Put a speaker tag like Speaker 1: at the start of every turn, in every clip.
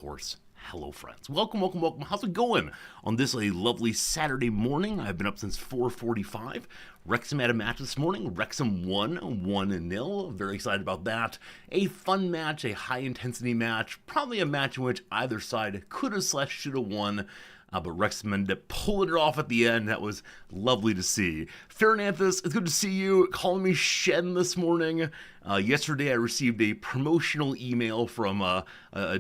Speaker 1: Course. Hello, friends. Welcome, welcome, welcome. How's it going on this a lovely Saturday morning? I've been up since 4:45. Wrexham had a match this morning. Wrexham won 1-0. Very excited about that. A fun match, a high intensity match. Probably a match in which either side could have slash should have won. But Wrexham ended up pulling it off at the end. That was lovely to see. Farinanthus, it's good to see you. Calling me Shen this morning. Yesterday I received a promotional email from a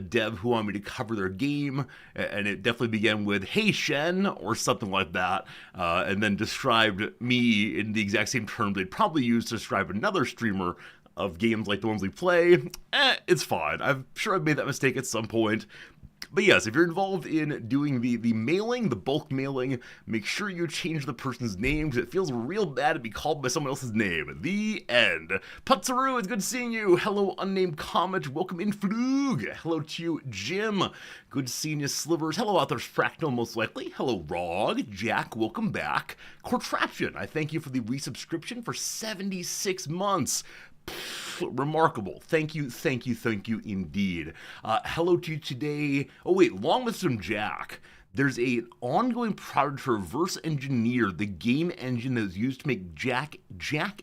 Speaker 1: dev who wanted me to cover their game, and it definitely began with, "Hey Shen," or something like that, and then described me in the exact same terms they'd probably use to describe another streamer of games like the ones we play. It's fine. I'm sure I've made that mistake at some point. But yes, if you're involved in doing the mailing, the bulk mailing, make sure you change the person's name because it feels real bad to be called by someone else's name. The end. Putsaru, it's good seeing you. Hello, Unnamed Comet. Welcome in, Flug. Hello to you, Jim. Good seeing you, Slivers. Hello out there, Fractal, most likely. Hello, Rog. Jack, welcome back. Cortraption, I thank you for the resubscription for 76 months. Remarkable. Thank you, thank you, thank you indeed. Hello to you today. Oh wait, long with some Jack. There's an ongoing project to reverse engineer the game engine that was used to make Jack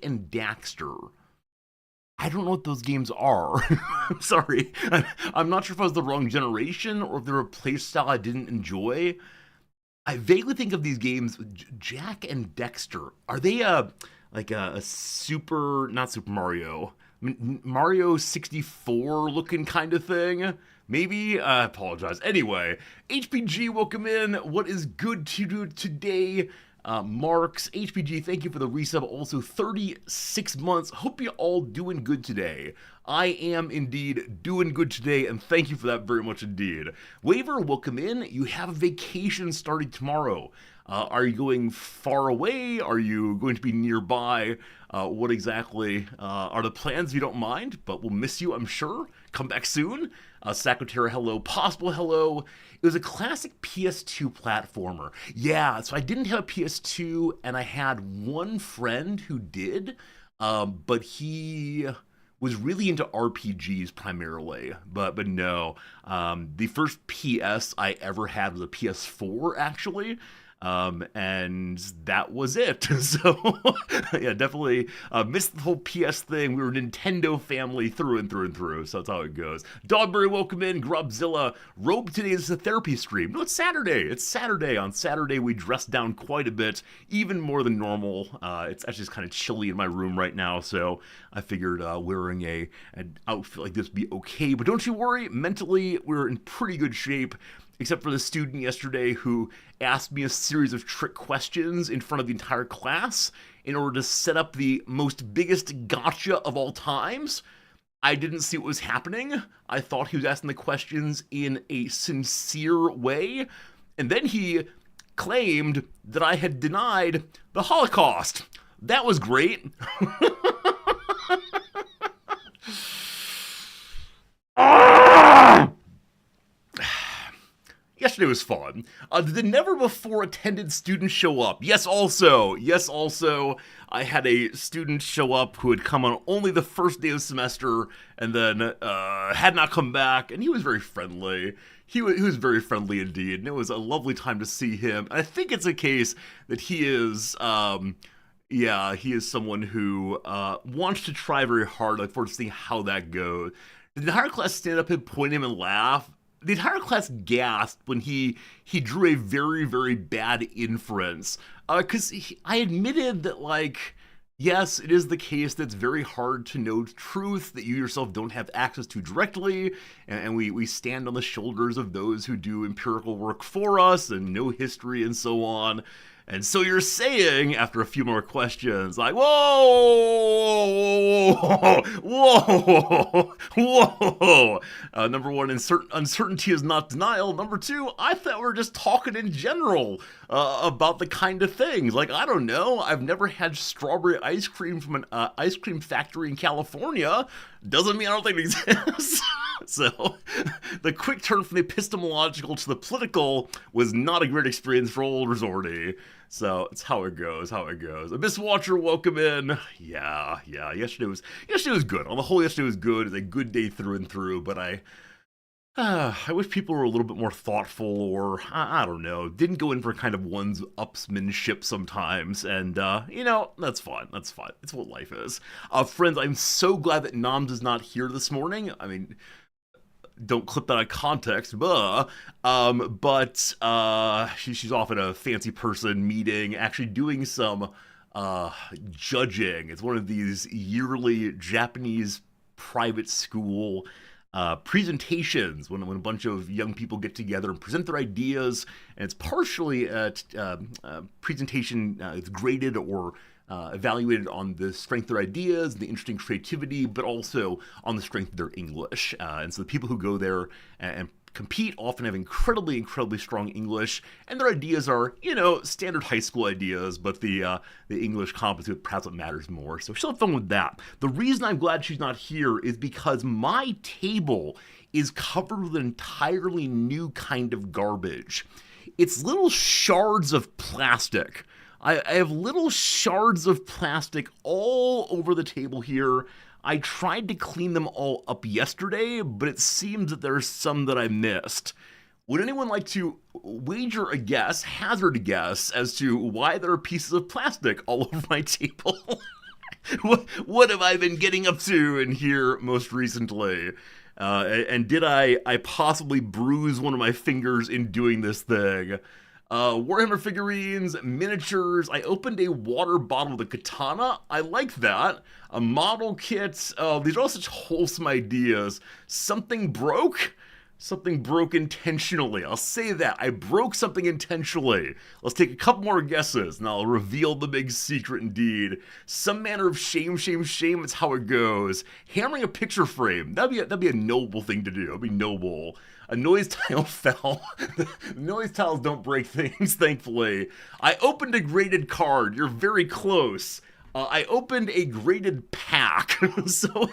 Speaker 1: and Daxter. I don't know what those games are. I'm sorry. I'm not sure if I was the wrong generation or if they're a playstyle I didn't enjoy. I vaguely think of these games, Jack and Dexter. Are they like a super, not Super Mario, Mario 64 looking kind of thing? Maybe? I apologize. Anyway, HPG, welcome in. What is good to do today? Marks, HPG, thank you for the resub. Also, 36 months. Hope you're all doing good today. I am indeed doing good today, and thank you for that very much indeed. Waver, welcome in. You have a vacation starting tomorrow. Are you going far away? Are you going to be nearby? What exactly are the plans, if you don't mind? But we'll miss you, I'm sure. Come back soon. Sakotera, hello. Possible, hello. It was a classic PS2 platformer. Yeah, so I didn't have a PS2, and I had one friend who did, but he was really into RPGs primarily, but no. The first PS I ever had was a PS4, actually. And that was it. So, yeah, definitely missed the whole PS thing. We were a Nintendo family through and through and through, so that's how it goes. Dogberry, welcome in. Grubzilla, Robe today is a therapy stream. No, it's Saturday. It's Saturday. On Saturday, we dressed down quite a bit, even more than normal. It's actually just kind of chilly in my room right now, so I figured wearing an outfit like this would be okay. But don't you worry, mentally, we're in pretty good shape. Except for the student yesterday who asked me a series of trick questions in front of the entire class in order to set up the biggest gotcha of all times. I didn't see what was happening. I thought he was asking the questions in a sincere way. And then he claimed that I had denied the Holocaust. That was great. Yesterday was fun. Did the never before attended student show up? Yes, also, I had a student show up who had come on only the first day of the semester and then had not come back, and he was very friendly. He was very friendly indeed, and it was a lovely time to see him. I think it's a case that he is, he is someone who wants to try very hard. I look forward to seeing how that goes. Did the entire class stand up and point him and laugh? The entire class gasped when he drew a very, very bad inference. Because I admitted that, like, yes, it is the case that it's very hard to know truth that you yourself don't have access to directly, and we stand on the shoulders of those who do empirical work for us and know history and so on. And so you're saying, after a few more questions, like, whoa, whoa. Number one, uncertainty is not denial. Number two, I thought we were just talking in general about the kind of things. Like, I don't know, I've never had strawberry ice cream from an ice cream factory in California. Doesn't mean I don't think it exists. So, the quick turn from the epistemological to the political was not a great experience for old Resorty. So, it's how it goes. Abyss Watcher, welcome in. Yeah. Yesterday was good. On the whole, yesterday was good. It was a good day through and through, but I I wish people were a little bit more thoughtful, or I don't know, didn't go in for kind of one's upsmanship sometimes. And that's fine. That's fine. It's what life is. Friends, I'm so glad that Noms is not here this morning. I mean, don't clip that out of context, but she's off at a fancy person meeting, actually doing some judging. It's one of these yearly Japanese private school presentations when a bunch of young people get together and present their ideas, and it's partially a presentation. It's graded or evaluated on the strength of their ideas, the interesting creativity, but also on the strength of their English. And so the people who go there and compete often have incredibly, incredibly strong English, and their ideas are, standard high school ideas, but the English competency is perhaps what matters more. So she'll have fun with that. The reason I'm glad she's not here is because my table is covered with an entirely new kind of garbage. It's little shards of plastic. I have little shards of plastic all over the table here. I tried to clean them all up yesterday, but it seems that there's some that I missed. Would anyone like to wager a guess, hazard a guess, as to why there are pieces of plastic all over my table? What have I been getting up to in here most recently? And did I possibly bruise one of my fingers in doing this thing? Warhammer figurines, miniatures. I opened a water bottle with a katana. I like that. A model kit. These are all such wholesome ideas. Something broke? Something broke intentionally. I'll say that. I broke something intentionally. Let's take a couple more guesses, and I'll reveal the big secret indeed. Some manner of shame, shame, shame. It's how it goes. Hammering a picture frame. That'd be a noble thing to do. That'd be noble. A noise tile fell. Noise tiles don't break things, thankfully. I opened a graded card. You're very close. I opened a graded pack. So,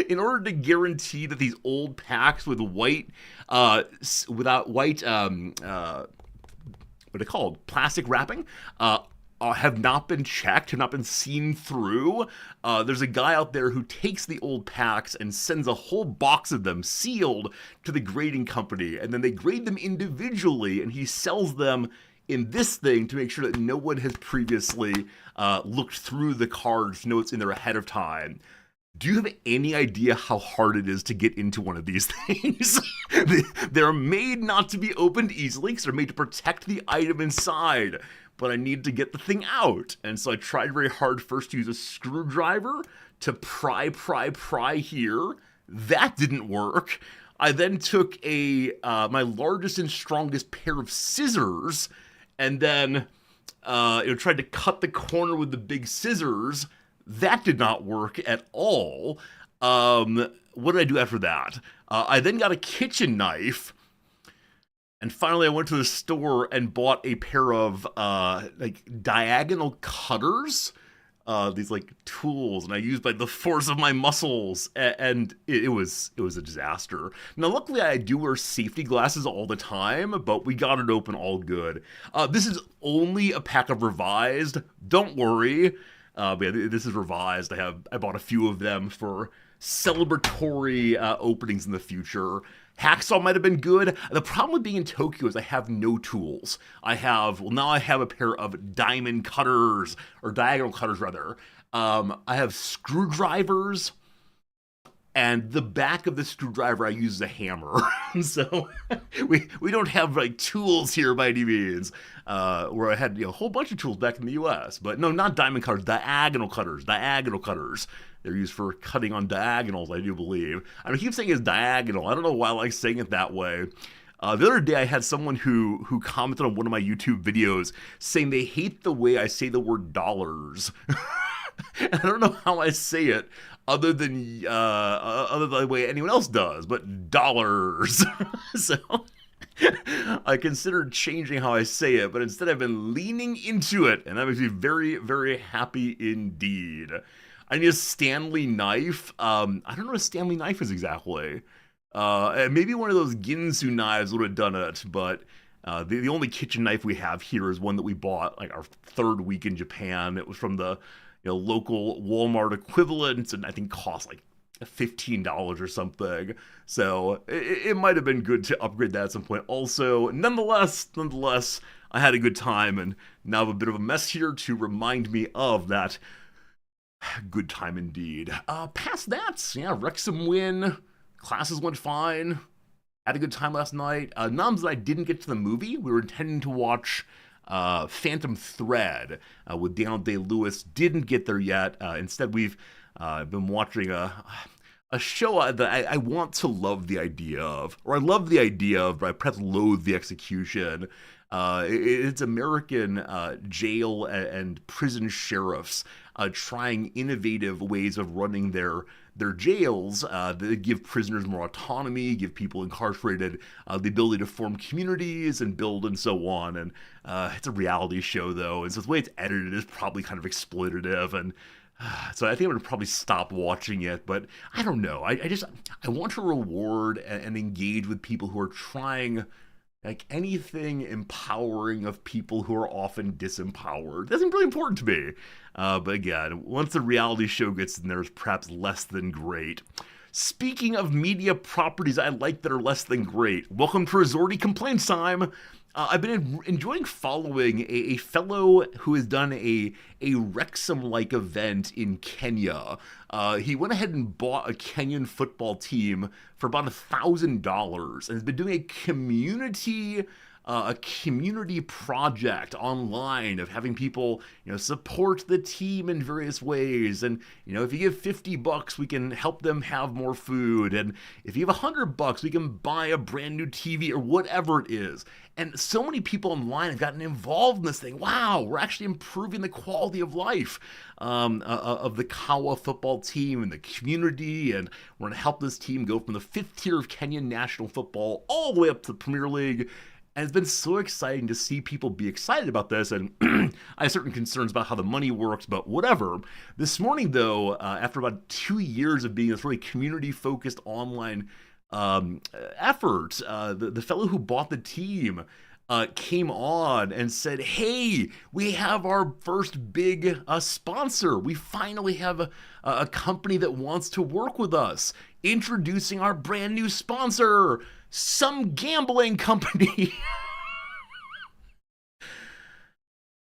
Speaker 1: in order to guarantee that these old packs with white, what are they called? Plastic wrapping, have not been checked, have not been seen through. There's a guy out there who takes the old packs and sends a whole box of them sealed to the grading company, and then they grade them individually, and he sells them in this thing to make sure that no one has previously looked through the cards to know what's in there ahead of time. Do you have any idea how hard it is to get into one of these things? They're made not to be opened easily because they're made to protect the item inside. But I need to get the thing out. And so I tried very hard first to use a screwdriver to pry here. That didn't work. I then took my largest and strongest pair of scissors and then tried to cut the corner with the big scissors. That did not work at all. What did I do after that? I then got a kitchen knife. And finally, I went to the store and bought a pair of diagonal cutters, these tools, and I used the force of my muscles, and it was a disaster. Now, luckily, I do wear safety glasses all the time, but we got it open all good. This is only a pack of revised. Don't worry. But yeah, this is revised. I bought a few of them for celebratory openings in the future. Hacksaw might have been good. The problem with being in Tokyo is I have no tools. Now I have a pair of diamond cutters, or diagonal cutters rather. I have screwdrivers, and the back of the screwdriver I use as a hammer. So we don't have tools here by any means. Where I had a whole bunch of tools back in the US. But no, not diamond cutters, diagonal cutters. They're used for cutting on diagonals, I do believe. I keep saying it's diagonal. I don't know why I like saying it that way. The other day I had someone who commented on one of my YouTube videos saying they hate the way I say the word dollars. And I don't know how I say it other than the way anyone else does, but dollars. So I considered changing how I say it, but instead I've been leaning into it, and that makes me very, very happy indeed. I need a Stanley knife. I don't know what a Stanley knife is exactly. Maybe one of those Ginsu knives would have done it, but the only kitchen knife we have here is one that we bought our third week in Japan. It was from the local Walmart equivalent, and I think cost $15 or something. So it might have been good to upgrade that at some point. Also, nonetheless, I had a good time, and now I have a bit of a mess here to remind me of that good time indeed. Past that, yeah, Wrexham win. Classes went fine. Had a good time last night. Noms that I didn't get to the movie. We were intending to watch Phantom Thread with Daniel Day-Lewis. Didn't get there yet. Instead, we've been watching a show that I want to love the idea of, or I love the idea of, but I perhaps loathe the execution. It's American jail and prison sheriffs trying innovative ways of running their jails that give prisoners more autonomy, give people incarcerated the ability to form communities and build and so on. And it's a reality show, though, and so the way it's edited is probably kind of exploitative. And so I think I'm going to probably stop watching it, but I don't know. I want to reward and engage with people who are trying like anything empowering of people who are often disempowered. That's really important to me. But again, once the reality show gets in there, it's perhaps less than great. Speaking of media properties I like that are less than great, welcome to Resorty Complaints Time. I've been enjoying following a fellow who has done a Wrexham-like event in Kenya. He went ahead and bought a Kenyan football team for about $1,000 and has been doing a community project online of having people, support the team in various ways. And, if you give $50, we can help them have more food. And if you give $100, we can buy a brand new TV or whatever it is. And so many people online have gotten involved in this thing. Wow, we're actually improving the quality of life of the Kawa football team and the community. And we're going to help this team go from the 5th tier of Kenyan national football all the way up to the Premier League. And it's been so exciting to see people be excited about this. And I have certain concerns about how the money works, but whatever. This morning, though, after about 2 years of being this really community-focused online effort, the fellow who bought the team came on and said, hey, we have our first big sponsor. We finally have a company that wants to work with us. Introducing our brand new sponsor, some gambling company.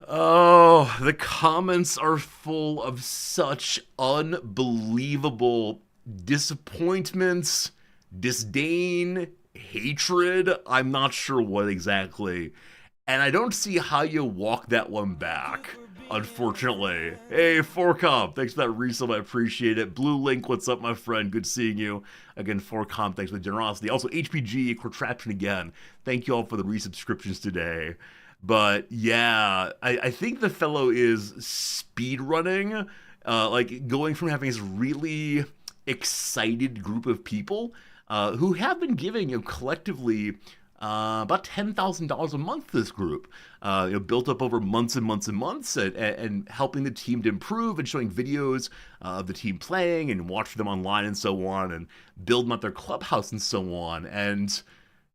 Speaker 1: Oh, the comments are full of such unbelievable disappointments, disdain, hatred. I'm not sure what exactly. And I don't see how you walk that one back, unfortunately. Hey, 4Com, thanks for that resub. I appreciate it. Blue Link, what's up, my friend? Good seeing you. Again, 4Com, thanks for the generosity. Also, HPG, Contraption again. Thank you all for the resubscriptions today. But yeah, I think the fellow is speedrunning, like going from having this really excited group of people who have been giving collectively about $10,000 a month to this group, built up over months and months and months, and helping the team to improve and showing videos of the team playing and watching them online and so on, and building up their clubhouse and so on. And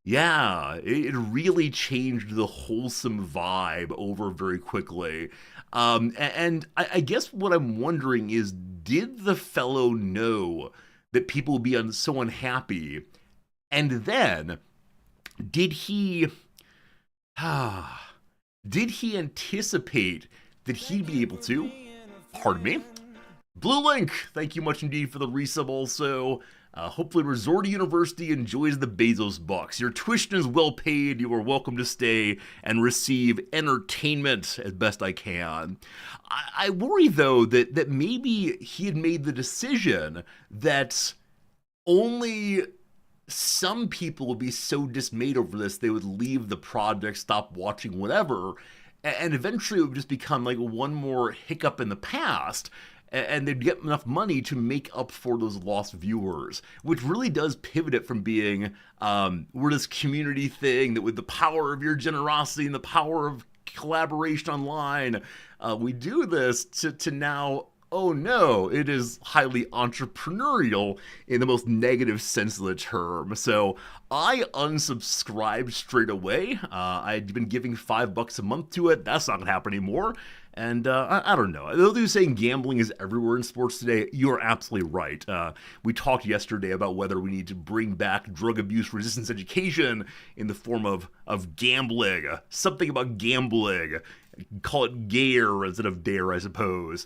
Speaker 1: yeah, it really changed the wholesome vibe over very quickly. And I guess what I'm wondering is, did the fellow know that people would be so unhappy? And then, did he anticipate that he'd be able to, pardon me, Blue Link, thank you much indeed for the resub also. Hopefully Resorty University enjoys the Bezos bucks. Your tuition is well paid. You are welcome to stay and receive entertainment as best I can. I worry, though, that maybe he had made the decision that only some people would be so dismayed over this they would leave the project, stop watching, whatever, and eventually it would just become like one more hiccup in the past. And they'd get enough money to make up for those lost viewers, which really does pivot it from being we're this community thing that with the power of your generosity and the power of collaboration online, we do this to now, oh no, it is highly entrepreneurial in the most negative sense of the term. So I unsubscribed straight away. I'd been giving $5 a month to it. That's not gonna happen anymore. And I don't know. Though they're saying gambling is everywhere in sports today, you're absolutely right. We talked yesterday about whether we need to bring back drug abuse resistance education in the form of gambling. Something about gambling. Call it gayer instead of dare, I suppose.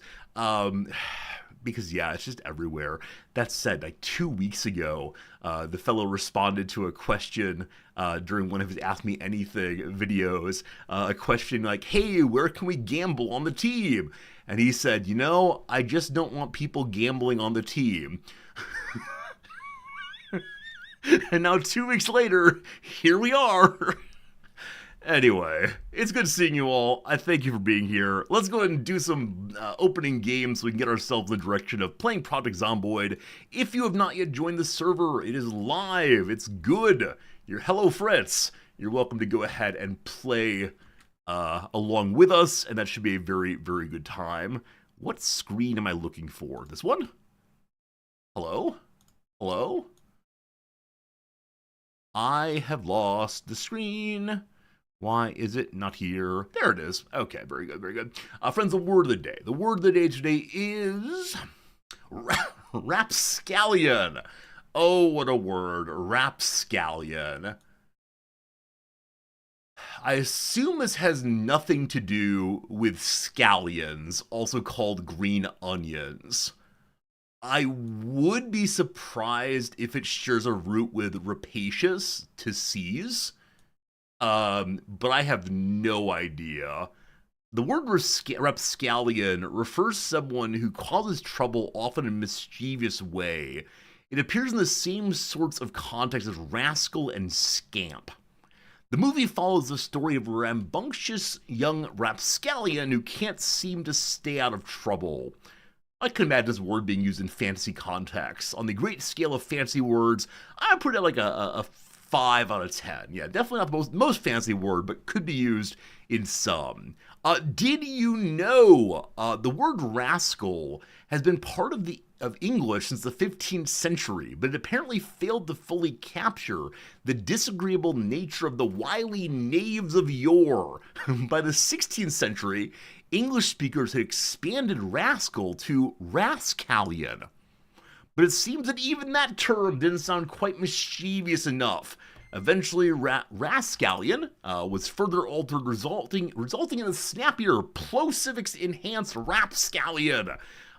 Speaker 1: Because, yeah, it's just everywhere. That said, like 2 weeks ago, the fellow responded to a question during one of his Ask Me Anything videos, a question like, hey, where can we gamble on the team? And he said, I just don't want people gambling on the team. And now 2 weeks later, here we are. Anyway, it's good seeing you all. I thank you for being here. Let's go ahead and do some opening games so we can get ourselves in the direction of playing Project Zomboid. If you have not yet joined the server, it is live. It's good. You're Hello Fritz. You're welcome to go ahead and play along with us, and that should be a very, very good time. What screen am I looking for? This one? Hello? Hello? I have lost the screen. Why is it not here? There it is. Okay, very good, very good. Friends, the word of the day. The word of the day today is rapscallion. Oh, what a word. Rapscallion. I assume this has nothing to do with scallions, also called green onions. I would be surprised if it shares a root with rapacious, to seize. But I have no idea. The word rapscallion refers to someone who causes trouble, often in a mischievous way. It appears in the same sorts of context as rascal and scamp. The movie follows the story of a rambunctious young rapscallion who can't seem to stay out of trouble. I can imagine this word being used in fantasy contexts. On the great scale of fantasy words, I put it like a 5 out of 10. Yeah, definitely not the most fancy word, but could be used in some. Did you know the word rascal has been part of English since the 15th century, but it apparently failed to fully capture the disagreeable nature of the wily knaves of yore. By the 16th century, English speakers had expanded rascal to rascallion. But it seems that even that term didn't sound quite mischievous enough. Eventually, rascallion was further altered, resulting in a snappier, plosivics-enhanced rapscallion.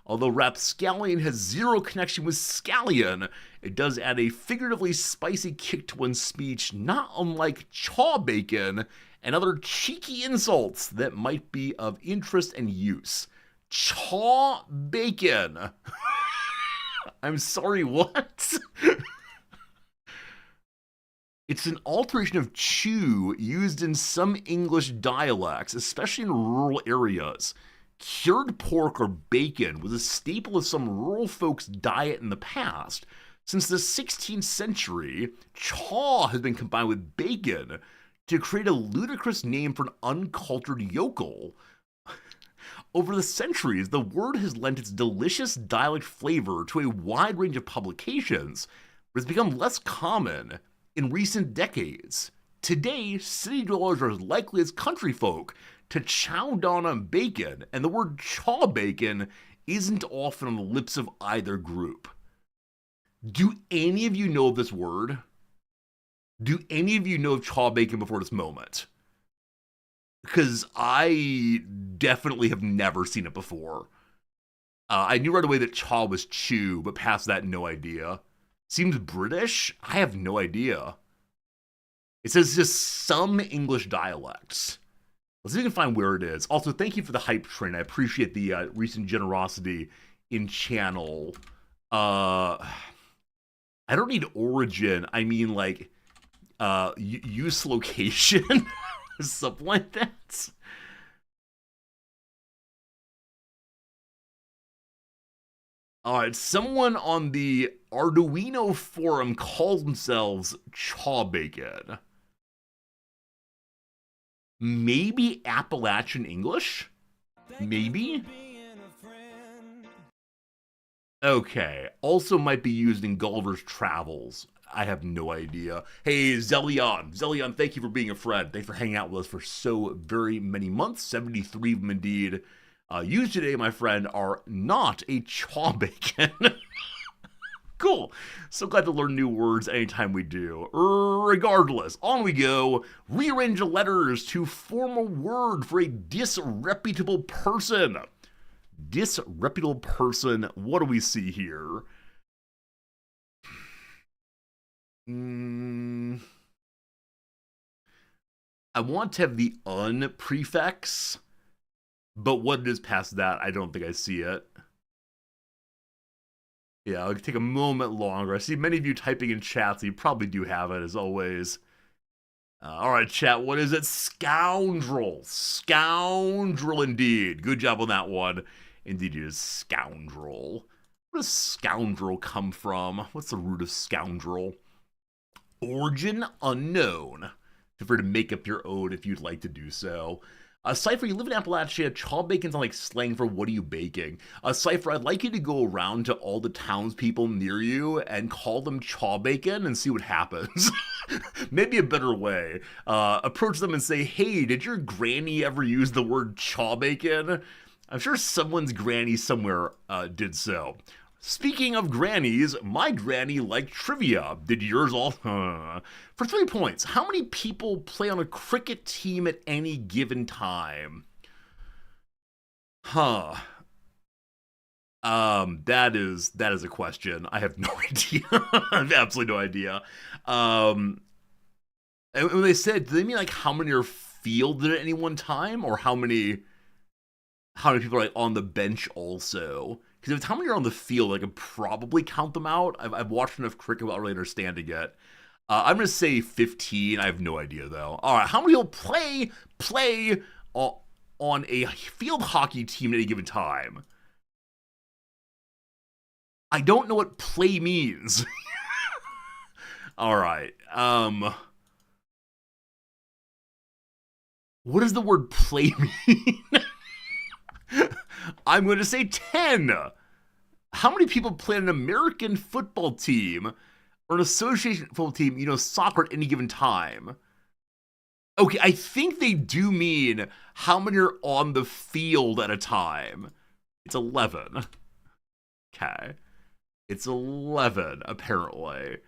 Speaker 1: Although rapscallion has zero connection with scallion, it does add a figuratively spicy kick to one's speech, not unlike chaw bacon and other cheeky insults that might be of interest and use. Chaw bacon. I'm sorry, what? It's an alteration of chew used in some English dialects, especially in rural areas. Cured pork or bacon was a staple of some rural folks' diet in the past. Since the 16th century, chaw has been combined with bacon to create a ludicrous name for an uncultured yokel. Over the centuries, the word has lent its delicious dialect flavor to a wide range of publications, but has become less common in recent decades. Today, city dwellers are as likely as country folk to chow down on bacon, and the word chaw bacon isn't often on the lips of either group. Do any of you know of this word? Do any of you know of chaw bacon before this moment? Because I definitely have never seen it before. I knew right away that chaw was chew, but past that, no idea. Seems British? I have no idea. It says just some English dialects. Let's see if we can find where it is. Also, thank you for the hype train. I appreciate the recent generosity in channel. I don't need origin. I mean, like, use location. Something like that. Alright, someone on the Arduino forum calls themselves Chaw Bacon. Maybe Appalachian English? Maybe? Okay, also might be used in Gulliver's Travels. I have no idea. Hey, Zelion. Zelion, thank you for being a friend. Thanks for hanging out with us for so very many months. 73 of them indeed. You today, my friend, are not a chaw bacon. Cool. So glad to learn new words anytime we do. Regardless, on we go. Rearrange the letters to form a word for a disreputable person. Disreputable person. What do we see here? I want to have the un prefix, but what it is past that, I don't think I see it. Yeah, it'll take a moment longer. I see many of you typing in chat, so you probably do have it, as always. All right, chat, what is it? Scoundrel. Scoundrel indeed. Good job on that one. Indeed, it is scoundrel. Where does scoundrel come from? What's the root of scoundrel? Origin unknown. Feel free to make up your own if you'd like to do so. Cypher, you live in Appalachia. Chaw bacon's not like slang for what are you baking. Cypher, I'd like you to go around to all the townspeople near you and call them chaw bacon and see what happens. Maybe a better way. Approach them and say, hey, did your granny ever use the word chaw bacon? I'm sure someone's granny somewhere did so. Speaking of grannies, my granny liked trivia. Did yours all? For 3 points, how many people play on a cricket team at any given time? That is a question. I have no idea. I have absolutely no idea. And when they said, do they mean like how many are fielded at any one time, or how many people are like on the bench also? Because if it's how many are on the field, I could probably count them out. I've watched enough cricket without really understanding it. I'm going to say 15. I have no idea, though. All right, how many will play on a field hockey team at any given time? I don't know what play means. All right. What does the word play mean? I'm going to say 10. How many people play on an American football team or an association football team, soccer at any given time? Okay, I think they do mean how many are on the field at a time. It's 11. Okay. It's 11, apparently.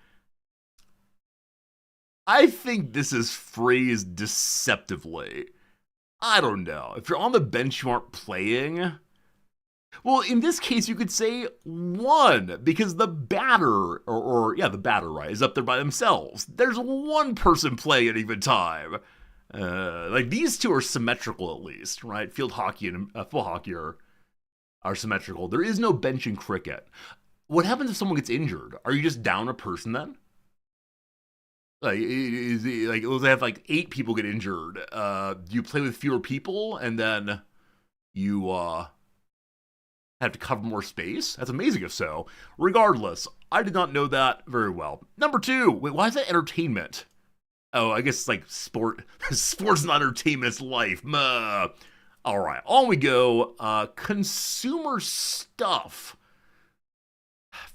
Speaker 1: I think this is phrased deceptively. I don't know. If you're on the bench, you aren't playing. Well, in this case, you could say 1, because the batter, the batter, right, is up there by themselves. There's 1 person playing at even time. Like, these two are symmetrical, at least, right? Field hockey and football hockey are symmetrical. There is no bench in cricket. What happens if someone gets injured? Are you just down a person then? Like, they have like 8 people get injured. Do you play with fewer people and then you have to cover more space? That's amazing if so. Regardless, I did not know that very well. Number 2, wait, why is that entertainment? Oh, I guess it's like sport. Sport's not entertainment, it's life. All right, on we go. Consumer stuff.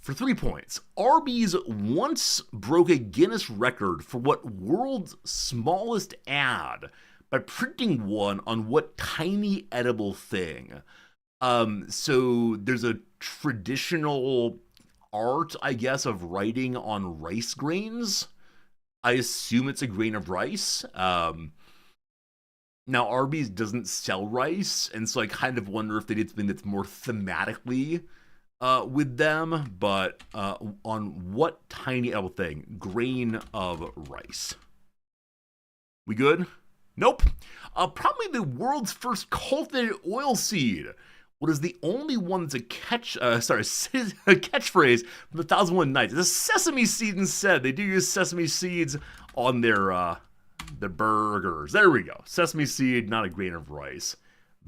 Speaker 1: For 3 points, Arby's once broke a Guinness record for what world's smallest ad by printing one on what tiny edible thing? So there's a traditional art, I guess, of writing on rice grains. I assume it's a grain of rice. Now, Arby's doesn't sell rice, and so I kind of wonder if they did something that's more thematically with them, but on what tiny edible thing? Grain of rice. We good? Nope. Probably the world's first cultivated oil seed. What is the only one that's a catchphrase from the 1001 Nights? It's a sesame seed instead. They do use sesame seeds on their burgers. There we go. Sesame seed, not a grain of rice.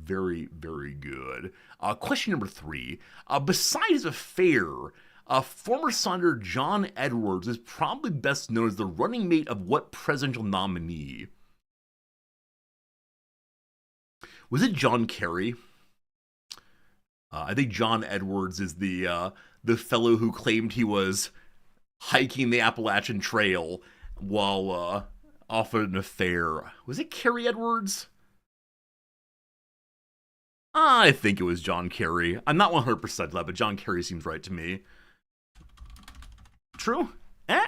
Speaker 1: Very, very good. Question number 3. Besides his affair, former Senator John Edwards is probably best known as the running mate of what presidential nominee? Was it John Kerry? I think John Edwards is the fellow who claimed he was hiking the Appalachian Trail while off an affair. Was it Kerry Edwards? I think it was John Kerry. I'm not 100% that, but John Kerry seems right to me. True?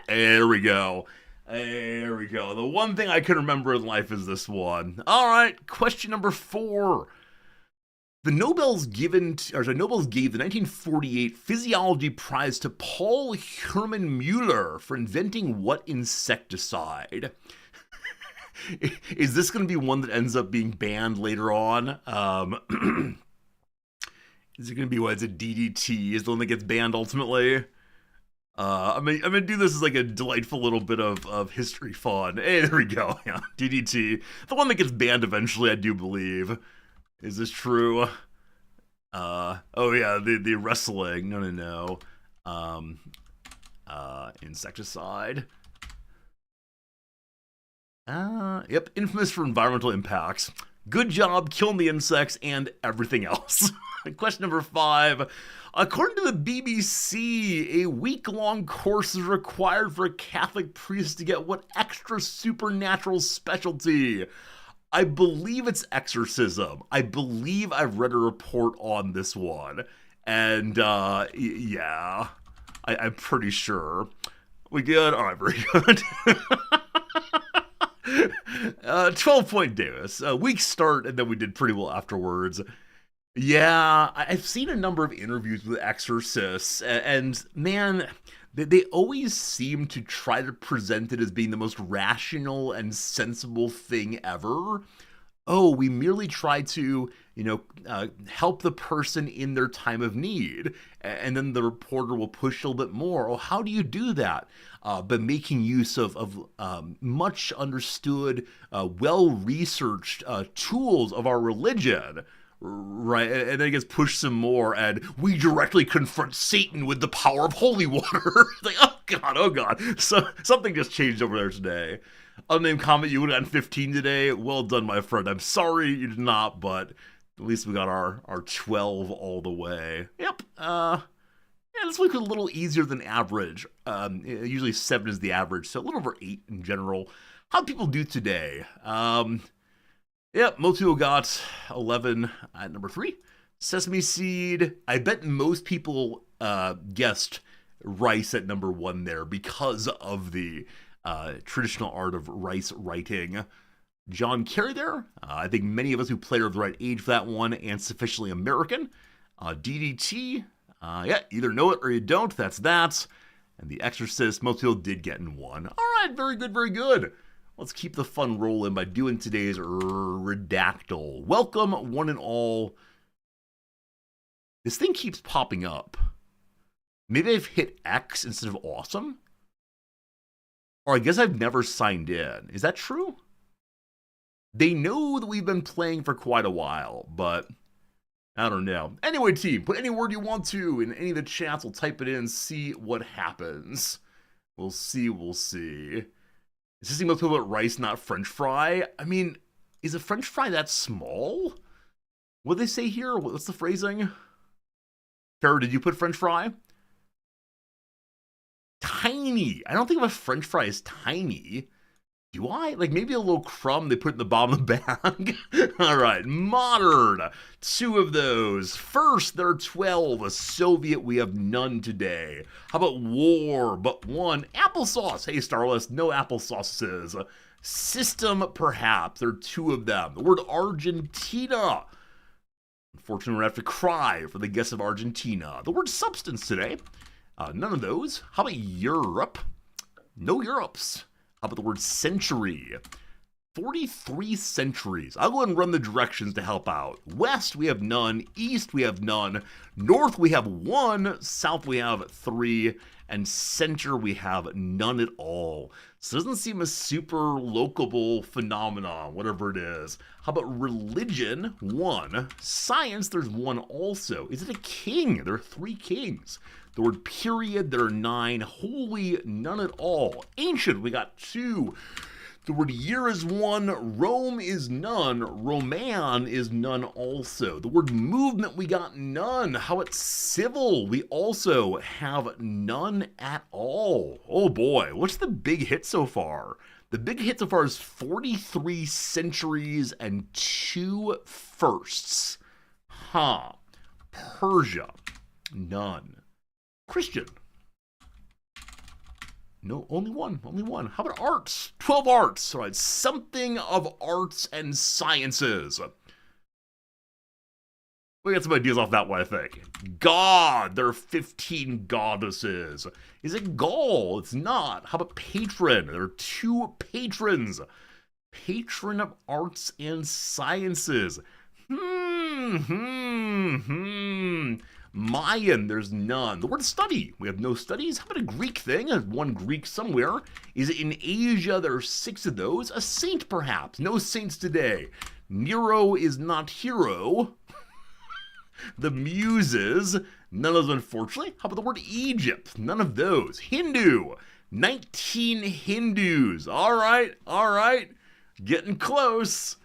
Speaker 1: There we go. There we go. The one thing I can remember in life is this one. All right, question number 4. The Nobels gave the 1948 Physiology Prize to Paul Hermann Mueller for inventing what insecticide? Is this going to be one that ends up being banned later on? Is it going to be what? Is it DDT? Is the one that gets banned ultimately? I'm gonna do this as like a delightful little bit of history fun. Hey, there we go. Yeah, DDT, the one that gets banned eventually, I do believe. Is this true? Oh yeah, the wrestling. No. Insecticide. Yep, infamous for environmental impacts. Good job killing the insects and everything else. Question number 5. According to the BBC, a week-long course is required for a Catholic priest to get what extra supernatural specialty? I believe it's exorcism. I believe I've read a report on this one. And, yeah, I'm pretty sure. We good? All right, very good. 12-point Davis. Weak start, and then we did pretty well afterwards. Yeah, I've seen a number of interviews with exorcists, and man, they always seem to try to present it as being the most rational and sensible thing ever. Oh, we merely try to, help the person in their time of need. And then the reporter will push a little bit more. Oh, how do you do that? By making use of much understood, well-researched tools of our religion. Right, and then it gets pushed some more, and we directly confront Satan with the power of holy water. Like, oh god. So something just changed over there today. Unnamed comment, you would have gotten 15 today. Well done, my friend. I'm sorry you did not, but at least we got our 12 all the way. Yep. Yeah, this week was a little easier than average. Usually 7 is the average, so a little over 8 in general. How'd people do today? Yep, most people got 11 at number 3. Sesame seed. I bet most people guessed rice at number 1 there because of the traditional art of rice writing. John Kerry there. I think many of us who played are the right age for that one and sufficiently American. DDT. Yeah, either know it or you don't. That's that. And The Exorcist, most people did get in 1. All right, very good, very good. Let's keep the fun rolling by doing today's redactyl. Welcome, one and all. This thing keeps popping up. Maybe I've hit X instead of awesome? Or I guess I've never signed in. Is that true? They know that we've been playing for quite a while, but I don't know. Anyway, team, put any word you want to in any of the chats. We'll type it in, see what happens. We'll see, we'll see. Is this most people about rice, not French fry? I mean, is a French fry that small? What do they say here? What's the phrasing? Farrah, did you put French fry? Tiny. I don't think of a French fry as tiny. Do I? Like maybe a little crumb they put in the bottom of the bag. All right, modern. 2 of those. First, there are 12. A Soviet, we have none today. How about war? But 1. Applesauce. Hey, Starless, no applesauces. System, perhaps. There are 2 of them. The word Argentina. Unfortunately, we're going to have to cry for the guess of Argentina. The word substance today. None of those. How about Europe? No Europes. How about the word century? 43 centuries. I'll go ahead and run the directions to help out. West, we have none. East, we have none. North, we have 1. South, we have 3. And center, we have none at all. So it doesn't seem a super locable phenomenon, whatever it is. How about religion? 1. Science, there's 1 also. Is it a king? There are 3 kings. The word period, there are 9. Holy, none at all. Ancient, we got 2. The word year is 1. Rome is none. Roman is none also. The word movement, we got none. How about civil? We also have none at all. Oh boy, what's the big hit so far? The big hit so far is 43 centuries and 2 firsts. Persia. None. Christian. No, only one. How about arts? 12 arts. All right, something of arts and sciences. We got some ideas off that one, I think. God. There are 15 goddesses. Is it Gaul? It's not. How about patron? There are 2 patrons. Patron of arts and sciences. Mayan, there's none. The word study, we have no studies. How about a Greek thing? There's one Greek somewhere. Is it in Asia? There are 6 of those. A saint, perhaps. No saints today. Nero is not hero. The Muses, none of those, unfortunately. How about the word Egypt? None of those. Hindu, 19 Hindus. All right. Getting close.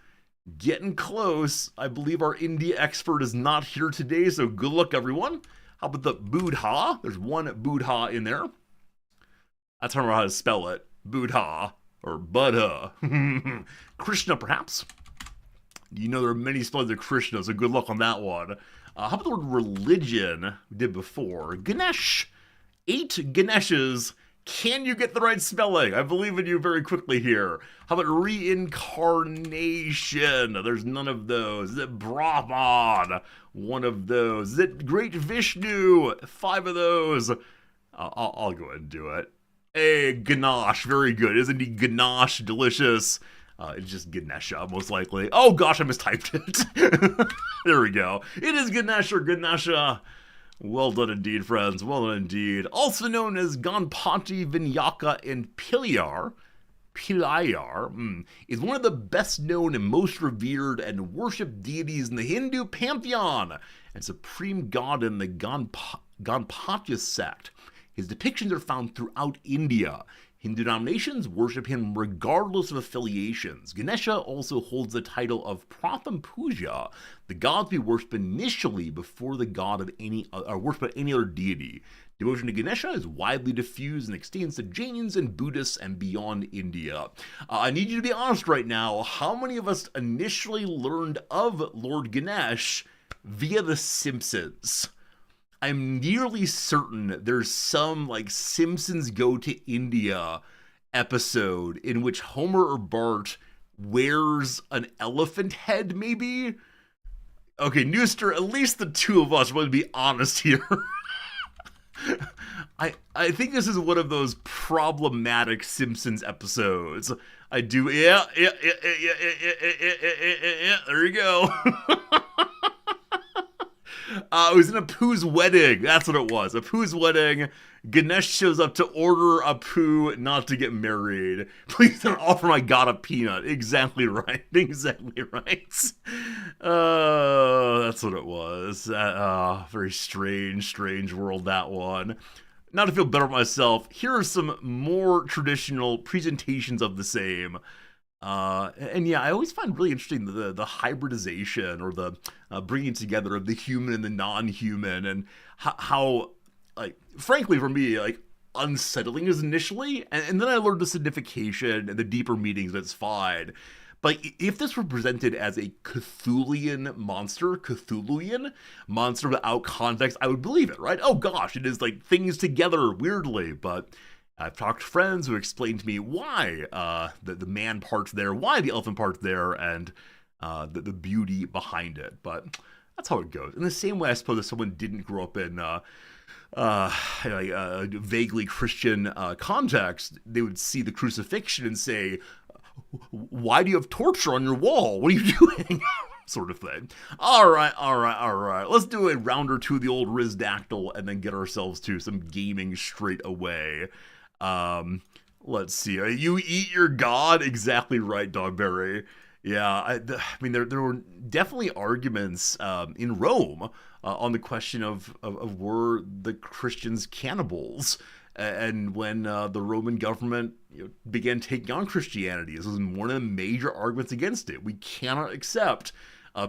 Speaker 1: I believe our India expert is not here today, so good luck, everyone. How about the Buddha? There's one Buddha in there. That's how I don't know how to spell it. Buddha or Buddha. Krishna, perhaps. You know there are many spellings of Krishna, so good luck on that one. How about the word religion? We did before. Ganesh. 8 Ganeshes. Can you get the right spelling? I believe in you very quickly here. How about reincarnation? There's none of those. Is it Brahman? One of those. Is it Great Vishnu? 5 of those. I'll go ahead and do it. Hey, Ganesh. Very good. Isn't he Ganesh? Delicious. It's just Ganesha, most likely. Oh gosh, I mistyped it. There we go. It is Ganesh or Ganesha. Well done indeed, friends. Well done indeed. Also known as Ganpati, Vinayaka, and Pilayar, is one of the best known and most revered and worshipped deities in the Hindu pantheon and supreme god in the Ganpatya sect. His depictions are found throughout India. Hindu denominations worship him regardless of affiliations. Ganesha also holds the title of Pratham Puja, the god to be worshipped initially before the god of any other deity. Devotion to Ganesha is widely diffused and extends to Jains and Buddhists and beyond India. I need you to be honest right now. How many of us initially learned of Lord Ganesh via The Simpsons? I'm nearly certain there's some Simpsons Go to India episode in which Homer or Bart wears an elephant head, maybe? Okay, Nooster, at least the 2 of us want to be honest here. I think this is one of those problematic Simpsons episodes. I do, yeah, there you go. It was in Apu's wedding. That's what it was. Apu's wedding. Ganesh shows up to order Apu not to get married. Please don't offer my god a peanut. Exactly right. Exactly right. That's what it was. Very strange world, that one. Now to feel better about myself, here are some more traditional presentations of the same. And yeah, I always find really interesting the hybridization or the bringing together of the human and the non-human, and how frankly for me, unsettling is initially, and then I learned the signification and the deeper meanings, that's fine. But if this were presented as a Cthulhuian monster without context, I would believe it, right? Oh gosh, it is things together weirdly, but I've talked to friends who explained to me why the man part's there, why the elephant part's there, and the beauty behind it. But that's how it goes. In the same way, I suppose if someone didn't grow up in a vaguely Christian context, they would see the crucifixion and say, why do you have torture on your wall? What are you doing? Sort of thing. All right. Let's do a round or two of the old Rizdactyl and then get ourselves to some gaming straight away. Let's see. You eat your god? Exactly right, Dogberry. Yeah, I mean, there were definitely arguments in Rome on the question of were the Christians cannibals? And when the Roman government began taking on Christianity, this was one of the major arguments against it. We cannot accept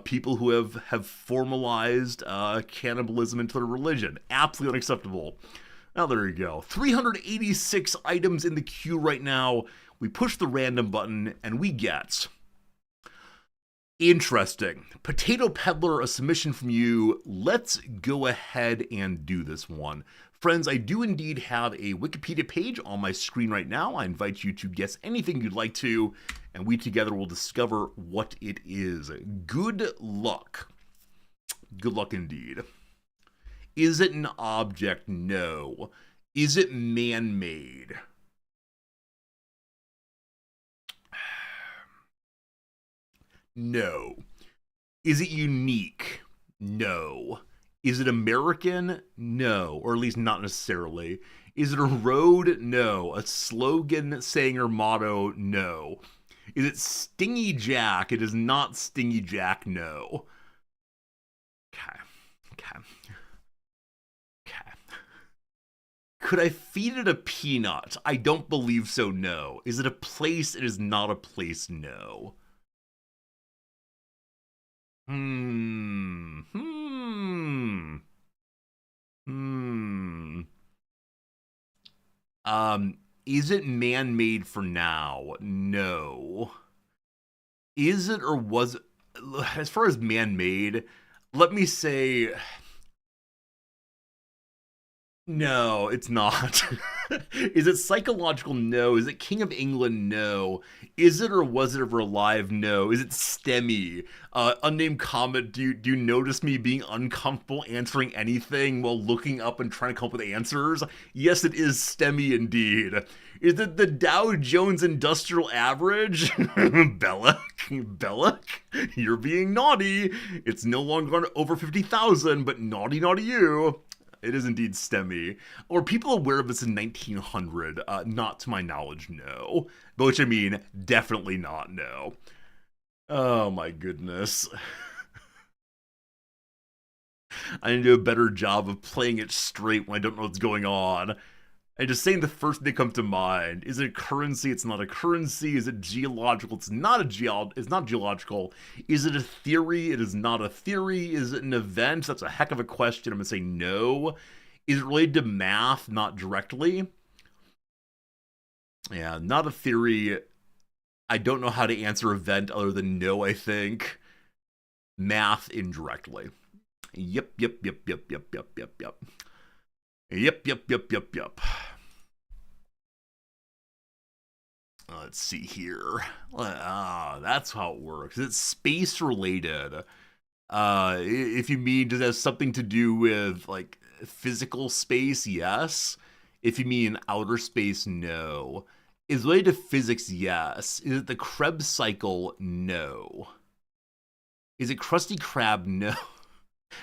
Speaker 1: people who have formalized cannibalism into their religion. Absolutely unacceptable. Now there you go. 386 items in the queue right now. We push the random button and we get Interesting. Potato Peddler, a submission from you. Let's go ahead and do this one. Friends, I do indeed have a Wikipedia page on my screen right now. I invite you to guess anything you'd like to, and we together will discover what it is. Good luck. Good luck indeed. Is it an object? No. Is it man-made? No. Is it unique? No. Is it American? No. Or at least not necessarily. Is it a road? No. A slogan, saying, or motto? No. Is it Stingy Jack? It is not Stingy Jack, no. Okay. Could I feed it a peanut? I don't believe so, no. Is it a place? It is not a place, no. Is it man-made for now? No. Is it or was it, as far as man-made, let me say, no, it's not. Is it psychological? No. Is it King of England? No. Is it or was it ever alive? No. Is it STEMmy? Unnamed comment, do you notice me being uncomfortable answering anything while looking up and trying to come up with answers? Yes, it is STEMmy indeed. Is it the Dow Jones Industrial Average? Bellick, you're being naughty. It's no longer over 50,000, but naughty you. It is indeed STEMmy. Were people aware of this in 1900? Not to my knowledge, no. But which I mean, definitely not, no. Oh my goodness. I need to do a better job of playing it straight when I don't know what's going on. And just saying the first thing that comes to mind. Is it a currency? It's not a currency. Is it geological? It's not geological. Is it a theory? It is not a theory. Is it an event? That's a heck of a question. I'm going to say no. Is it related to math? Not directly. Yeah, not a theory. I don't know how to answer event other than no, I think. Math indirectly. Yep. Let's see here. That's how it works. It's space related. If you mean, does it have something to do with like physical space? Yes. If you mean outer space, no. Is it related to physics? Yes. Is it the Krebs cycle? No. Is it Krusty Krab? No.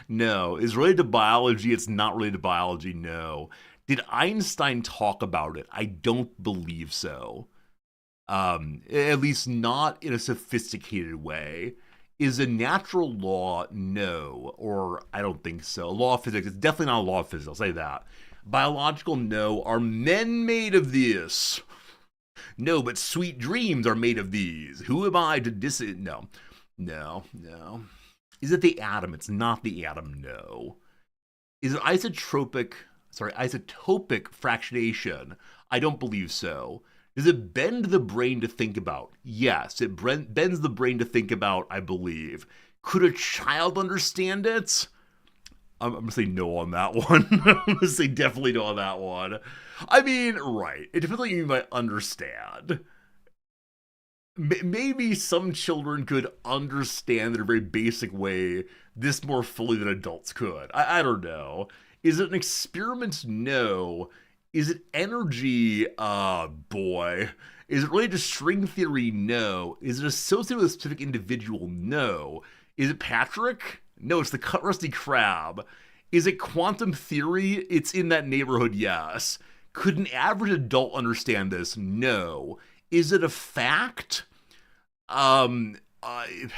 Speaker 1: No. Is it related to biology? It's not related to biology, no. Did Einstein talk about it? I don't believe so. At least not in a sophisticated way. Is a natural law? No. Or I don't think so. Law of physics. It's definitely not a law of physics, I'll say that. Biological? No. Are men made of this? No, but sweet dreams are made of these. Who am I to No. Is it the atom? It's not the atom, no. Is it isotopic fractionation? I don't believe so. Does it bend the brain to think about? Yes, it bends the brain to think about, I believe. Could a child understand it? I'm going to say no on that one. I'm going to say definitely no on that one. I mean, right. It depends on what you mean by understand. Maybe some children could understand in a very basic way this more fully than adults could. I don't know. Is it an experiment? No. Is it energy? Boy. Is it related to string theory? No. Is it associated with a specific individual? No. Is it Patrick? No, it's the Krusty Krab. Is it quantum theory? It's in that neighborhood, yes. Could an average adult understand this? No. Is it a fact? It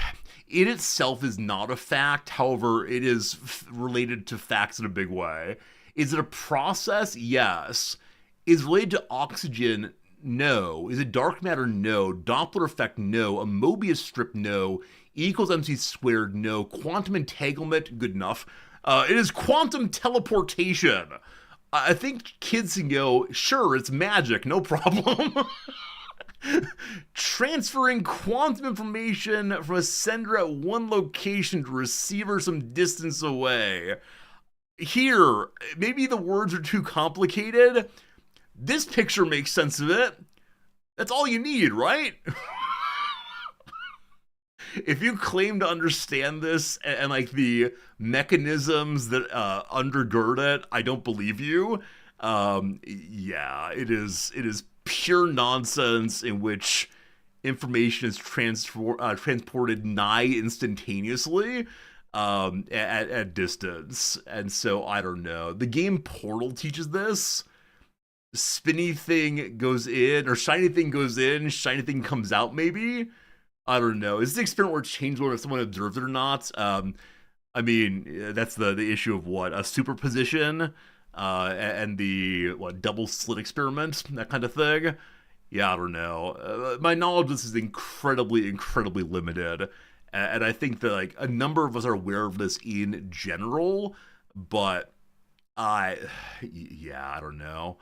Speaker 1: itself is not a fact. However, it is related to facts in a big way. Is it a process? Yes. Is it related to oxygen? No. Is it dark matter? No. Doppler effect? No. A Mobius strip? No. E equals mc squared? No. Quantum entanglement? Good enough. It is quantum teleportation. I think kids can go, sure, it's magic, no problem. Transferring quantum information from a sender at one location to receiver some distance away. Here, maybe the words are too complicated. This picture makes sense of it. That's all you need, right? If you claim to understand this and like the mechanisms that undergird it, I don't believe you. Yeah, it is pure nonsense in which information is transported nigh instantaneously at distance. And so I don't know. The game Portal teaches this. Spinny thing goes in, or shiny thing goes in, shiny thing comes out, maybe. I don't know. Is this experiment where it changes whether someone observes it or not? I mean, that's the issue of what? A superposition and the double slit experiment, that kind of thing. Yeah, I don't know. My knowledge of this is incredibly limited. And I think that like a number of us are aware of this in general, but yeah, I don't know.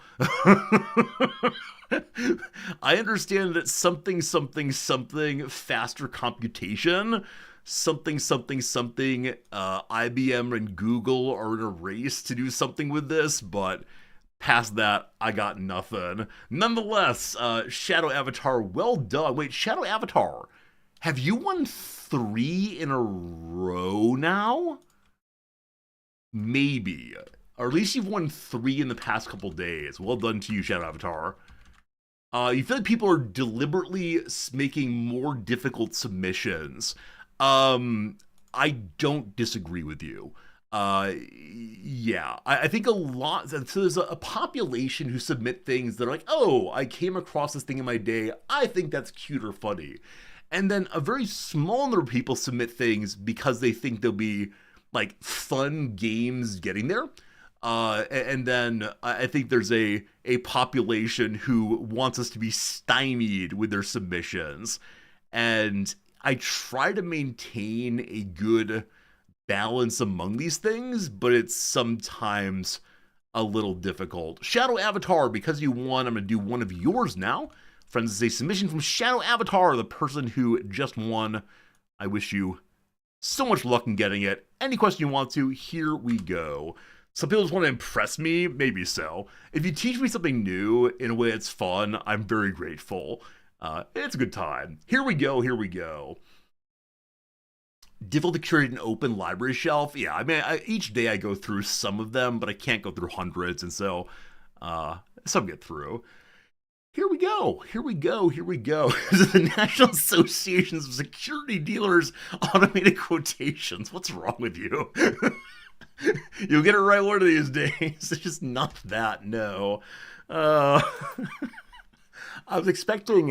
Speaker 1: I understand that something faster computation, something IBM and Google are in a race to do something with this, but past that, I got nothing. Nonetheless, Shadow Avatar, well done. Wait, Shadow Avatar, have you won 3 in a row now? Maybe. Or at least you've won 3 in the past couple days. Well done to you, Shadow Avatar. You feel like people are deliberately making more difficult submissions. I don't disagree with you. Yeah, I think a lot, so there's a population who submit things that are like, oh, I came across this thing in my day, I think that's cute or funny. And then a very small number of people submit things because they think there'll be like fun games getting there. And then I think there's a population who wants us to be stymied with their submissions. And I try to maintain a good balance among these things, but it's sometimes a little difficult. Shadow Avatar, because you won, I'm going to do one of yours now. Friends, this is a submission from Shadow Avatar, the person who just won. I wish you so much luck in getting it. Any question you want to, here we go. Some people just want to impress me, maybe so. If you teach me something new in a way that's fun, I'm very grateful. It's a good time. Here we go. Difficult to curate an open library shelf. Yeah, I mean, each day I go through some of them, but I can't go through hundreds, and so some get through. Here we go. The National Associations of Security Dealers Automated Quotations. What's wrong with you? You'll get it right one of these days. It's just not that, no. I was expecting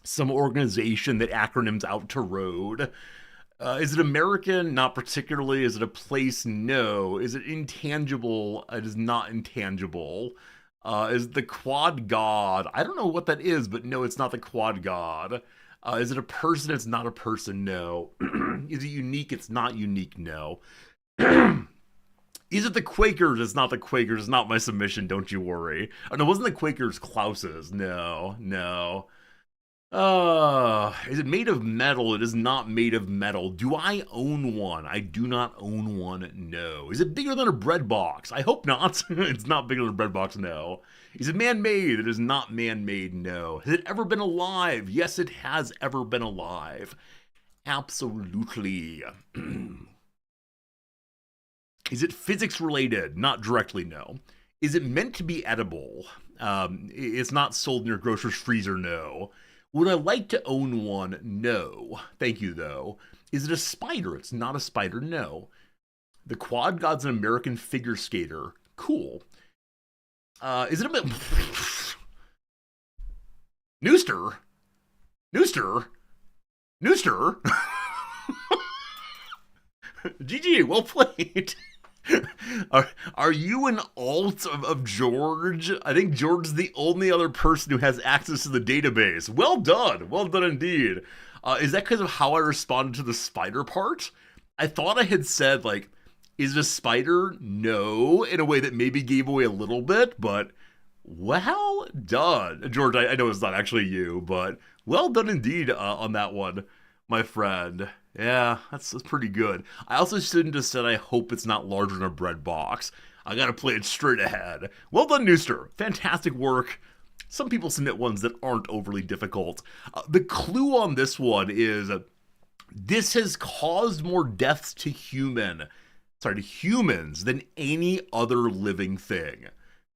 Speaker 1: some organization that acronyms out to road. Is it American? Not particularly. Is it a place? No. Is it intangible? It is not intangible. Is it the Quad God? I don't know what that is, but no, it's not the Quad God. Is it a person? It's not a person, no. Is it unique? It's not unique, no. Is it the Quakers? It's not the Quakers. It's not my submission, don't you worry. Oh, no, it wasn't the Quakers, Klaus's. No. Is it made of metal? It is not made of metal. Do I own one? I do not own one, no. Is it bigger than a bread box? I hope not. It's not bigger than a bread box, no. Is it man-made? It is not man-made, no. Has it ever been alive? Yes, it has ever been alive. Absolutely. Is it physics related? Not directly, no. Is it meant to be edible? It's not sold in your grocer's freezer, no. Would I like to own one? No. Thank you, though. Is it a spider? It's not a spider, no. The Quad God's an American figure skater. Cool. Is it a bit... Nooster? GG, well played. Are you an alt of George? I think George is the only other person who has access to the database. Well done indeed. Is that because of how I responded to the spider part? I thought I had said, is it a spider? No, in a way that maybe gave away a little bit, but Well done. George, I know it's not actually you, but well done indeed on that one, my friend. Yeah, that's pretty good. I also shouldn't have said I hope it's not larger than a bread box. I gotta play it straight ahead. Well done, Nooster. Fantastic work. Some people submit ones that aren't overly difficult. The clue on this one is this has caused more deaths to humans than any other living thing.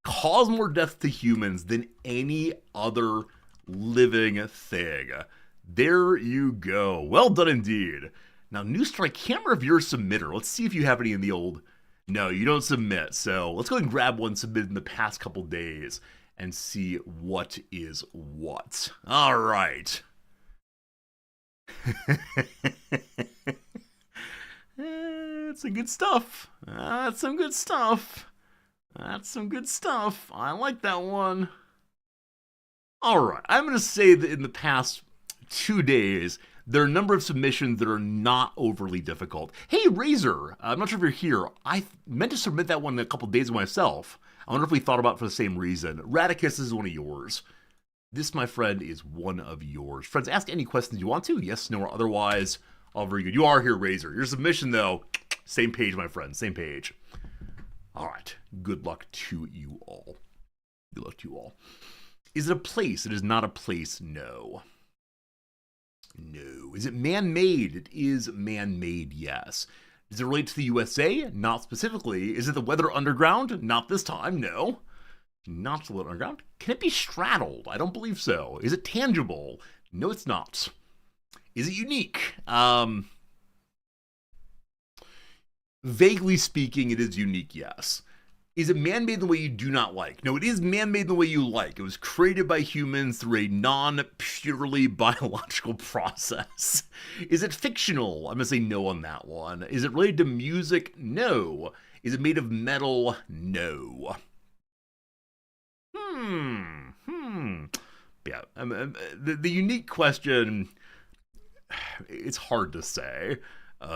Speaker 1: Cause more deaths to humans than any other living thing. There you go. Well done indeed. Now, Nooster, I can't remember if you're a submitter. Let's see if you have any in the old... No, you don't submit. So let's go ahead and grab one submitted in the past couple days and see what is what. All right. It's some good stuff. That's some good stuff. That's some good stuff. I like that one. All right. I'm going to say that in the past 2 days, there are a number of submissions that are not overly difficult. Hey, Razor, I'm not sure if you're here. I meant to submit that one a couple days ago myself. I wonder if we thought about it for the same reason. Radicus is one of yours. This, my friend, is one of yours. Friends, ask any questions you want to. Yes, no, or otherwise. All very good. You are here, Razor. Your submission, though, same page, my friend. Same page. All right. Good luck to you all. Good luck to you all. Is it a place? It is not a place. No. No. Is it man-made? It is man-made, yes. Does it relate to the USA? Not specifically. Is it the Weather Underground? Not this time, no. Not the Weather Underground. Can it be straddled? I don't believe so. Is it tangible? No, it's not. Is it unique? Vaguely speaking, it is unique, yes. Is it man-made in the way you do not like? No, it is man-made in the way you like. It was created by humans through a non-purely biological process. Is it fictional? I'm going to say no on that one. Is it related to music? No. Is it made of metal? No. Yeah, the unique question, it's hard to say.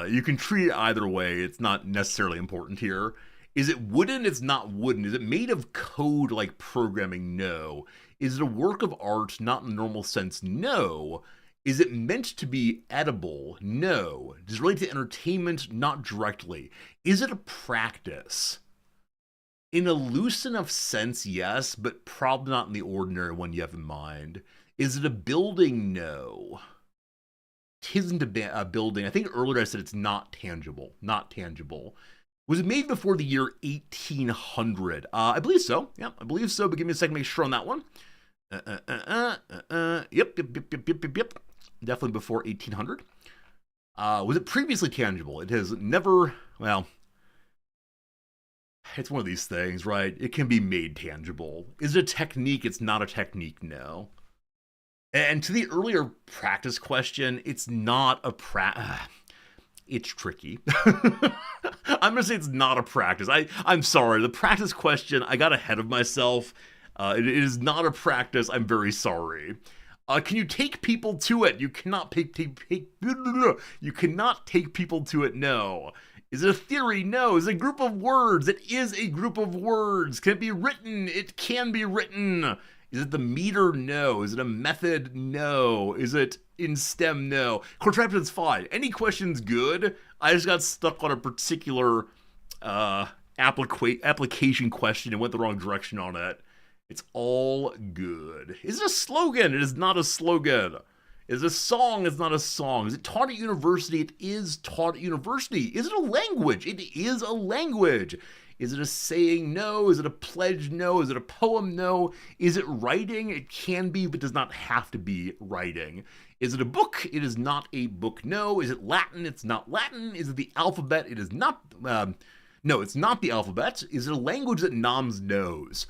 Speaker 1: You can treat it either way. It's not necessarily important here. Is it wooden? It's not wooden. Is it made of code like programming? No. Is it a work of art? Not in the normal sense? No. Is it meant to be edible? No. Does it relate to entertainment? Not directly. Is it a practice? In a loose enough sense, yes, but probably not in the ordinary one you have in mind. Is it a building? No. It isn't a building. I think earlier I said it's not tangible. Not tangible. Was it made before the year 1800? I believe so. Yeah, I believe so, but give me a second to make sure on that one. Yep. Definitely before 1800. Was it previously tangible? It has never, well, it's one of these things, right? It can be made tangible. Is it a technique? It's not a technique, no. And to the earlier practice question, it's not a it's tricky. I'm going to say it's not a practice. I'm sorry. The practice question, I got ahead of myself. It is not a practice. I'm very sorry. Can you take people to it? You cannot you cannot take people to it, no. Is it a theory? No. Is it a group of words? It is a group of words. Can it be written? It can be written. Is it the meter? No. Is it a method? No. Is it in STEM? No. Contraption's fine. Any question's good. I just got stuck on a particular application question and went the wrong direction on it. It's all good. Is it a slogan? It is not a slogan. Is it a song? It's not a song. Is it taught at university? It is taught at university. Is it a language? It is a language. Is it a saying? No. Is it a pledge? No. Is it a poem? No. Is it writing? It can be, but does not have to be writing. Is it a book? It is not a book. No. Is it Latin? It's not Latin. Is it the alphabet? It is not. No, it's not the alphabet. Is it a language that Noms knows?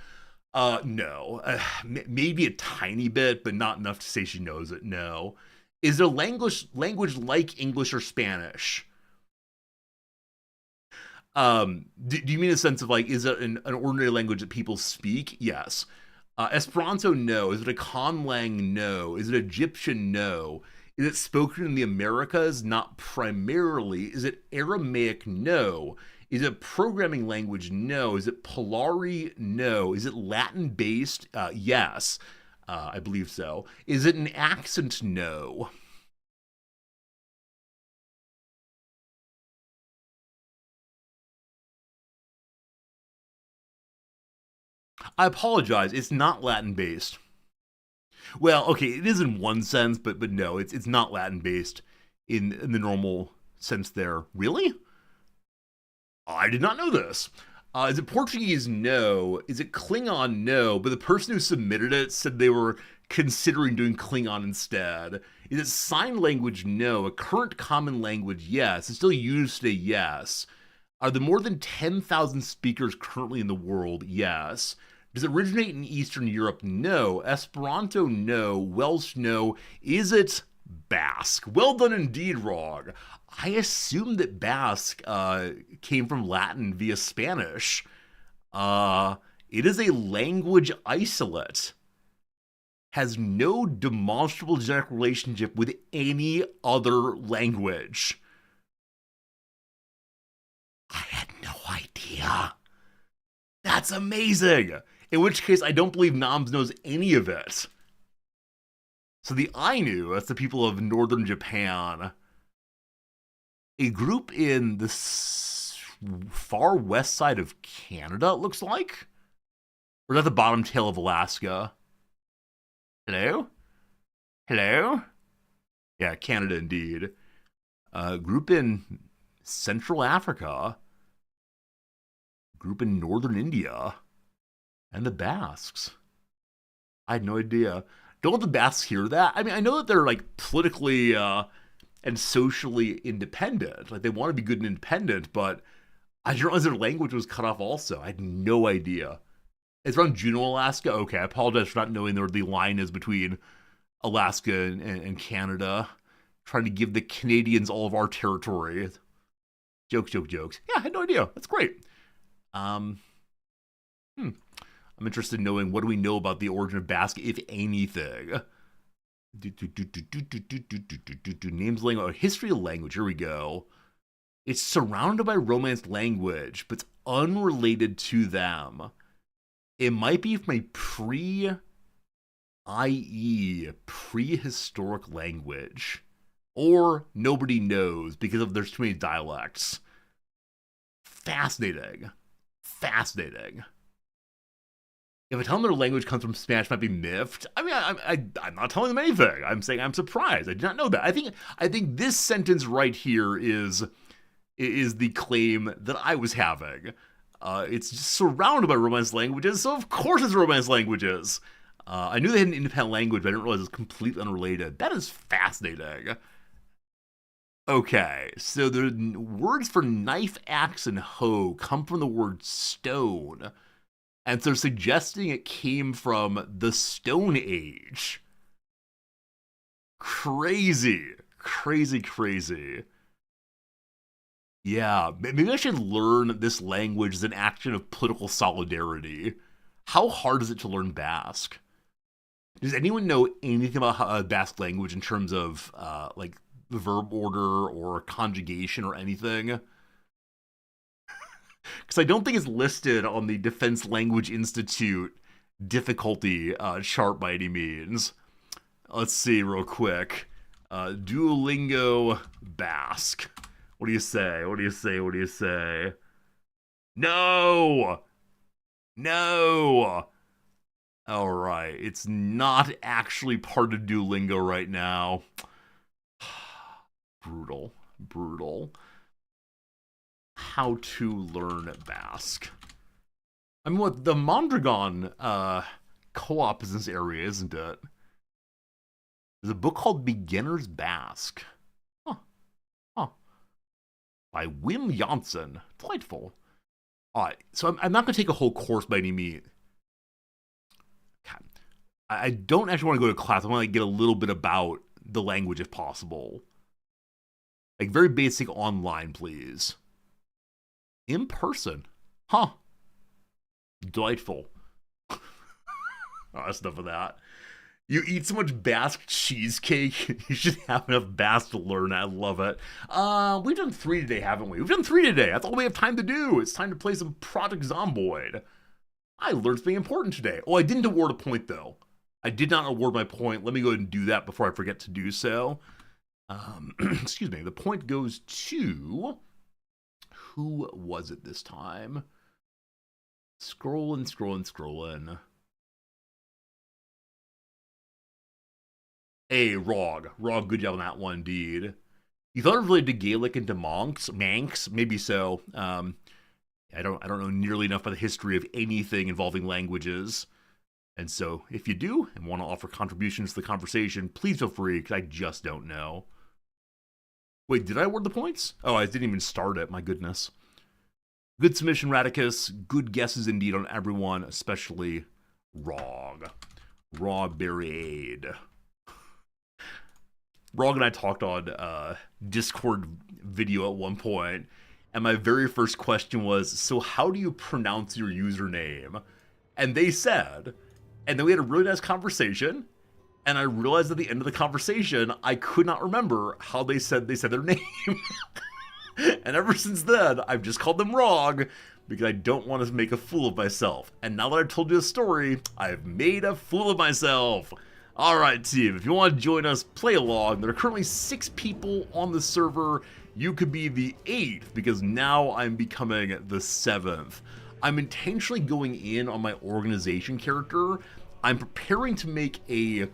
Speaker 1: No. Maybe a tiny bit, but not enough to say she knows it. No. Is it a language like English or Spanish? Do you mean a sense of like, is it an ordinary language that people speak? Yes. Esperanto? No. Is it a conlang? No. Is it Egyptian? No. Is it spoken in the Americas? Not primarily. Is it Aramaic? No. Is it programming language? No. Is it Polari? No. Is it Latin based? Yes. I believe so. Is it an accent? No. I apologize. It's not Latin based. Well, okay, it is in one sense, but no, it's not Latin based in the normal sense there. Really? I did not know this. Is it Portuguese? No. Is it Klingon? No. But the person who submitted it said they were considering doing Klingon instead. Is it sign language? No. A current common language? Yes. It's still used today? Yes. Are there more than 10,000 speakers currently in the world? Yes. Does it originate in Eastern Europe? No. Esperanto? No. Welsh? No. Is it Basque? Well done indeed, Rog. I assume that Basque came from Latin via Spanish. It is a language isolate. Has no demonstrable genetic relationship with any other language. I had no idea. That's amazing. In which case, I don't believe Noms knows any of it. So the Ainu, that's the people of northern Japan, a group in the far west side of Canada, it looks like? Or is that the bottom tail of Alaska? Hello? Hello? Yeah, Canada indeed. Group in Central Africa. Group in northern India. And the Basques. I had no idea. Don't let the Basques hear that. I mean, I know that they're like politically and socially independent. Like they want to be good and independent, but I didn't realize their language was cut off also. I had no idea. It's around Juneau, Alaska. Okay, I apologize for not knowing where the line is between Alaska and Canada. Trying to give the Canadians all of our territory. Jokes, jokes, jokes. Yeah, I had no idea. That's great. I'm interested in knowing what do we know about the origin of Basque, if anything. Names, language, history of language. Here we go. It's surrounded by Romance language, but it's unrelated to them. It might be from a i.e., prehistoric language. Or nobody knows because there's too many dialects. Fascinating. Fascinating. If I tell them their language comes from Spanish, might be miffed. I mean, I'm not telling them anything. I'm saying I'm surprised. I did not know that. I think this sentence right here is the claim that I was having. It's just surrounded by Romance languages, so of course it's Romance languages. I knew they had an independent language, but I didn't realize it's completely unrelated. That is fascinating. Okay, so the words for knife, axe, and hoe come from the word stone. And so suggesting it came from the Stone Age. Crazy. Crazy, crazy. Yeah, maybe I should learn this language as an action of political solidarity. How hard is it to learn Basque? Does anyone know anything about Basque language in terms of like the verb order or conjugation or anything? Because I don't think it's listed on the Defense Language Institute difficulty chart by any means. Let's see real quick. Duolingo Basque. What do you say? What do you say? What do you say? No! No! Alright, it's not actually part of Duolingo right now. Brutal. Brutal. How to learn Basque. I mean, what the Mondragon co-op is in this area, isn't it? There's a book called Beginner's Basque. Huh. Huh. By Wim Janssen. Delightful. Alright, so I'm not going to take a whole course by any means. I don't actually want to go to class. I want to get a little bit about the language if possible. Like, very basic online, please. In person. Huh. Delightful. Oh, that's enough of that. You eat so much Basque cheesecake, you should have enough Basque to learn. I love it. We've done 3 today, haven't we? We've done 3 today. That's all we have time to do. It's time to play some Project Zomboid. I learned something important today. Oh, I didn't award a point, though. I did not award my point. Let me go ahead and do that before I forget to do so. Excuse me. The point goes to... Who was it this time? Scrolling. Hey, Rog. Rog, good job on that one, indeed. You thought it was related to Gaelic and to Manx? Maybe so. I don't know nearly enough about the history of anything involving languages. And so, if you do and want to offer contributions to the conversation, please feel free, because I just don't know. Wait, did I award the points? Oh, I didn't even start it, my goodness. Good submission, Radicus. Good guesses indeed on everyone, especially Rog. Rawberried. Rog and I talked on Discord video at one point, and my very first question was, so how do you pronounce your username? And they said, and then we had a really nice conversation, and I realized at the end of the conversation, I could not remember how they said their name. And ever since then, I've just called them Rog, because I don't want to make a fool of myself. And now that I've told you a story, I've made a fool of myself. Alright team, if you want to join us, play along. There are currently 6 people on the server. You could be the 8th, because now I'm becoming the 7th. I'm intentionally going in on my organization character. I'm preparing to make a,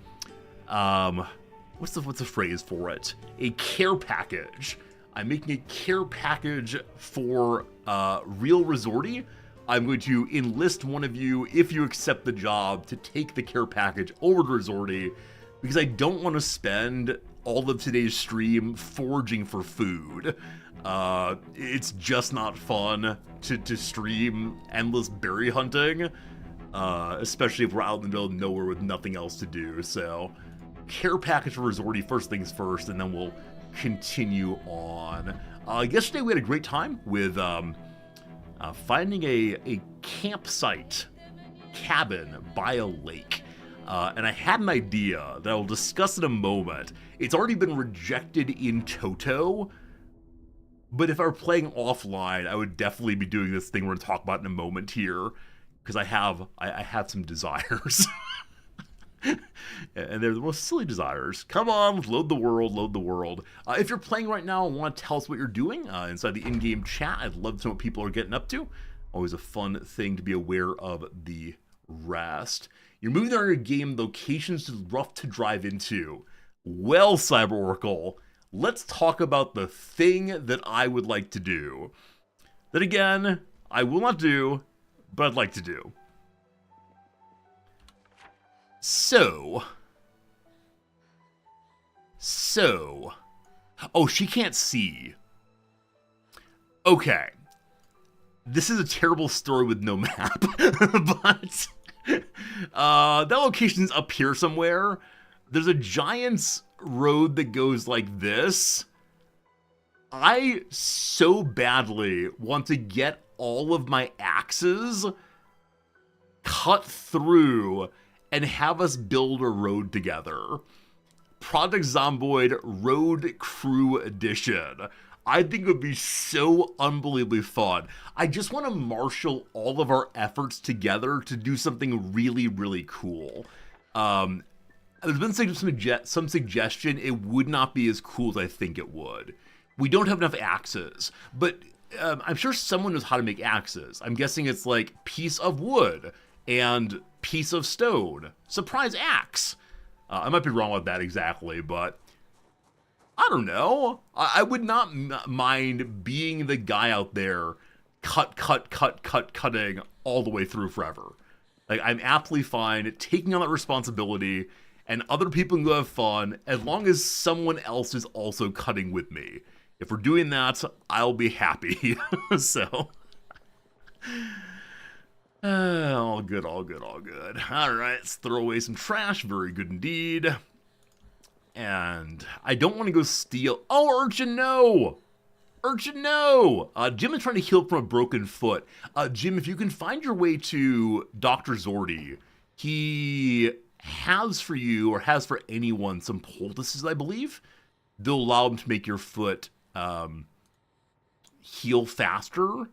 Speaker 1: what's the phrase for it? A care package. I'm making a care package for Real Resorty. I'm going to enlist one of you, if you accept the job, to take the care package over to Resorty, because I don't want to spend all of today's stream foraging for food. It's just not fun to stream endless berry hunting, especially if we're out in the middle of nowhere with nothing else to do. So, care package for Resorty first things first, and then we'll continue on. Yesterday we had a great time with finding a campsite cabin by a lake. And I had an idea that I'll discuss in a moment. It's already been rejected in Toto, but if I were playing offline, I would definitely be doing this thing we're going to talk about in a moment here, because I have some desires. And they're the most silly desires. Come on, load the world. If you're playing right now and want to tell us what you're doing inside the in-game chat, I'd love to know what people are getting up to. Always a fun thing to be aware of the rest. You're moving on your game, locations is rough to drive into. Well, Cyber Oracle, let's talk about the thing that I would like to do. That again, I will not do, but I'd like to do. So, oh, she can't see. Okay. This is a terrible story with no map, but that location's up here somewhere. There's a giant's road that goes like this. I so badly want to get all of my axes cut through and have us build a road together. Project Zomboid Road Crew Edition. I think it would be so unbelievably fun. I just want to marshal all of our efforts together to do something really, really cool. There's been some suggestion it would not be as cool as I think it would. We don't have enough axes, but I'm sure someone knows how to make axes. I'm guessing it's like piece of wood and piece of stone. Surprise axe. I might be wrong with that exactly, but I don't know. I would not mind being the guy out there cutting all the way through forever. Like, I'm aptly fine taking on that responsibility, and other people can go have fun as long as someone else is also cutting with me. If we're doing that, I'll be happy. So... all good. All right, let's throw away some trash. Very good indeed. And I don't want to go steal... Oh, Urchin, no! Urchin, no! Jim is trying to heal from a broken foot. Jim, if you can find your way to Dr. Zordy, he has for you, or has for anyone, some poultices, I believe. They'll allow them to make your foot heal faster.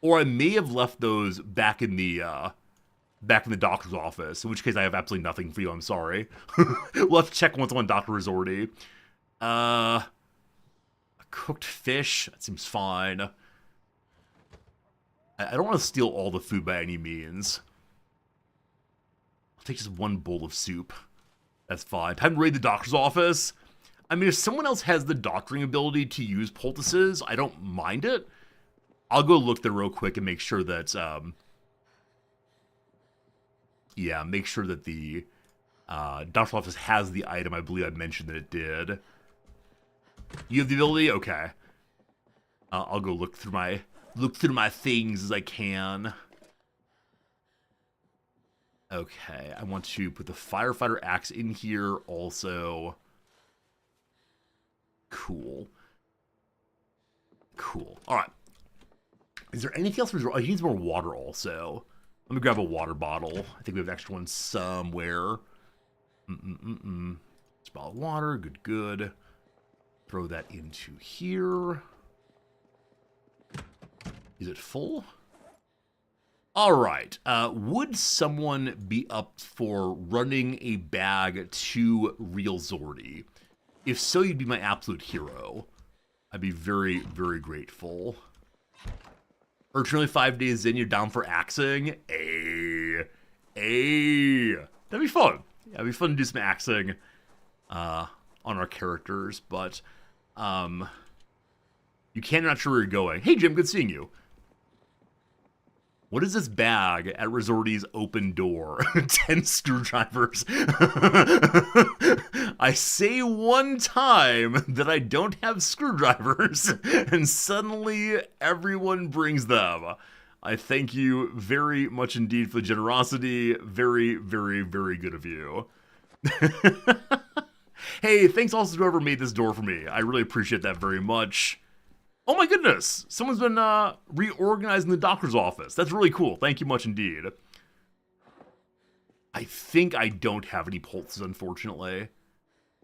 Speaker 1: Or I may have left those back in the doctor's office, in which case I have absolutely nothing for you, I'm sorry. We'll have to check once I'm on Dr. Resorti. A cooked fish, that seems fine. I don't want to steal all the food by any means. I'll take just one bowl of soup. That's fine. Time to raid the doctor's office. I mean, if someone else has the doctoring ability to use poultices, I don't mind it. I'll go look there real quick and make sure that, yeah, make sure that the doctor's office has the item. I believe I mentioned that it did. You have the ability? Okay. I'll go look through my things as I can. Okay, I want to put the firefighter axe in here also. Cool. Cool. All right. Is there anything else? Oh, he needs more water also. Let me grab a water bottle. I think we have an extra one somewhere. Just a bottle of water. Good, good. Throw that into here. Is it full? All right. Would someone be up for running a bag to Real Zordy? If so, you'd be my absolute hero. I'd be very, very grateful. Or currently 5 days in, you're down for axing? That'd be fun. Yeah, it'd be fun to do some axing on our characters, but you can't, not sure where you're going. Hey, Jim, good seeing you. What is this bag at Resorty's open door? 10 screwdrivers. I say one time that I don't have screwdrivers, and suddenly everyone brings them. I thank you very much indeed for the generosity. Very, very, very good of you. Hey, thanks also to whoever made this door for me. I really appreciate that very much. Oh my goodness, someone's been reorganizing the doctor's office. That's really cool. Thank you much indeed. I think I don't have any pulses, unfortunately.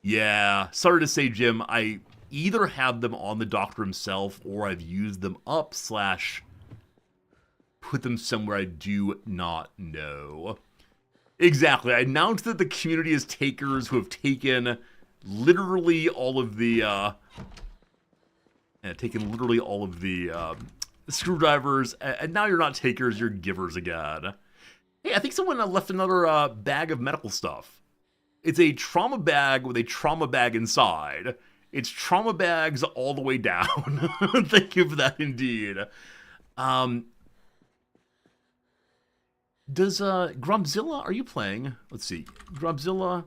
Speaker 1: Yeah, sorry to say, Jim. I either have them on the doctor himself, or I've used them up / put them somewhere I do not know. Exactly. I announced that the community is takers who have taken literally all of the screwdrivers, and now you're not takers, you're givers again. Hey, I think someone left another bag of medical stuff. It's a trauma bag with a trauma bag inside. It's trauma bags all the way down. Thank you for that indeed. Does Grumzilla, are you playing? Let's see. Grumzilla,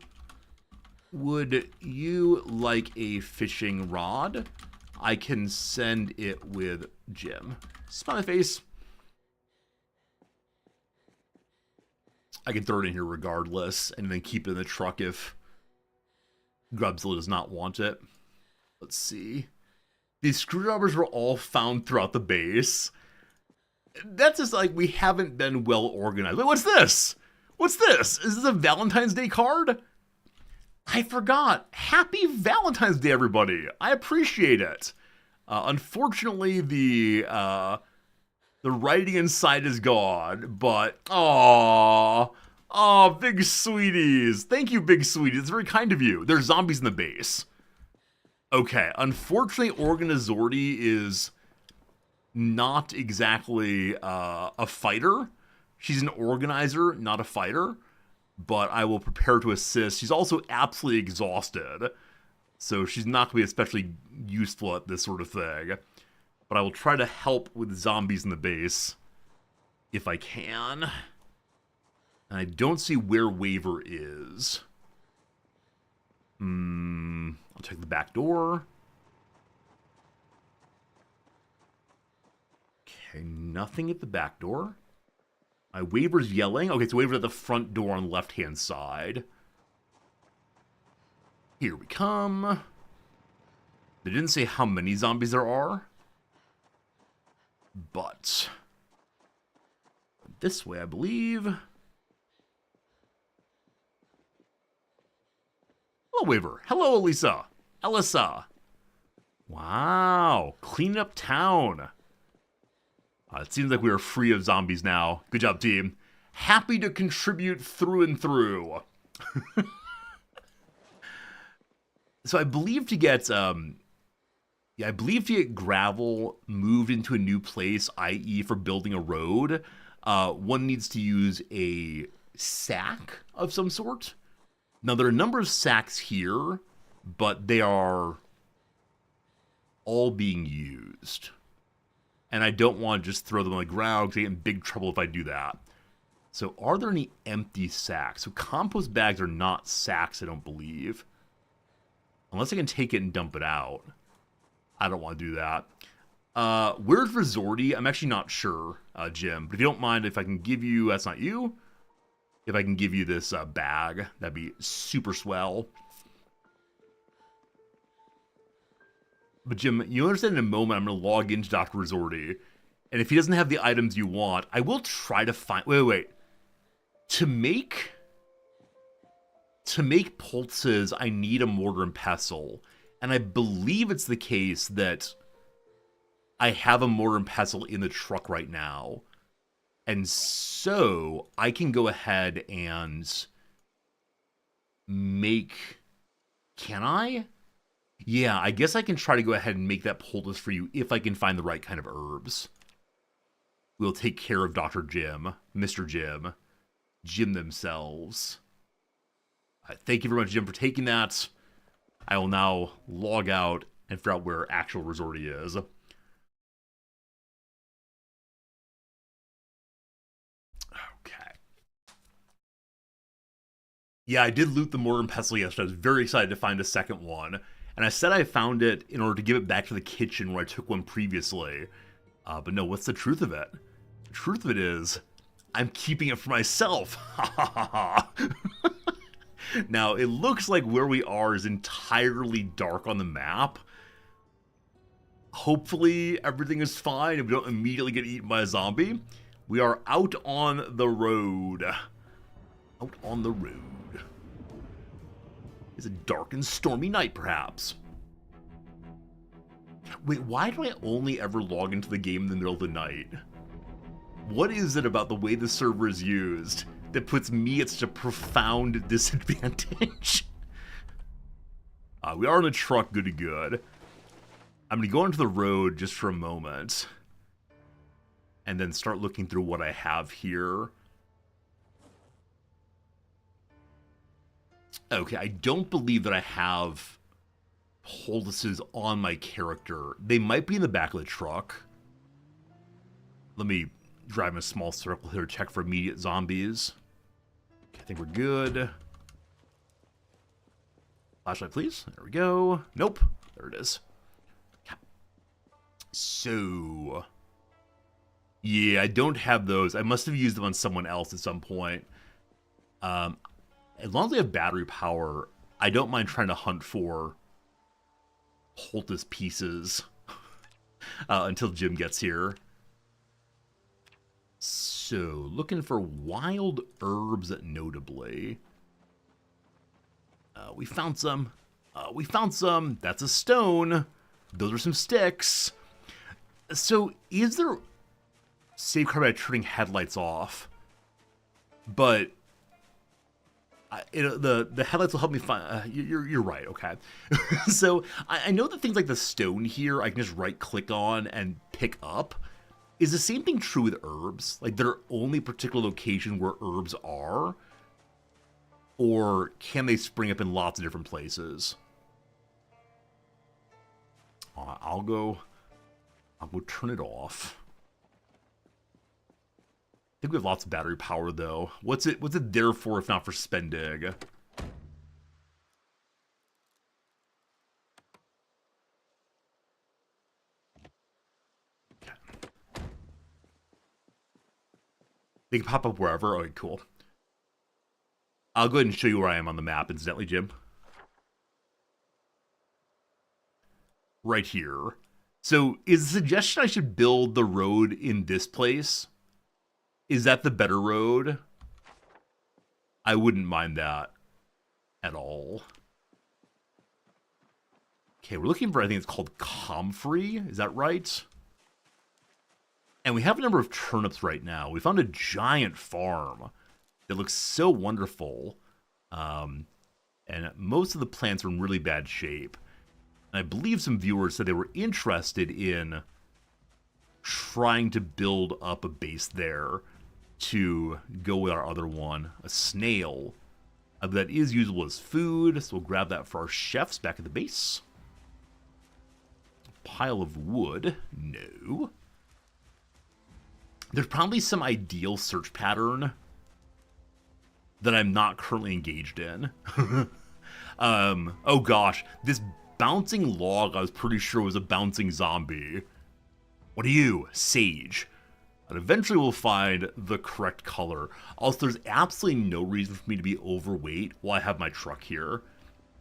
Speaker 1: would you like a fishing rod? I can send it with Jim. Smiley face. I can throw it in here regardless, and then keep it in the truck if Grubzilla does not want it. Let's see. These screwdrivers were all found throughout the base. That's just like we haven't been well organized. Wait, what's this? What's this? Is this a Valentine's Day card? I forgot. Happy Valentine's Day, everybody. I appreciate it. Unfortunately, the writing inside is gone, but aw, big sweeties. Thank you, big sweeties. It's very kind of you. There's zombies in the base. Okay, unfortunately, Organizordi is not exactly a fighter. She's an organizer, not a fighter. But I will prepare to assist. She's also absolutely exhausted, so she's not going to be especially useful at this sort of thing. But I will try to help with zombies in the base, if I can. And I don't see where Waver is. I'll check the back door. Okay, nothing at the back door. My Waver's yelling. Okay, so Waver's at the front door on the left-hand side. Here we come. They didn't say how many zombies there are. But this way, I believe. Hello, Waver. Hello, Elisa. Elisa. Wow. Clean up town. It seems like we are free of zombies now. Good job, team. Happy to contribute through and through. So I believe to get gravel moved into a new place, i.e. for building a road, one needs to use a sack of some sort. Now, there are a number of sacks here, but they are all being used. And I don't want to just throw them on the ground because I get in big trouble if I do that. So are there any empty sacks? So compost bags are not sacks, I don't believe. Unless I can take it and dump it out. I don't want to do that. Where's Resorty? I'm actually not sure, Jim. But if you don't mind, if I can give you... That's not you. If I can give you this bag, that'd be super swell. But Jim, you understand in a moment I'm going to log into Dr. Resorty. And if he doesn't have the items you want, I will try to find... Wait. To make pulses, I need a mortar and pestle. And I believe it's the case that I have a mortar and pestle in the truck right now. And so I can go ahead and make... Can I? Yeah, I guess I can try to go ahead and make that poultice for you if I can find the right kind of herbs. We'll take care of Dr. Jim, Mr. Jim, Jim themselves. Thank you very much, Jim, for taking that. I will now log out and figure out where actual Resorty is. Okay. Yeah, I did loot the mortar and pestle yesterday. I was very excited to find a second one. And I said I found it in order to give it back to the kitchen where I took one previously. But no, what's the truth of it? The truth of it is, I'm keeping it for myself. Ha ha ha ha. Now, it looks like where we are is entirely dark on the map. Hopefully, everything is fine and we don't immediately get eaten by a zombie. We are out on the road. Out on the road. It's a dark and stormy night, perhaps. Wait, why do I only ever log into the game in the middle of the night? What is it about the way the server is used that puts me at such a profound disadvantage? We are in the truck, good to good. I'm going to go onto the road just for a moment. And then start looking through what I have here. Okay, I don't believe that I have poultices on my character. They might be in the back of the truck. Let me drive in a small circle here to check for immediate zombies. Okay, I think we're good. Flashlight, please. There we go. Nope. There it is. Yeah. So... yeah, I don't have those. I must have used them on someone else at some point. As long as they have battery power, I don't mind trying to hunt for poultice pieces until Jim gets here. So, looking for wild herbs, notably. We found some. We found some. That's a stone. Those are some sticks. So, is there... safeguard by turning headlights off? But... the headlights will help me find... you're right, okay. So, I know that things like the stone here, I can just right-click on and pick up. Is the same thing true with herbs? Like, there are only particular locations where herbs are? Or can they spring up in lots of different places? I'll go turn it off. I think we have lots of battery power, though. What's it there for if not for spending? Okay. They can pop up wherever. Okay, cool. I'll go ahead and show you where I am on the map, incidentally, Jim. Right here. So, is the suggestion I should build the road in this place? Is that the better road? I wouldn't mind that at all. Okay, we're looking for, I think it's called comfrey. Is that right? And we have a number of turnips right now. We found a giant farm that looks so wonderful. And most of the plants are in really bad shape. And I believe some viewers said they were interested in trying to build up a base there to go with our other one, a snail. That is usable as food, so we'll grab that for our chefs back at the base. Pile of wood. No. There's probably some ideal search pattern that I'm not currently engaged in. Oh gosh, this bouncing log I was pretty sure was a bouncing zombie. What are you? Sage. And eventually we'll find the correct color. Also, there's absolutely no reason for me to be overweight while I have my truck here.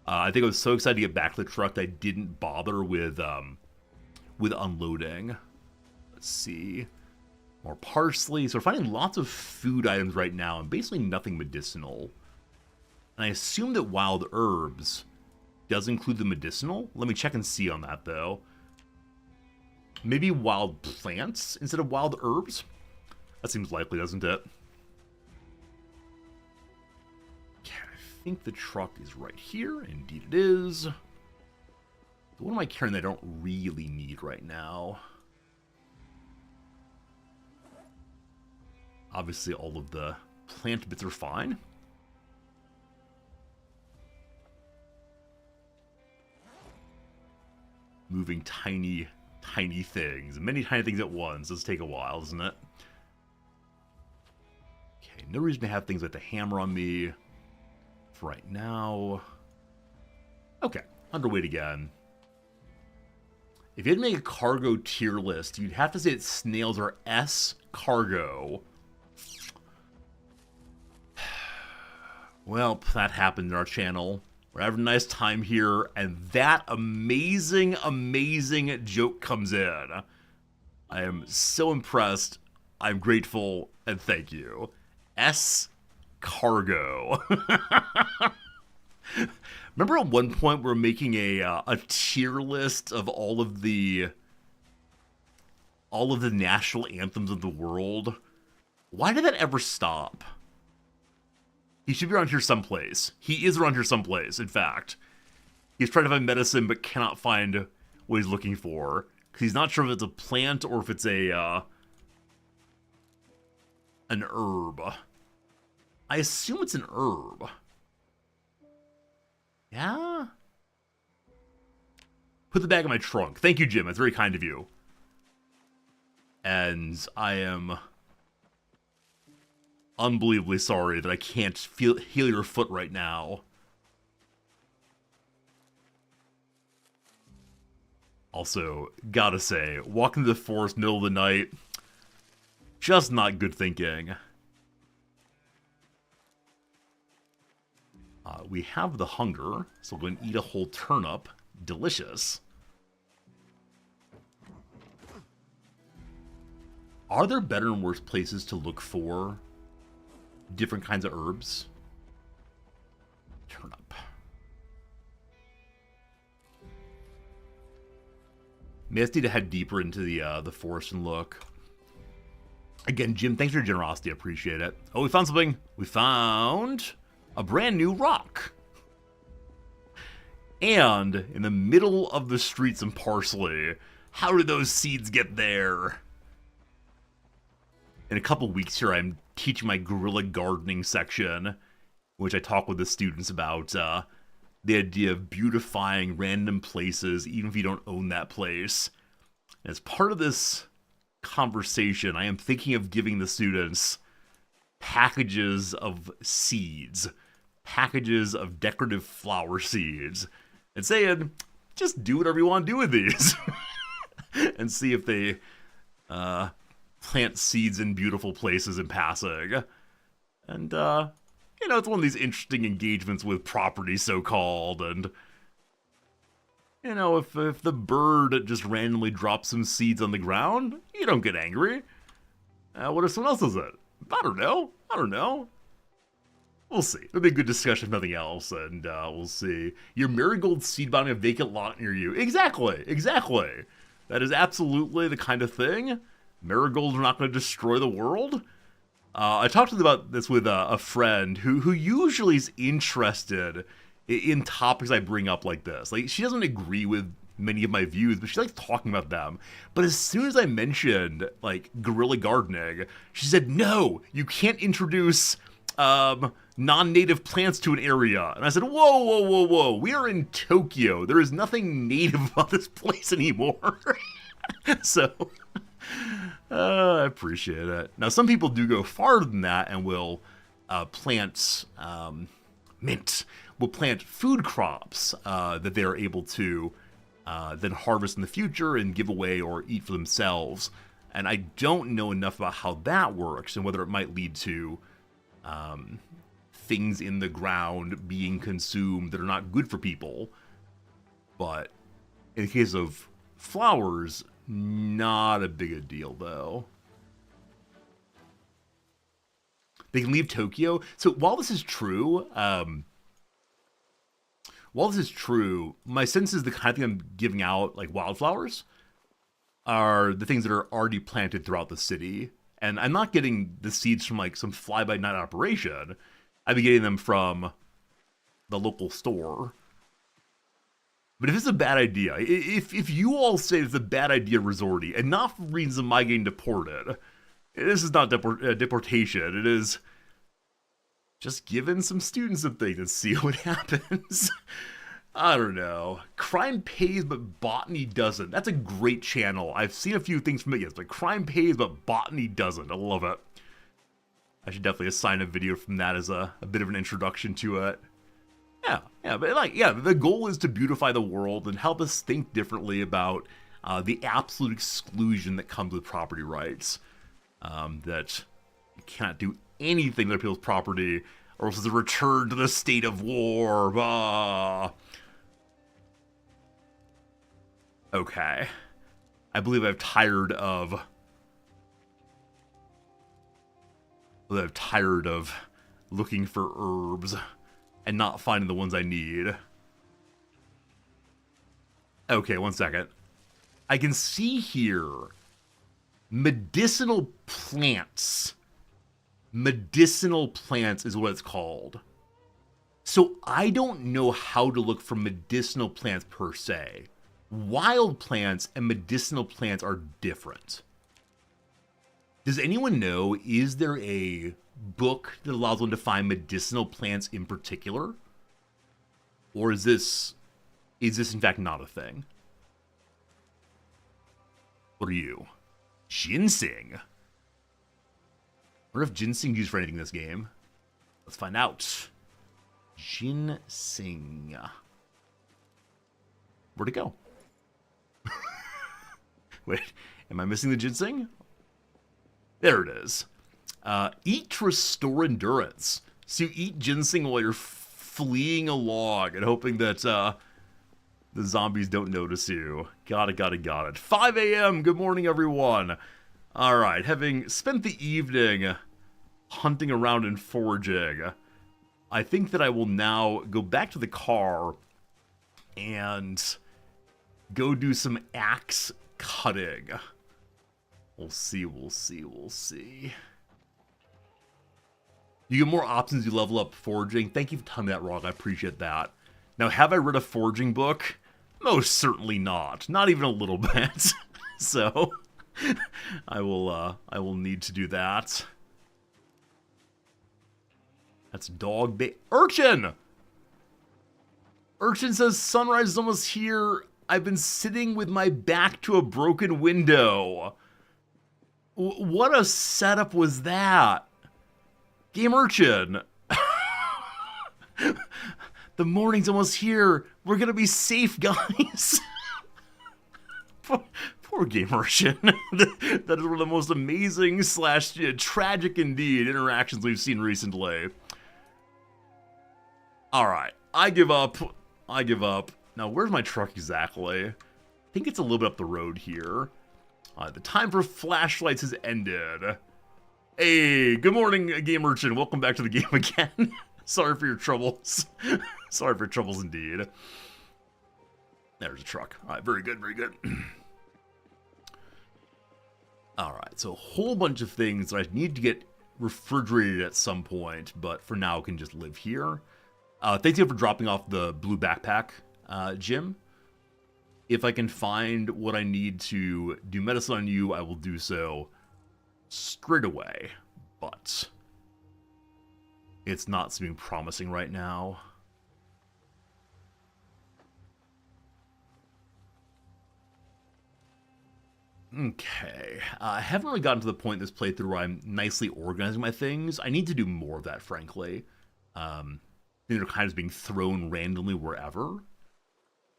Speaker 1: I think I was so excited to get back to the truck that I didn't bother with unloading. Let's see. More parsley. So we're finding lots of food items right now and basically nothing medicinal. And I assume that wild herbs does include the medicinal. Let me check and see on that, though. Maybe wild plants instead of wild herbs? That seems likely, doesn't it? Okay, I think the truck is right here. Indeed it is. What am I carrying that I don't really need right now? Obviously, all of the plant bits are fine. Moving tiny things. Many tiny things at once. Does take a while, doesn't it? Okay, no reason to have things like the hammer on me for right now. Okay, underweight again. If you had to make a cargo tier list, you'd have to say that snails are S cargo. Well, that happened in our channel. We're having a nice time here, and that amazing joke comes in. I am so impressed. I'm grateful, and thank you. S cargo. Remember at one point we were making a tier list of all of the national anthems of the world? Why did that ever stop? He should be around here someplace. He is around here someplace, in fact. He's trying to find medicine, but cannot find what he's looking for. Because he's not sure if it's a plant or if it's an herb. I assume it's an herb. Yeah? Put the bag in my trunk. Thank you, Jim. That's very kind of you. And I am unbelievably sorry that I can't heal your foot right now. Also, gotta say, walking through the forest middle of the night, just not good thinking. We have the hunger, so we're going to eat a whole turnip. Delicious. Are there better and worse places to look for different kinds of herbs? Turnip. May I need to head deeper into the forest and look. Again, Jim, thanks for your generosity. I appreciate it. Oh, we found something. We found a brand new rock. And in the middle of the street, some parsley. How did those seeds get there? In a couple weeks here, I'm teaching my guerrilla gardening section, which I talk with the students about the idea of beautifying random places, even if you don't own that place. And as part of this conversation, I am thinking of giving the students packages of seeds, packages of decorative flower seeds, and saying, just do whatever you want to do with these. And see if they plant seeds in beautiful places in passing. And, you know, it's one of these interesting engagements with property, so-called, and, you know, if the bird just randomly drops some seeds on the ground, you don't get angry. What if someone else does it? I don't know. We'll see. It'll be a good discussion if nothing else, and we'll see. Your marigold seed buying a vacant lot near you. Exactly, exactly. That is absolutely the kind of thing. Marigolds are not going to destroy the world. I talked about this with a friend who usually is interested in topics I bring up like this. Like, she doesn't agree with many of my views, but she likes talking about them. But as soon as I mentioned, like, guerrilla gardening, she said, no, you can't introduce non-native plants to an area. And I said, whoa, whoa, whoa, whoa. We are in Tokyo. There is nothing native about this place anymore. So, I appreciate it. Now, some people do go farther than that and will plant mint. Will plant food crops that they are able to then harvest in the future and give away or eat for themselves. And I don't know enough about how that works and whether it might lead to things in the ground being consumed that are not good for people. But in the case of flowers, not a big a deal, though. They can leave Tokyo. So while this is true, my sense is the kind of thing I'm giving out, like wildflowers, are the things that are already planted throughout the city. And I'm not getting the seeds from like some fly-by-night operation. I'd be getting them from the local store. But if it's a bad idea, if you all say it's a bad idea, Resorty, and not for reasons of my getting deported, this is not deportation. It is just giving some students some things and see what happens. I don't know. Crime pays, but botany doesn't. That's a great channel. I've seen a few things from it, yes, but crime pays, but botany doesn't. I love it. I should definitely assign a video from that as a bit of an introduction to it. Yeah, but the goal is to beautify the world and help us think differently about the absolute exclusion that comes with property rights. That you can't do anything to people's property, or else it's a return to the state of war. Okay. I believe I'm tired of looking for herbs and not finding the ones I need. Okay, one second. I can see here medicinal plants. Medicinal plants is what it's called. So I don't know how to look for medicinal plants per se. Wild plants and medicinal plants are different. Does anyone know, is there a book that allows one to find medicinal plants in particular? Or is this in fact not a thing? What are you? Ginseng? I wonder if ginseng is used for anything in this game. Let's find out. Ginseng. Where'd it go? Wait, am I missing the ginseng? There it is. Eat to restore endurance. So you eat ginseng while you're fleeing along and hoping that the zombies don't notice you. Got it. 5 a.m. Good morning, everyone. All right, having spent the evening hunting around and foraging, I think that I will now go back to the car and go do some axe cutting. We'll see. You get more options, you level up foraging. Thank you for telling me that, Rog. I appreciate that. Now, have I read a foraging book? Most certainly not. Not even a little bit. So, I will need to do that. That's dog bait. Urchin! Urchin says, sunrise is almost here. I've been sitting with my back to a broken window. What a setup was that? Game Urchin. The morning's almost here. We're gonna be safe, guys. Poor Game Urchin. That is one of the most amazing / tragic indeed interactions we've seen recently. Alright, I give up. Now, where's my truck exactly? I think it's a little bit up the road here. The time for flashlights has ended. Hey, good morning, Game Urchin. Welcome back to the game again. Sorry for your troubles. Sorry for your troubles indeed. There's a truck. All right, very good, very good. All right, so a whole bunch of things that I need to get refrigerated at some point, but for now can just live here. Thanks again for dropping off the blue backpack, Jim. If I can find what I need to do medicine on you, I will do so straight away, but it's not seeming promising right now. Okay, I haven't really gotten to the point in this playthrough where I'm nicely organizing my things. I need to do more of that, frankly. They're kind of being thrown randomly wherever.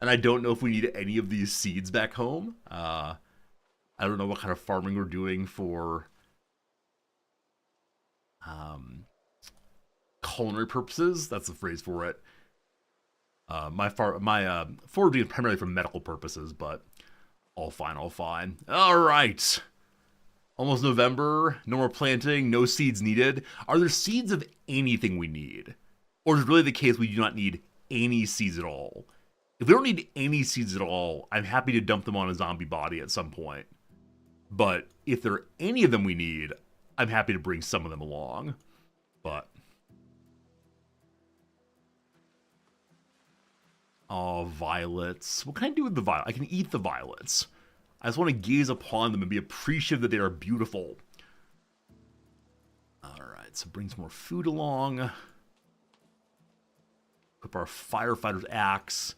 Speaker 1: And I don't know if we need any of these seeds back home. I don't know what kind of farming we're doing for culinary purposes. That's the phrase for it. My foraging is primarily for medical purposes, but all fine, all fine. All right. Almost November. No more planting. No seeds needed. Are there seeds of anything we need? Or is it really the case we do not need any seeds at all? If we don't need any seeds at all, I'm happy to dump them on a zombie body at some point. But if there are any of them we need, I'm happy to bring some of them along. But oh, violets. What can I do with the violet? I can eat the violets. I just want to gaze upon them and be appreciative that they are beautiful. Alright, so bring some more food along. Equip our firefighter's axe.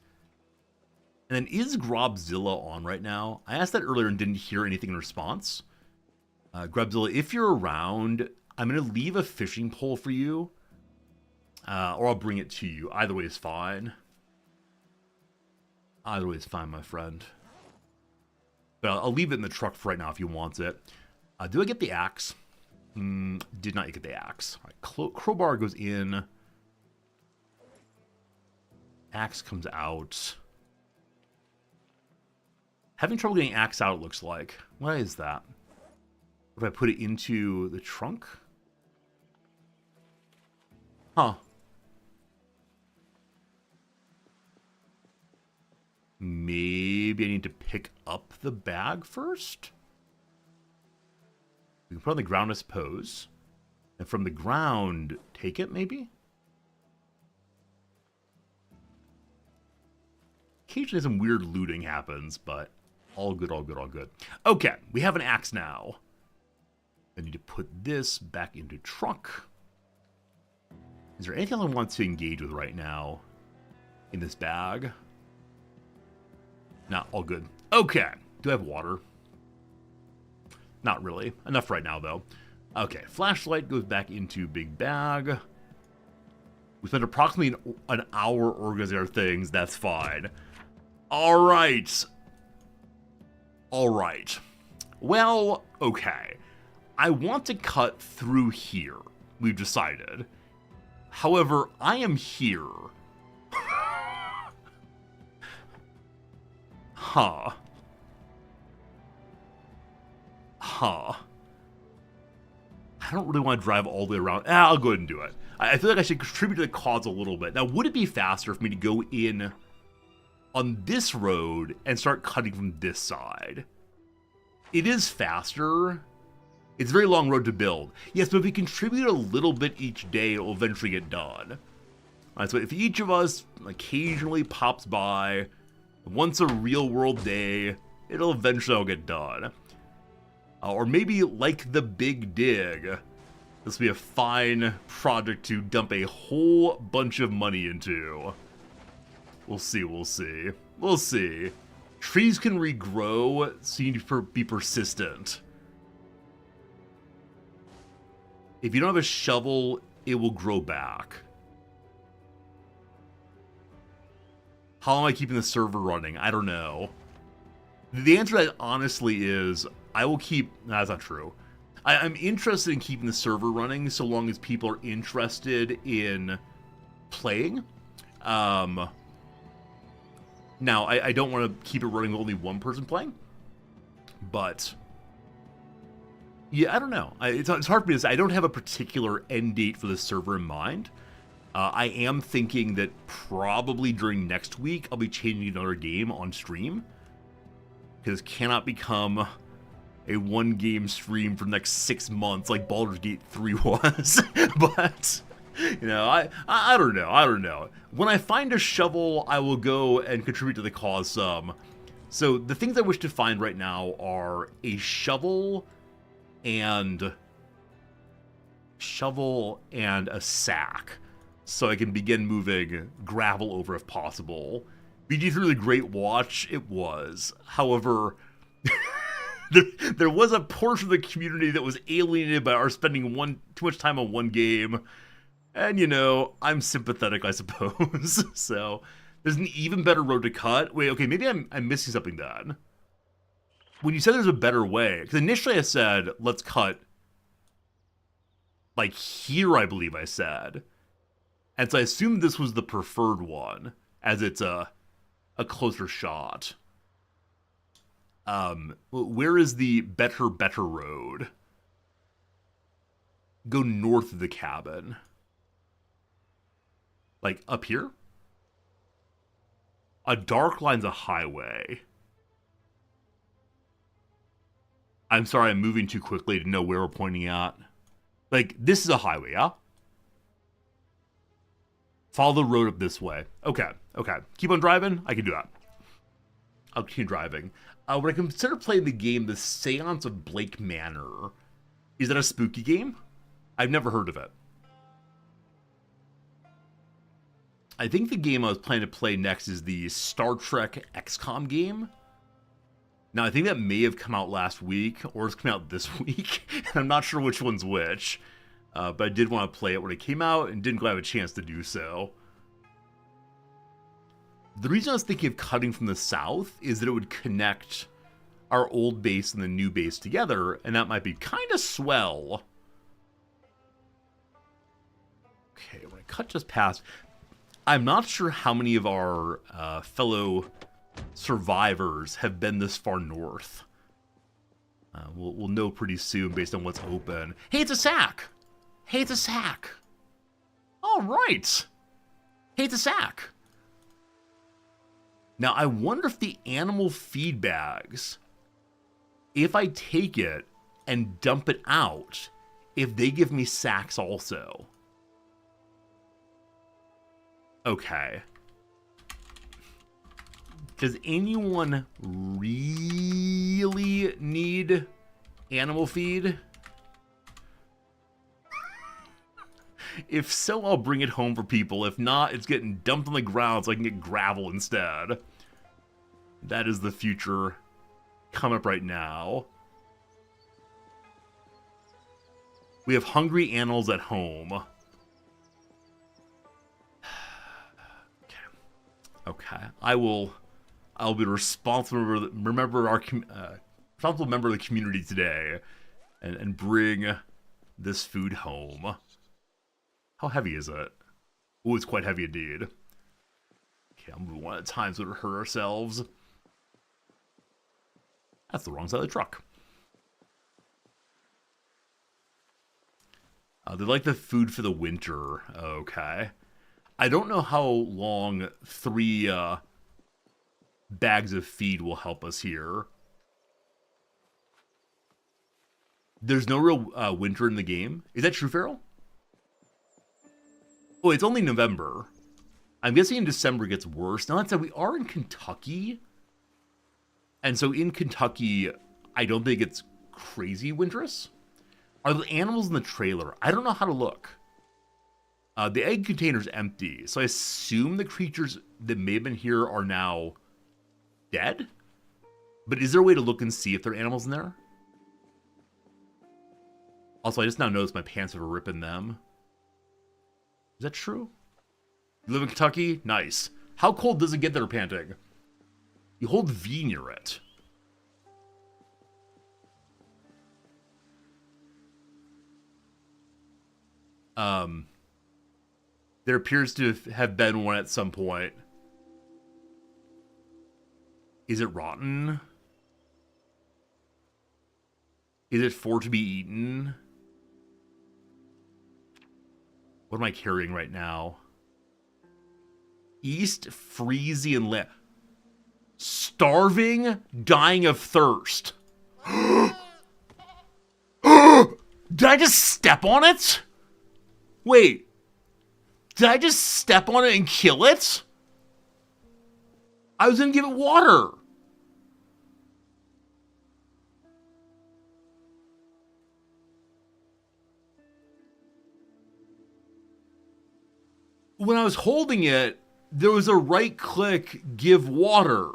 Speaker 1: And then is Grobzilla on right now? I asked that earlier and didn't hear anything in response. Grobzilla, if you're around, I'm going to leave a fishing pole for you. Or I'll bring it to you. Either way is fine. Either way is fine, my friend. But I'll leave it in the truck for right now if you want it. Do I get the axe? Did not get the axe. All right, crowbar goes in. Axe comes out. Having trouble getting axe out, it looks like. Why is that? If I put it into the trunk? Huh. Maybe I need to pick up the bag first? We can put it on the ground, I suppose. And from the ground, take it, maybe? Occasionally some weird looting happens, but all good, all good, all good. Okay, we have an axe now. I need to put this back into truck. Is there anything else I want to engage with right now in this bag? Not all good. Okay, do I have water? Not really. Enough right now, though. Okay, flashlight goes back into big bag. We spent approximately an hour organizing our things. That's fine. All right. All right. Well, okay. I want to cut through here. We've decided. However, I am here. Huh. Huh. I don't really want to drive all the way around. I'll go ahead and do it. I feel like I should contribute to the cause a little bit. Now, would it be faster for me to go in on this road and start cutting from this side? It is faster. It's a very long road to build. Yes, but if we contribute a little bit each day, it will eventually get done. All right, so if each of us occasionally pops by, once a real-world day, it'll eventually all get done. Or maybe, like the Big Dig, this will be a fine project to dump a whole bunch of money into. We'll see, we'll see. We'll see. Trees can regrow, so you need to be persistent. If you don't have a shovel, it will grow back. How am I keeping the server running? I don't know. The answer to that honestly is, I will keep... No, that's not true. I'm interested in keeping the server running so long as people are interested in playing. Now, I don't want to keep it running with only one person playing. But... yeah, I don't know. It's hard for me to say. I don't have a particular end date for the server in mind. I am thinking that probably during next week I'll be changing another game on stream, because cannot become a one-game stream for the next 6 months like Baldur's Gate 3 was. But, you know, I don't know. When I find a shovel, I will go and contribute to the cause some. So the things I wish to find right now are a shovel and a sack, so I can begin moving gravel over if possible. BG3 the Great Watch, it was. However, there was a portion of the community that was alienated by our spending too much time on one game. And, you know, I'm sympathetic, I suppose. So, there's an even better road to cut. Wait, okay, maybe I'm missing something then. When you said there's a better way, because initially I said, let's cut, like, here, I believe I said. And so I assumed this was the preferred one, as it's a closer shot. Where is the better road? Go north of the cabin. Like, up here? A dark line's a highway. I'm sorry, I'm moving too quickly to know where we're pointing at. Like, this is a highway, yeah? Follow the road up this way. Okay. Keep on driving? I can do that. I'll keep driving. Would I consider playing the game The Seance of Blake Manor? Is that a spooky game? I've never heard of it. I think the game I was planning to play next is the Star Trek XCOM game. Now, I think that may have come out last week, or it's come out this week, and I'm not sure which one's which. But I did want to play it when it came out, and didn't quite have a chance to do so. The reason I was thinking of cutting from the south is that it would connect our old base and the new base together, and that might be kind of swell. Okay, when I cut just past, I'm not sure how many of our fellow survivors have been this far north. We'll know pretty soon based on what's open. Hey, it's a sack! All right! Hey, it's a sack! Now, I wonder if the animal feed bags, if I take it and dump it out, if they give me sacks also. Okay. Does anyone really need animal feed? If so, I'll bring it home for people. If not, it's getting dumped on the ground so I can get gravel instead. That is the future coming up right now. We have hungry animals at home. Okay. I'll be a responsible member of the community today and bring this food home. How heavy is it? Oh, it's quite heavy indeed. Okay, I'm moving one at a time so we don't hurt ourselves. That's the wrong side of the truck. They like the food for the winter. Okay. I don't know how long 3 bags of feed will help us here. There's no real winter in the game. Is that true, Farrell? Oh, it's only November. I'm guessing in December it gets worse. Now that said, we are in Kentucky. And so in Kentucky, I don't think it's crazy winterous. Are the animals in the trailer? I don't know how to look. The egg container's empty, so I assume the creatures that may have been here are now dead? But is there a way to look and see if there are animals in there? Also, I just now noticed my pants have a rip in them. Is that true? You live in Kentucky? Nice. How cold does it get there, panting? You hold V near it. There appears to have been one at some point. Is it rotten? Is it for to be eaten? What am I carrying right now? East Frisian land. Starving, dying of thirst. Did I just step on it? Wait. Did I just step on it and kill it? I was gonna give it water. When I was holding it, there was a right click, give water.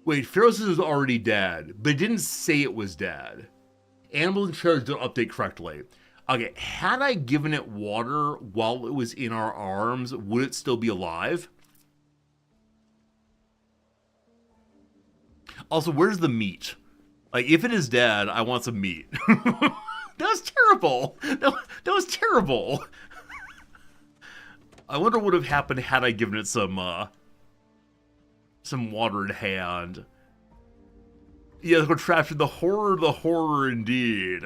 Speaker 1: Wait, Pharaoh's is already dead, but it didn't say it was dead. Animals and trailers don't update correctly. Okay, had I given it water while it was in our arms, would it still be alive? Also, where's the meat? Like, if it is dead, I want some meat. That was terrible. That was terrible. I wonder what would have happened had I given it some water in hand. Yeah, the contraption, the horror indeed.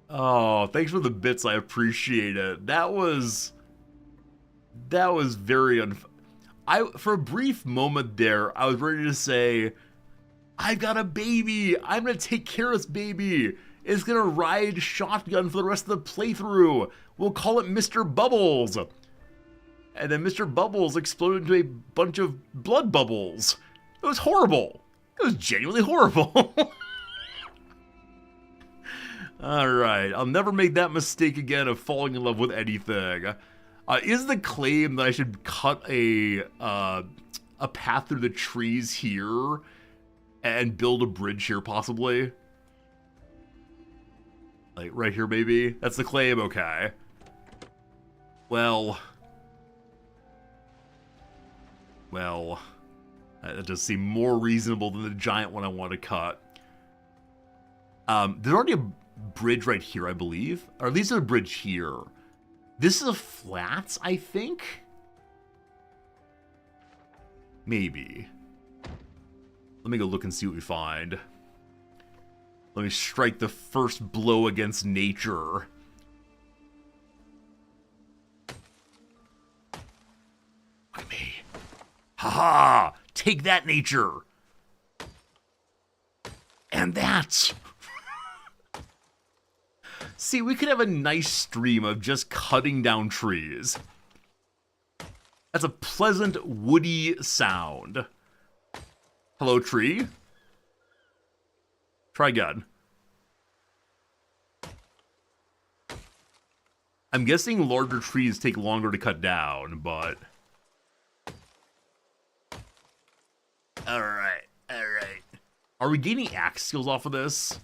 Speaker 1: Oh, thanks for the bits, I appreciate it. That was very for a brief moment there, I was ready to say, I've got a baby! I'm gonna take care of this baby! It's gonna ride shotgun for the rest of the playthrough! We'll call it Mr. Bubbles! And then Mr. Bubbles exploded into a bunch of blood bubbles. It was horrible. It was genuinely horrible. Alright, I'll never make that mistake again of falling in love with anything. Is the claim that I should cut a path through the trees here and build a bridge here, possibly? Like, right here, maybe? That's the claim? Okay. Well, that does seem more reasonable than the giant one I want to cut. There's already a bridge right here, I believe. Or at least there's a bridge here. This is a flats, I think? Maybe. Let me go look and see what we find. Let me strike the first blow against nature. Look at me. Haha! Take that, nature! And that! See, we could have a nice stream of just cutting down trees. That's a pleasant, woody sound. Hello, tree? Try again. I'm guessing larger trees take longer to cut down, but... Alright. Are we gaining axe skills off of this?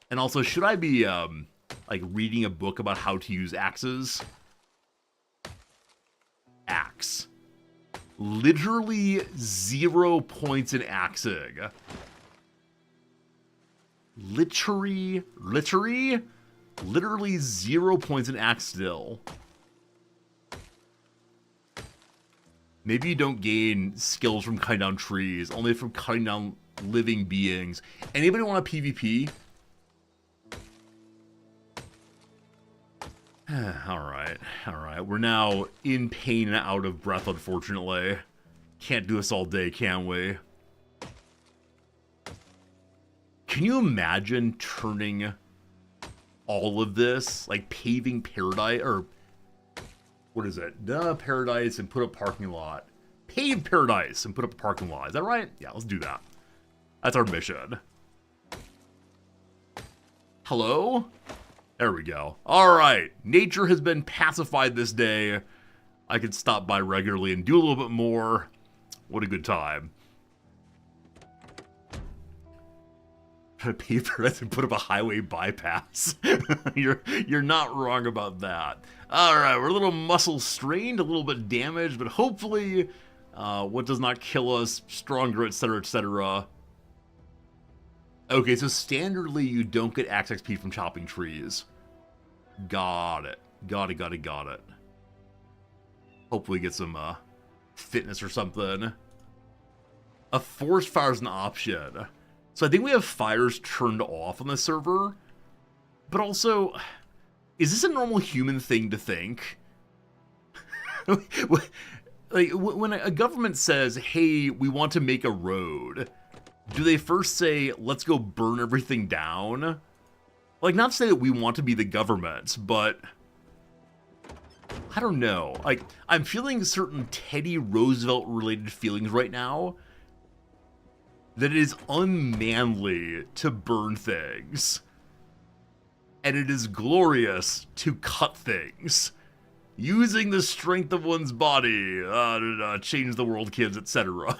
Speaker 1: And also, should I be, like, reading a book about how to use axes? Axe. Literally 0 points in axing. Literally 0 points in axe still. Maybe you don't gain skills from cutting down trees, only from cutting down living beings. Anybody want a PvP? Alright. We're now in pain and out of breath, unfortunately. Can't do this all day, can we? Can you imagine turning all of this, like paving paradise, or what is it? Paradise and put a parking lot. Pave paradise and put up a parking lot. Is that right? Yeah, let's do that. That's our mission. Hello? There we go. Alright, nature has been pacified this day. I can stop by regularly and do a little bit more. What a good time. Pave paradise and put up a highway bypass. You're not wrong about that. Alright, we're a little muscle strained, a little bit damaged, but hopefully what does not kill us, stronger, etc., etc. Okay, so standardly you don't get axe XP from chopping trees. Got it. Got it. Hopefully get some fitness or something. A forest fire is an option. So I think we have fires turned off on the server, but also, is this a normal human thing to think? Like, when a government says, hey, we want to make a road, do they first say, let's go burn everything down? Like, not to say that we want to be the government, but I don't know. Like, I'm feeling certain Teddy Roosevelt-related feelings right now that it is unmanly to burn things. And it is glorious to cut things. Using the strength of one's body to change the world, kids, etc.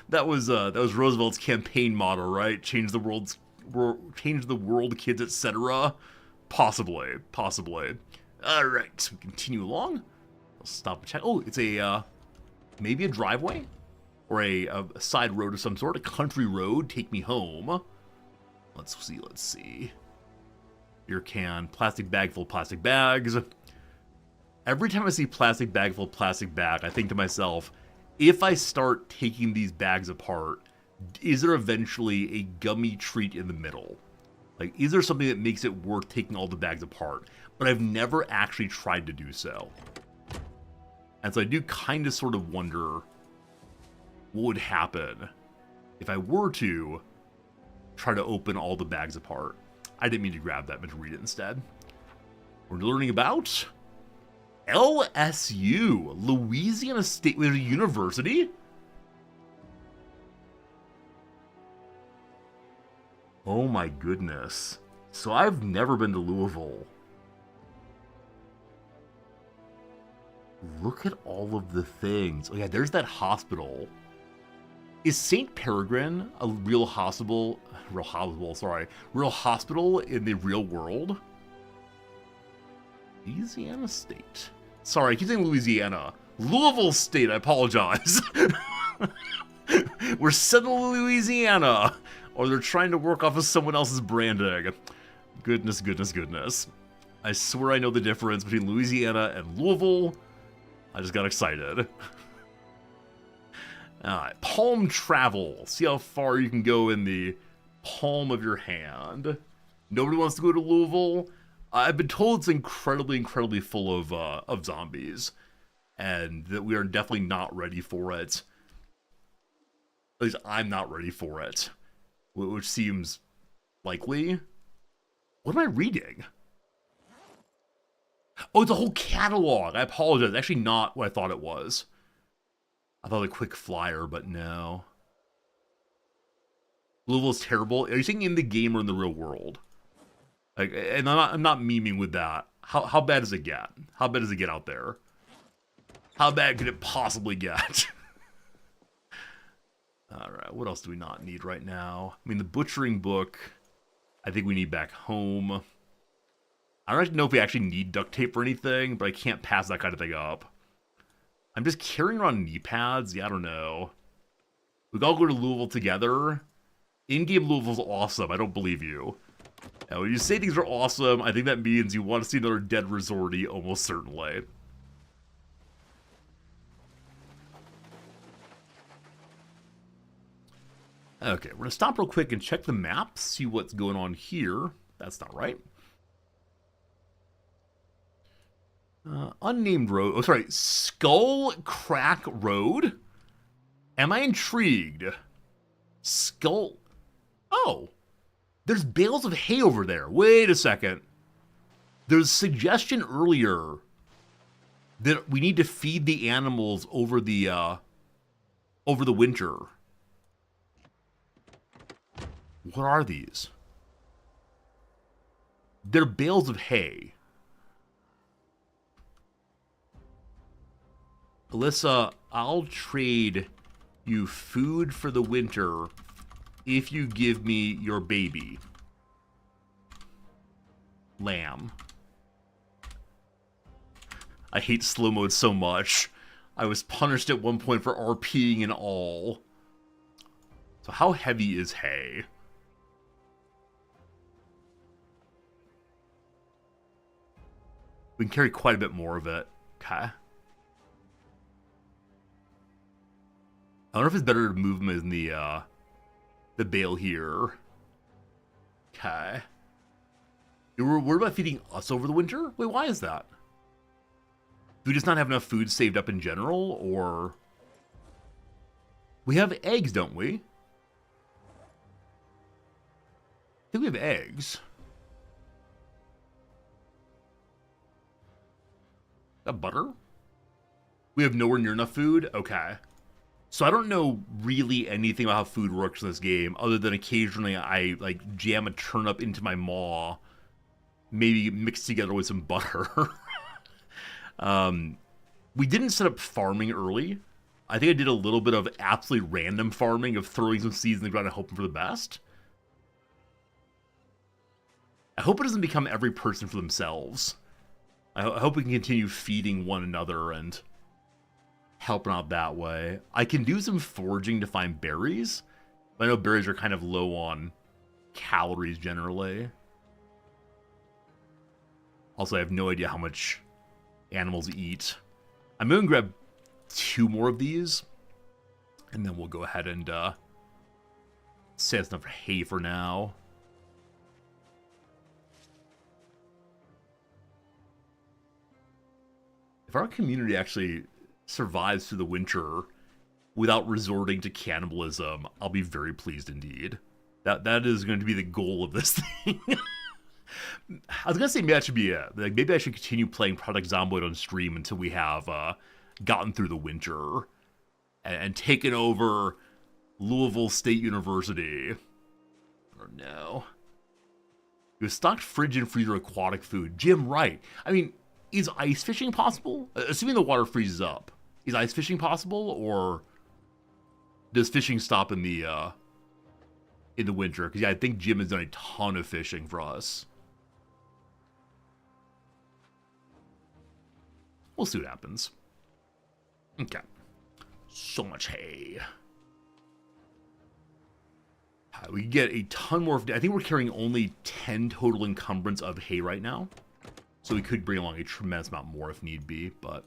Speaker 1: that was Roosevelt's campaign motto, right? Change the world, kids, etc. Possibly. All right, we continue along. I'll stop and check. Oh, it's a maybe a driveway or a side road of some sort, a country road. Take me home. Let's see. Beer can, plastic bag full of plastic bags. Every time I see plastic bag full of plastic bag, I think to myself, if I start taking these bags apart, is there eventually a gummy treat in the middle? Like, is there something that makes it worth taking all the bags apart? But I've never actually tried to do so. And so I do kind of sort of wonder what would happen if I were to try to open all the bags apart. I didn't mean to grab that, but to read it instead. We're learning about LSU, Louisiana State University. Oh my goodness. So I've never been to Louisville. Look at all of the things. Oh yeah, there's that hospital. Is St. Peregrine a real hospital in the real world? Louisiana State. Sorry, I keep saying Louisiana. Louisville State, I apologize. We're suddenly Louisiana. Or they're trying to work off of someone else's branding. Goodness. I swear I know the difference between Louisiana and Louisville. I just got excited. Alright, palm travel. See how far you can go in the palm of your hand. Nobody wants to go to Louisville. I've been told it's incredibly full of zombies. And that we are definitely not ready for it. At least I'm not ready for it. Which seems likely. What am I reading? Oh, it's a whole catalog. I apologize. It's actually not what I thought it was. I thought a quick flyer, but no. Louisville's terrible. Are you saying in the game or in the real world? Like, and I'm not memeing with that. How bad does it get? How bad does it get out there? How bad could it possibly get? Alright, what else do we not need right now? I mean, the butchering book, I think we need back home. I don't know if we actually need duct tape or anything, but I can't pass that kind of thing up. I'm just carrying around knee pads? Yeah, I don't know. We all go to Louisville together. In-game Louisville's awesome. I don't believe you. Now, when you say things are awesome, I think that means you want to see another Dead Resorty, almost certainly. Okay, we're going to stop real quick and check the map, see what's going on here. That's not right. Unnamed road. Oh, sorry. Skull Crack Road? Am I intrigued? Skull... Oh. There's bales of hay over there. Wait a second. There's a suggestion earlier that we need to feed the animals over the winter. What are these? They're bales of hay. Alyssa, I'll trade you food for the winter if you give me your baby. Lamb. I hate slow mode so much. I was punished at one point for RPing and all. So how heavy is hay? We can carry quite a bit more of it. Okay. I don't know if it's better to move them in the the bale here. Okay. You were worried about feeding us over the winter? Wait, why is that? Do we just not have enough food saved up in general, or... We have eggs, don't we? I think we have eggs. That butter? We have nowhere near enough food? Okay. So I don't know really anything about how food works in this game, other than occasionally I, like, jam a turnip into my maw, maybe mixed together with some butter. We didn't set up farming early. I think I did a little bit of absolutely random farming of throwing some seeds in the ground and hoping for the best. I hope it doesn't become every person for themselves. I hope we can continue feeding one another and helping out that way. I can do some foraging to find berries, but I know berries are kind of low on calories generally. Also, I have no idea how much animals eat. I'm going to grab 2 more of these, and then we'll go ahead and say that's enough for hay for now. If our community actually survives through the winter without resorting to cannibalism, I'll be very pleased indeed. That is going to be the goal of this thing. I was gonna say maybe that should be it. Like, maybe I should continue playing Project Zomboid on stream until we have gotten through the winter and taken over Louisville State University. Or no. You have stocked fridge and freezer aquatic food. Jim, right. I mean, is ice fishing possible? Assuming the water freezes up. Is ice fishing possible, or does fishing stop in the winter? Because yeah, I think Jim has done a ton of fishing for us. We'll see what happens. Okay. So much hay. We can get a ton more. I think we're carrying only 10 total encumbrance of hay right now. So we could bring along a tremendous amount more if need be, but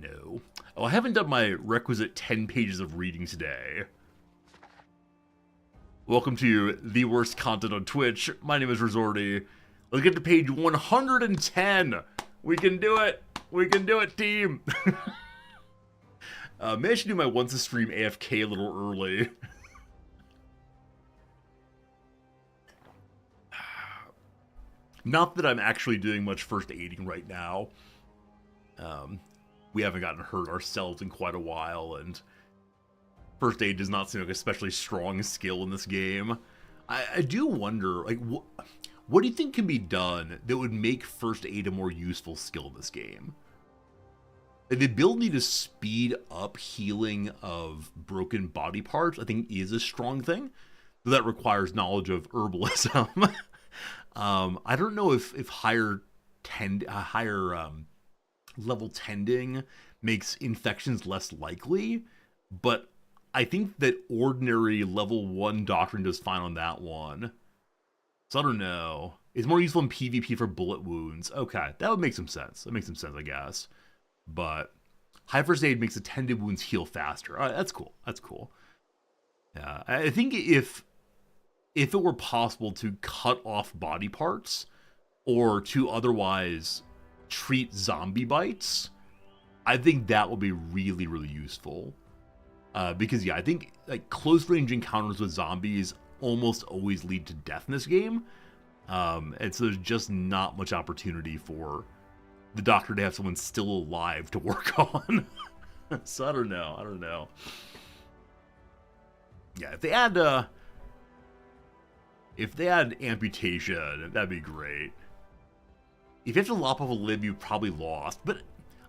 Speaker 1: no. Oh, I haven't done my requisite 10 pages of reading today. Welcome to the worst content on Twitch. My name is Resorty. Let's get to page 110. We can do it. We can do it, team. Maybe I should do my once a stream AFK a little early. Not that I'm actually doing much first aiding right now. We haven't gotten hurt ourselves in quite a while, and first aid does not seem like a especially strong skill in this game. I do wonder, like, what do you think can be done that would make first aid a more useful skill in this game? Like, the ability to speed up healing of broken body parts, I think, is a strong thing. But that requires knowledge of herbalism. I don't know if higher level tending makes infections less likely, but I think that ordinary level 1 doctrine does fine on that one. So I don't know. It's more useful in PvP for bullet wounds. Okay, that would make some sense. That makes some sense, I guess. But high first aid makes attended wounds heal faster. All right, that's cool. That's cool. Yeah, I think if it were possible to cut off body parts or to otherwise treat zombie bites, I think that would be really, really useful. Because yeah, I think like close range encounters with zombies almost always lead to death in this game. And so there's just not much opportunity for the doctor to have someone still alive to work on. So I don't know. Yeah, if they add amputation, that'd be great. If you have to lop off a limb, you've probably lost. But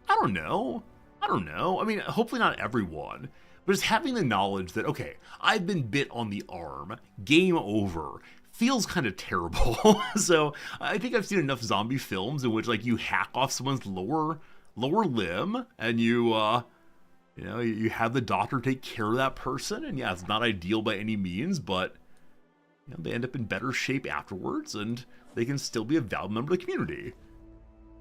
Speaker 1: I don't know. I mean, hopefully not everyone. But just having the knowledge that, okay, I've been bit on the arm, game over, feels kind of terrible. So I think I've seen enough zombie films in which, like, you hack off someone's lower limb and you have the doctor take care of that person. And yeah, it's not ideal by any means, but they end up in better shape afterwards and they can still be a valuable member of the community.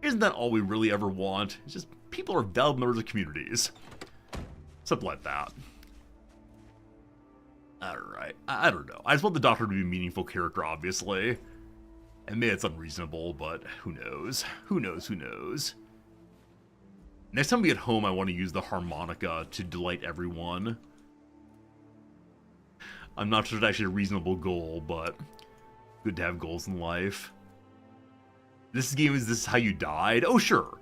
Speaker 1: Isn't that all we really ever want? It's just people are valuable members of communities. Something like that. Alright, I don't know. I just want the Doctor to be a meaningful character, obviously. And maybe it's unreasonable, but who knows? Who knows, who knows? Next time we get home, I want to use the harmonica to delight everyone. I'm not sure it's actually a reasonable goal, but good to have goals in life. This game, is this how you died? Oh, sure.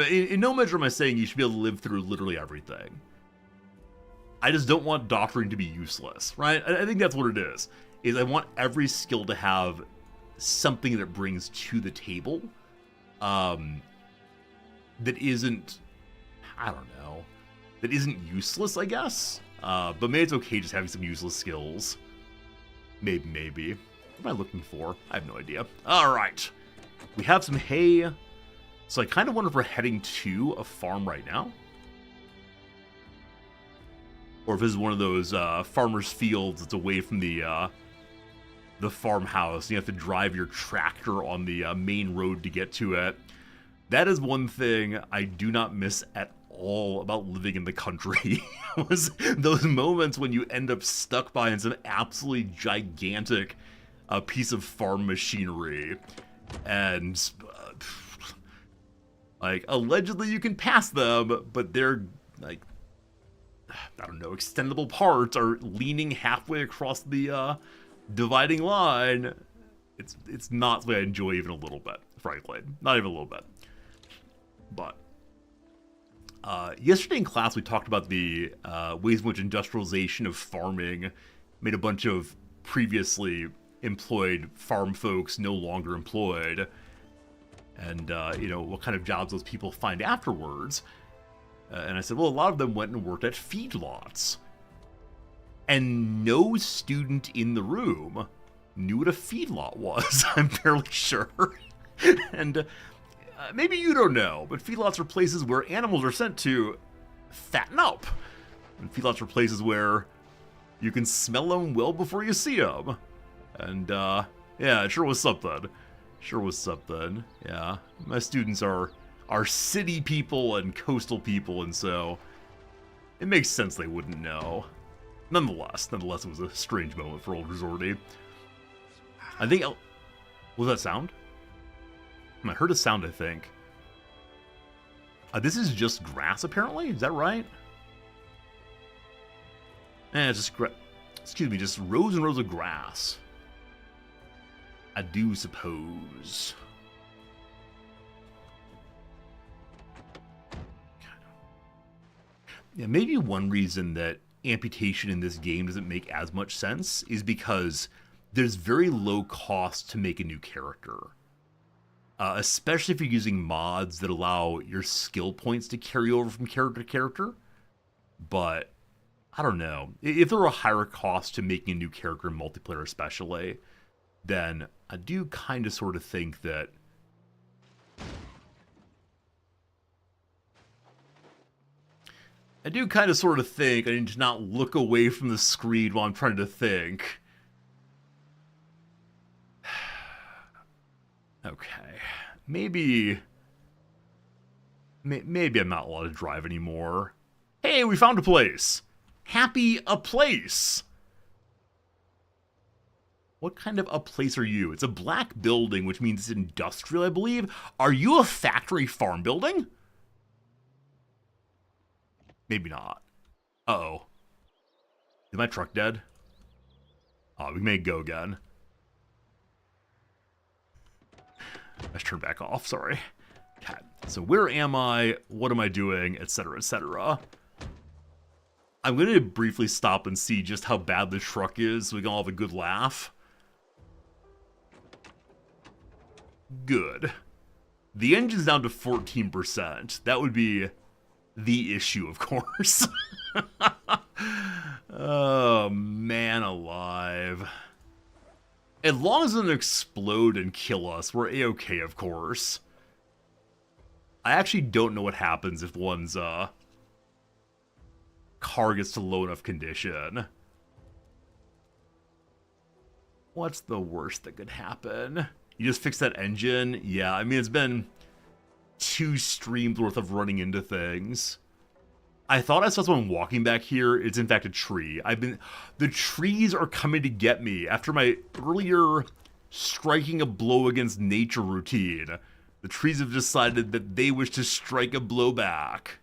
Speaker 1: In no measure am I saying you should be able to live through literally everything. I just don't want doctoring to be useless, right? I think that's what it is I want every skill to have something that it brings to the table that isn't, I don't know, that isn't useless, I guess. But maybe it's okay just having some useless skills. Maybe. What am I looking for? I have no idea. All right. We have some hay. So I kind of wonder if we're heading to a farm right now. Or if this is one of those farmer's fields that's away from the farmhouse. You have to drive your tractor on the main road to get to it. That is one thing I do not miss at all about living in the country. Was those moments when you end up stuck behind some absolutely gigantic piece of farm machinery. And like, allegedly you can pass them, but they're like, I don't know, extendable parts are leaning halfway across the dividing line. It's not something I enjoy even a little bit, frankly. Not even a little bit. But yesterday in class we talked about the ways in which industrialization of farming made a bunch of previously employed farm folks no longer employed. And, you know, what kind of jobs those people find afterwards. And I said, well, a lot of them went and worked at feedlots. And no student in the room knew what a feedlot was, I'm fairly sure. And maybe you don't know, but feedlots are places where animals are sent to fatten up. And feedlots are places where you can smell them well before you see them. And, yeah, it sure was something. Sure was something, yeah. My students are city people and coastal people, and so it makes sense they wouldn't know. Nonetheless, it was a strange moment for old Resorty. I think, what was that sound? I heard a sound, I think. This is just grass, apparently? Is that right? It's just excuse me, just rows and rows of grass. I do suppose. Yeah, maybe one reason that amputation in this game doesn't make as much sense is because there's very low cost to make a new character. Especially if you're using mods that allow your skill points to carry over from character to character. But, I don't know. If there were a higher cost to making a new character in multiplayer especially, then I do kind of sort of think that I need to not look away from the screen while I'm trying to think. Okay. Maybe I'm not allowed to drive anymore. Hey, we found a place. Happy a place. What kind of a place are you? It's a black building, which means it's industrial, I believe. Are you a factory farm building? Maybe not. Uh-oh. Is my truck dead? Oh, we may go again. Let's turn back off, sorry. Okay, so where am I? What am I doing? Etc., etc. I'm going to briefly stop and see just how bad the truck is so we can all have a good laugh. Good. The engine's down to 14%. That would be the issue, of course. Oh, man alive. As long as it doesn't explode and kill us, we're A-okay, of course. I actually don't know what happens if one's car gets to low enough condition. What's the worst that could happen? You just fix that engine? Yeah, I mean, it's been 2 streams worth of running into things. I thought I saw someone walking back here. It's in fact a tree. The trees are coming to get me after my earlier striking a blow against nature routine. The trees have decided that they wish to strike a blow back.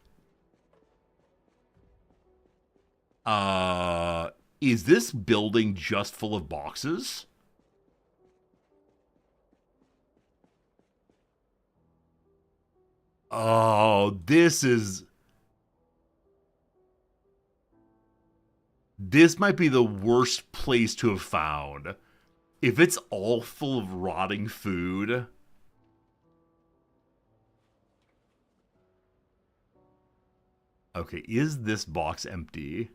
Speaker 1: Is this building just full of boxes? Oh, this might be the worst place to have found. If it's all full of rotting food. Okay, is this box empty?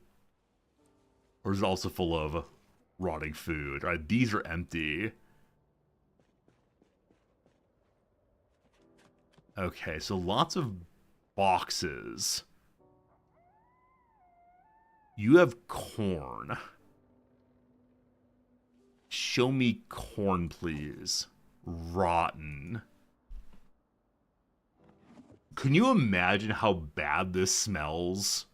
Speaker 1: Or is it also full of rotting food? All right, these are empty. Okay, so lots of boxes. You have corn. Show me corn, please. Rotten. Can you imagine how bad this smells?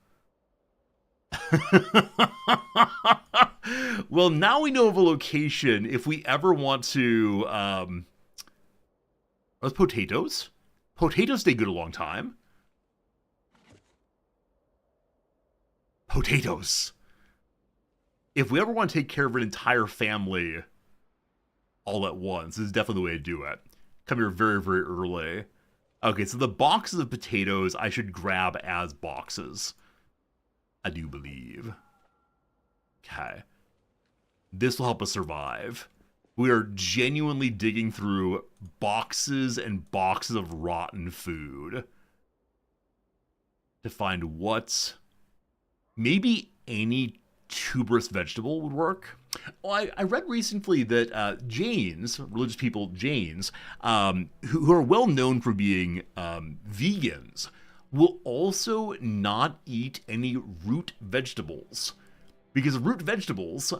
Speaker 1: Well, now we know of a location if we ever want to... Are those potatoes? Potatoes stay good a long time. Potatoes. If we ever want to take care of an entire family all at once, this is definitely the way to do it. Come here very, very early. Okay, so the boxes of potatoes I should grab as boxes. I do believe. Okay. This will help us survive. We are genuinely digging through boxes and boxes of rotten food to find what maybe any tuberous vegetable would work. Well, I read recently that Jains, religious people, Jains, who are well known for being vegans, will also not eat any root vegetables. Because root vegetables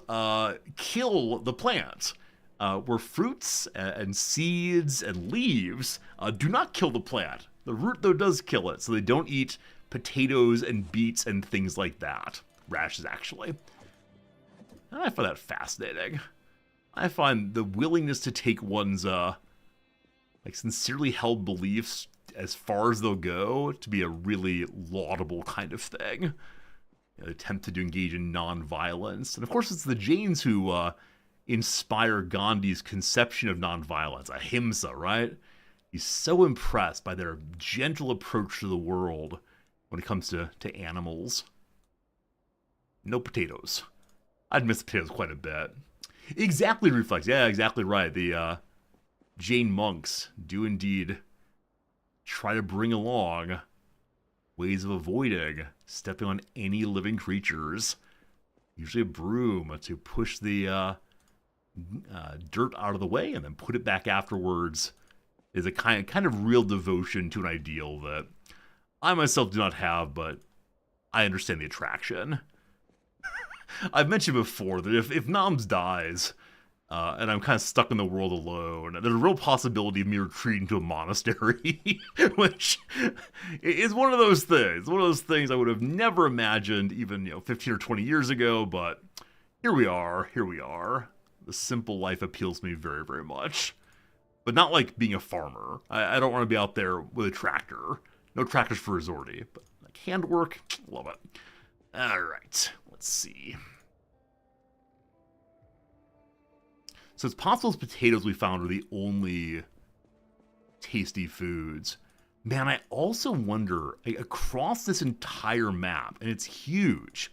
Speaker 1: kill the plant. Where fruits and seeds and leaves do not kill the plant. The root, though, does kill it, so they don't eat potatoes and beets and things like that. Rashes, actually. And I find that fascinating. I find the willingness to take one's sincerely held beliefs as far as they'll go to be a really laudable kind of thing. An attempt to engage in non-violence. And of course, it's the Jains who inspire Gandhi's conception of non-violence, ahimsa, right? He's so impressed by their gentle approach to the world when it comes to animals. No potatoes. I'd miss potatoes quite a bit. Exactly, Reflex. Yeah, exactly right. The Jain monks do indeed try to bring along ways of avoiding stepping on any living creatures. Usually a broom to push the dirt out of the way and then put it back afterwards is a kind of real devotion to an ideal that I myself do not have, but I understand the attraction. I've mentioned before that if Noms dies and I'm kind of stuck in the world alone, there's a real possibility of me retreating to a monastery, which is one of those things. One of those things I would have never imagined even 15 or 20 years ago, but here we are. The simple life appeals to me very, very much. But not like being a farmer. I don't want to be out there with a tractor. No tractors for Resorty, but like handwork, love it. Alright, let's see. So it's possible those potatoes we found are the only tasty foods. Man, I also wonder, across this entire map, and it's huge,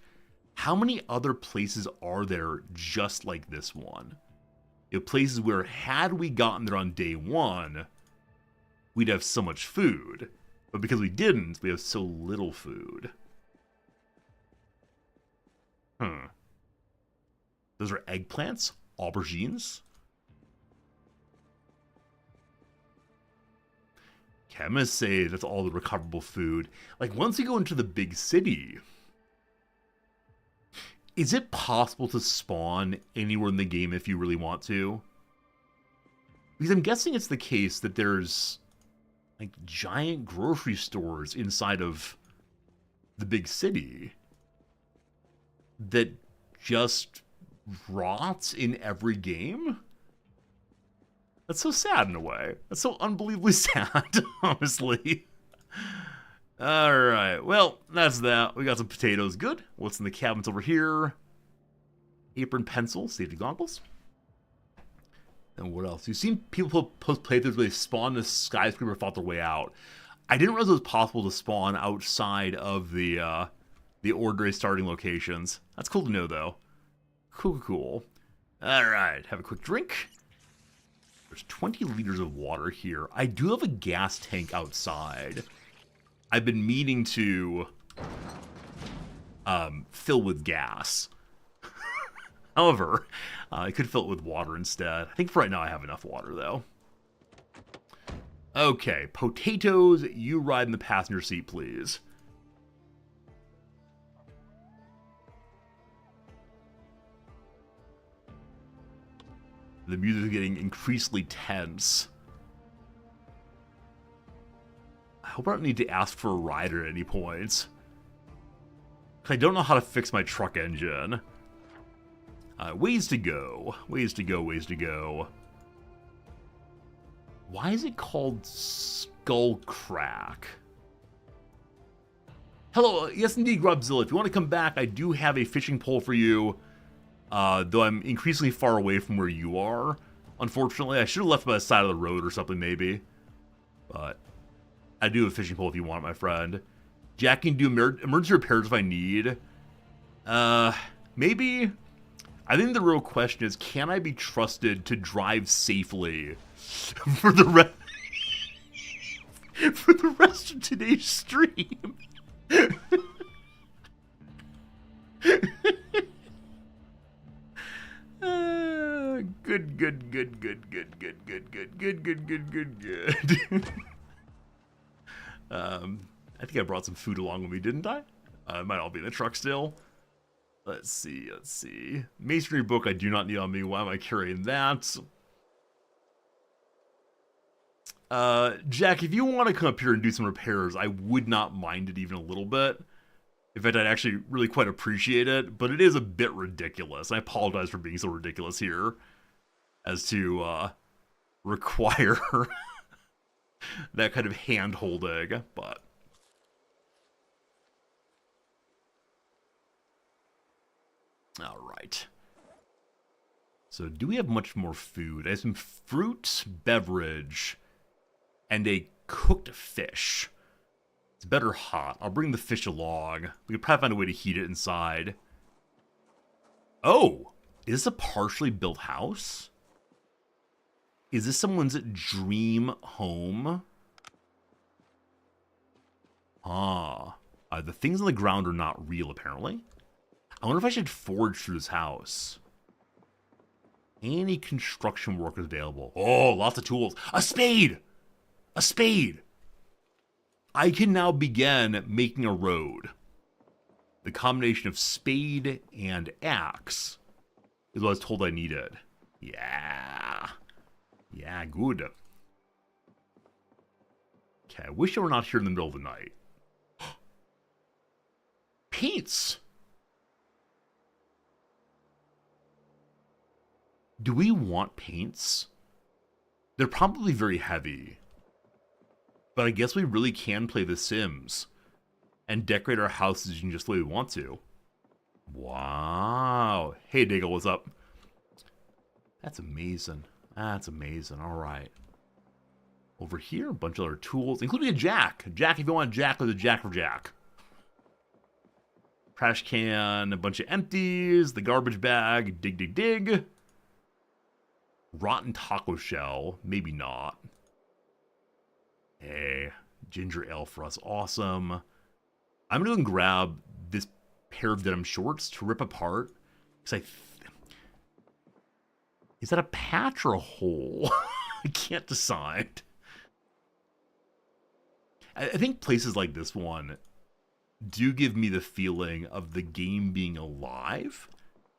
Speaker 1: how many other places are there just like this one? Places where, had we gotten there on day one, we'd have so much food. But because we didn't, we have so little food. Those are eggplants? Aubergines? Okay, I'm gonna say that's all the recoverable food. Like, once you go into the big city, is it possible to spawn anywhere in the game if you really want to? Because I'm guessing it's the case that there's like giant grocery stores inside of the big city that just rots in every game? That's so sad in a way. That's so unbelievably sad, honestly. Alright, well, that's that. We got some potatoes. Good. What's in the cabinets over here? Apron, pencil, safety goggles. And what else? You've seen people post playthroughs where they spawn the skyscraper fought their way out. I didn't realize it was possible to spawn outside of the ordinary starting locations. That's cool to know, though. Cool. Alright, have a quick drink. There's 20 liters of water here. I do have a gas tank outside. I've been meaning to fill with gas. However, I could fill it with water instead. I think for right now I have enough water, though. Okay, potatoes, you ride in the passenger seat, please. The music is getting increasingly tense. I hope I don't need to ask for a ride at any point. I don't know how to fix my truck engine. Ways to go. Ways to go. Why is it called Skull Crack? Hello, yes indeed, Grubzilla. If you want to come back, I do have a fishing pole for you. Though I'm increasingly far away from where you are. Unfortunately, I should have left by the side of the road or something, maybe. But I do have a fishing pole if you want it, my friend. Jack can do emergency repairs if I need. Maybe. I think the real question is, can I be trusted to drive safely for the rest of today's stream? Good. I think I brought some food along with me, didn't I? It might all be in the truck still. Let's see. Masonry book I do not need on me. Why am I carrying that? Jack, if you want to come up here and do some repairs, I would not mind it even a little bit. In fact, I'd actually really quite appreciate it, but it is a bit ridiculous. I apologize for being so ridiculous here as to require that kind of hand-holding, but... Alright. So, do we have much more food? I have some fruit, beverage, and a cooked fish. It's better hot. I'll bring the fish along. We could probably find a way to heat it inside. Oh! Is this a partially built house? Is this someone's dream home? The things on the ground are not real, apparently. I wonder if I should forge through this house. Any construction workers available? Oh, lots of tools. A spade! A spade! I can now begin making a road. The combination of spade and axe is what I was told I needed. Yeah. Yeah, good. Okay, I wish I were not here in the middle of the night. Paints! Do we want paints? They're probably very heavy. But I guess we really can play The Sims and decorate our houses in just the way we want to. Wow. Hey, Diggle, what's up? That's amazing. That's amazing. All right. Over here, a bunch of other tools, including a jack. Jack, if you want a jack, there's a jack for Jack. Trash can, a bunch of empties, the garbage bag, dig. Rotten taco shell, maybe not. Hey, ginger ale for us, awesome. I'm gonna go and grab this pair of denim shorts to rip apart. Because is that a patch or a hole? I can't decide. I think places like this one do give me the feeling of the game being alive.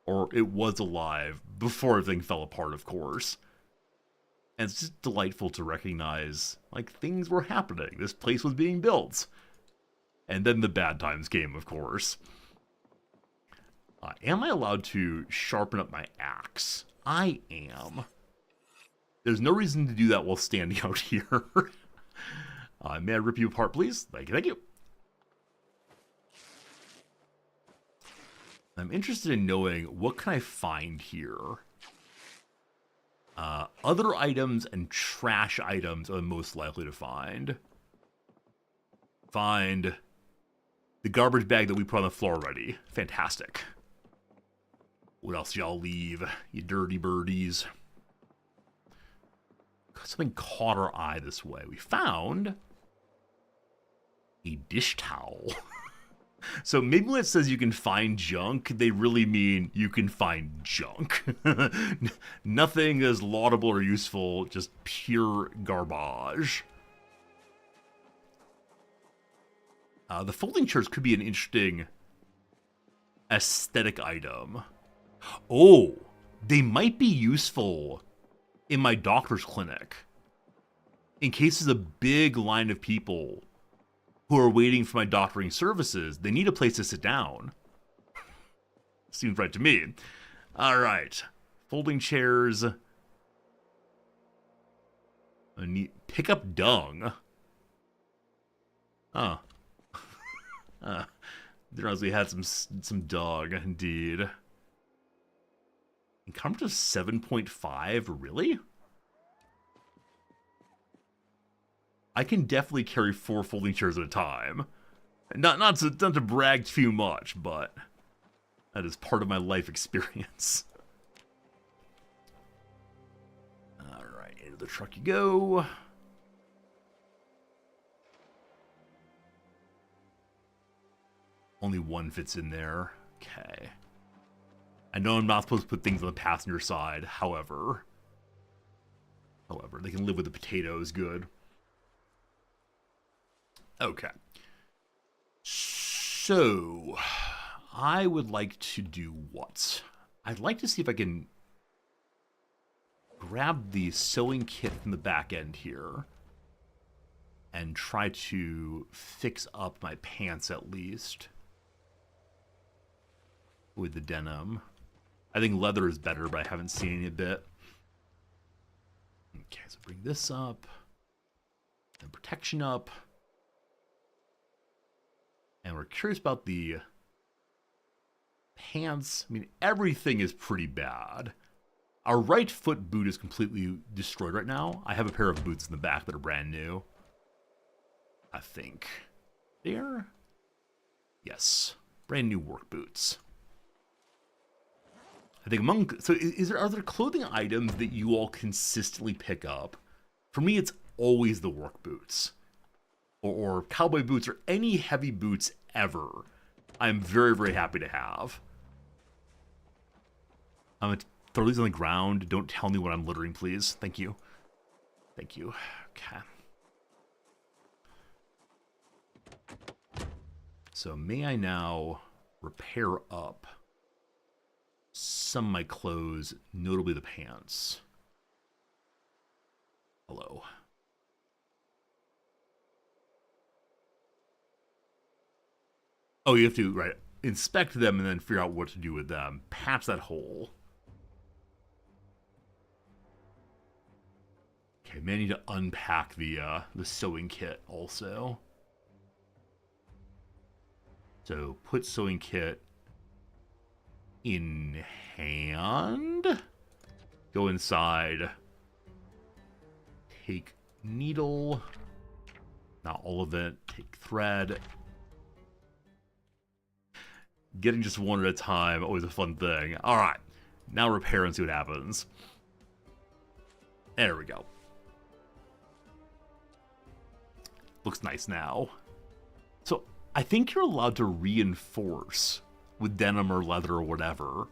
Speaker 1: Or it was alive before everything fell apart, of course. And it's just delightful to recognize, like, things were happening. This place was being built. And then the bad times came, of course. Am I allowed to sharpen up my axe? I am. There's no reason to do that while standing out here. May I rip you apart, please? Thank you, thank you. I'm interested in knowing what can I find here. Other items and trash items are the most likely to find. Find the garbage bag that we put on the floor already. Fantastic. What else y'all leave, you dirty birdies? Something caught our eye this way. We found a dish towel. So maybe when it says you can find junk, they really mean you can find junk. Nothing is laudable or useful, just pure garbage. The folding chairs could be an interesting aesthetic item. Oh, they might be useful in my doctor's clinic. In case there's a big line of people who are waiting for my doctoring services, they need a place to sit down. Seems right to me. All right. Folding chairs. Pick up dung. Oh. Didn't realize we had some dog, indeed. Encumbrance of 7.5? Really? I can definitely carry 4 folding chairs at a time. Not to brag too much, but that is part of my life experience. Alright, into the truck you go. Only one fits in there. Okay. I know I'm not supposed to put things on the passenger side, however, they can live with the potatoes good. Okay. So, I would like to do what? I'd like to see if I can grab the sewing kit from the back end here and try to fix up my pants at least with the denim. I think leather is better, but I haven't seen any a bit. Okay, so bring this up. And protection up. And we're curious about the pants. I mean, everything is pretty bad. Our right foot boot is completely destroyed right now. I have a pair of boots in the back that are brand new. I think. There? Yes. Brand new work boots. I think so are there clothing items that you all consistently pick up? For me, it's always the work boots. Or cowboy boots, or any heavy boots ever. I'm very, very happy to have. I'm going to throw these on the ground. Don't tell me when I'm littering, please. Thank you. Thank you. Okay. So may I now repair up some of my clothes, notably the pants. Hello. Oh, you have to, right, inspect them and then figure out what to do with them. Patch that hole. Okay, may I need to unpack the sewing kit also. So, put sewing kit in hand. Go inside. Take needle. Not all of it. Take thread. Getting just one at a time, always a fun thing. Alright, now repair and see what happens. There we go. Looks nice now. So, I think you're allowed to reinforce with denim or leather or whatever.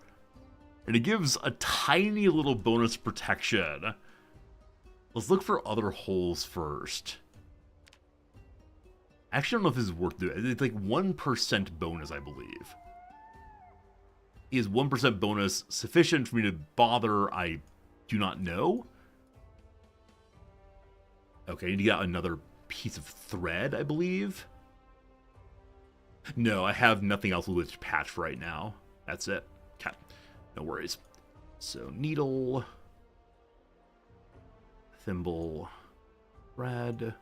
Speaker 1: And it gives a tiny little bonus protection. Let's look for other holes first. Actually, I don't know if this is worth doing. It's like 1% bonus, I believe. Is 1% bonus sufficient for me to bother? I do not know. Okay, I need to get another piece of thread, I believe. No, I have nothing else with patch right now. That's it. Okay. No worries. So, needle, thimble, thread.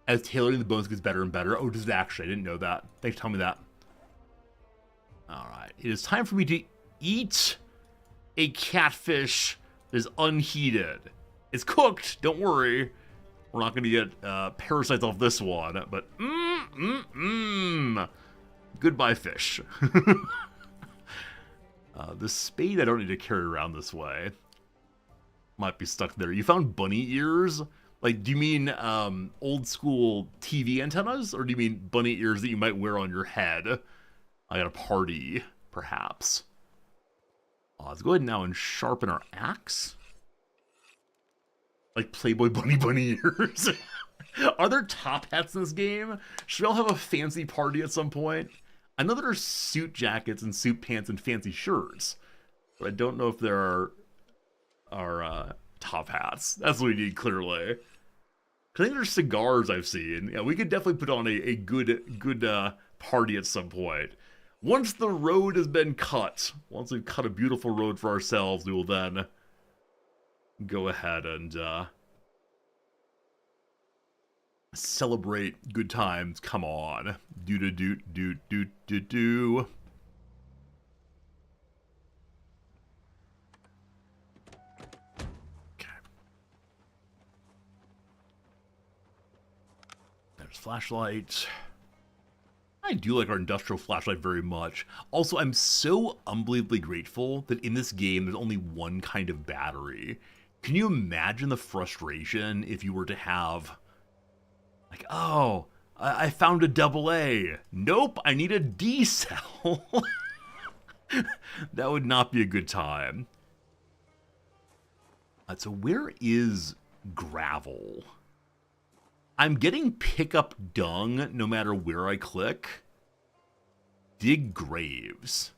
Speaker 1: As tailoring the bones gets better and better. Oh, does it actually? I didn't know that. Thanks for telling me that. Alright. It is time for me to eat a catfish that is unheated. It's cooked. Don't worry. We're not going to get parasites off this one. But, goodbye, fish. The spade I don't need to carry around this way. Might be stuck there. You found bunny ears? Like, do you mean old school TV antennas? Or do you mean bunny ears that you might wear on your head? I got a party, perhaps. Let's go ahead now and sharpen our axe. Like Playboy bunny ears. Are there top hats in this game? Should we all have a fancy party at some point? I know there are suit jackets and suit pants and fancy shirts. But I don't know if there are top hats. That's what we need, clearly. I think there's cigars I've seen. Yeah, we could definitely put on a good party at some point. Once the road has been cut, once we've cut a beautiful road for ourselves, we will then go ahead and celebrate good times. Come on. Do. Flashlight. I do like our industrial flashlight very much. Also, I'm so unbelievably grateful that in this game there's only one kind of battery. Can you imagine the frustration if you were to have, like, oh, I found a AA. Nope, I need a D cell. That would not be a good time. So where is gravel? I'm getting pick up dung no matter where I click. Dig graves.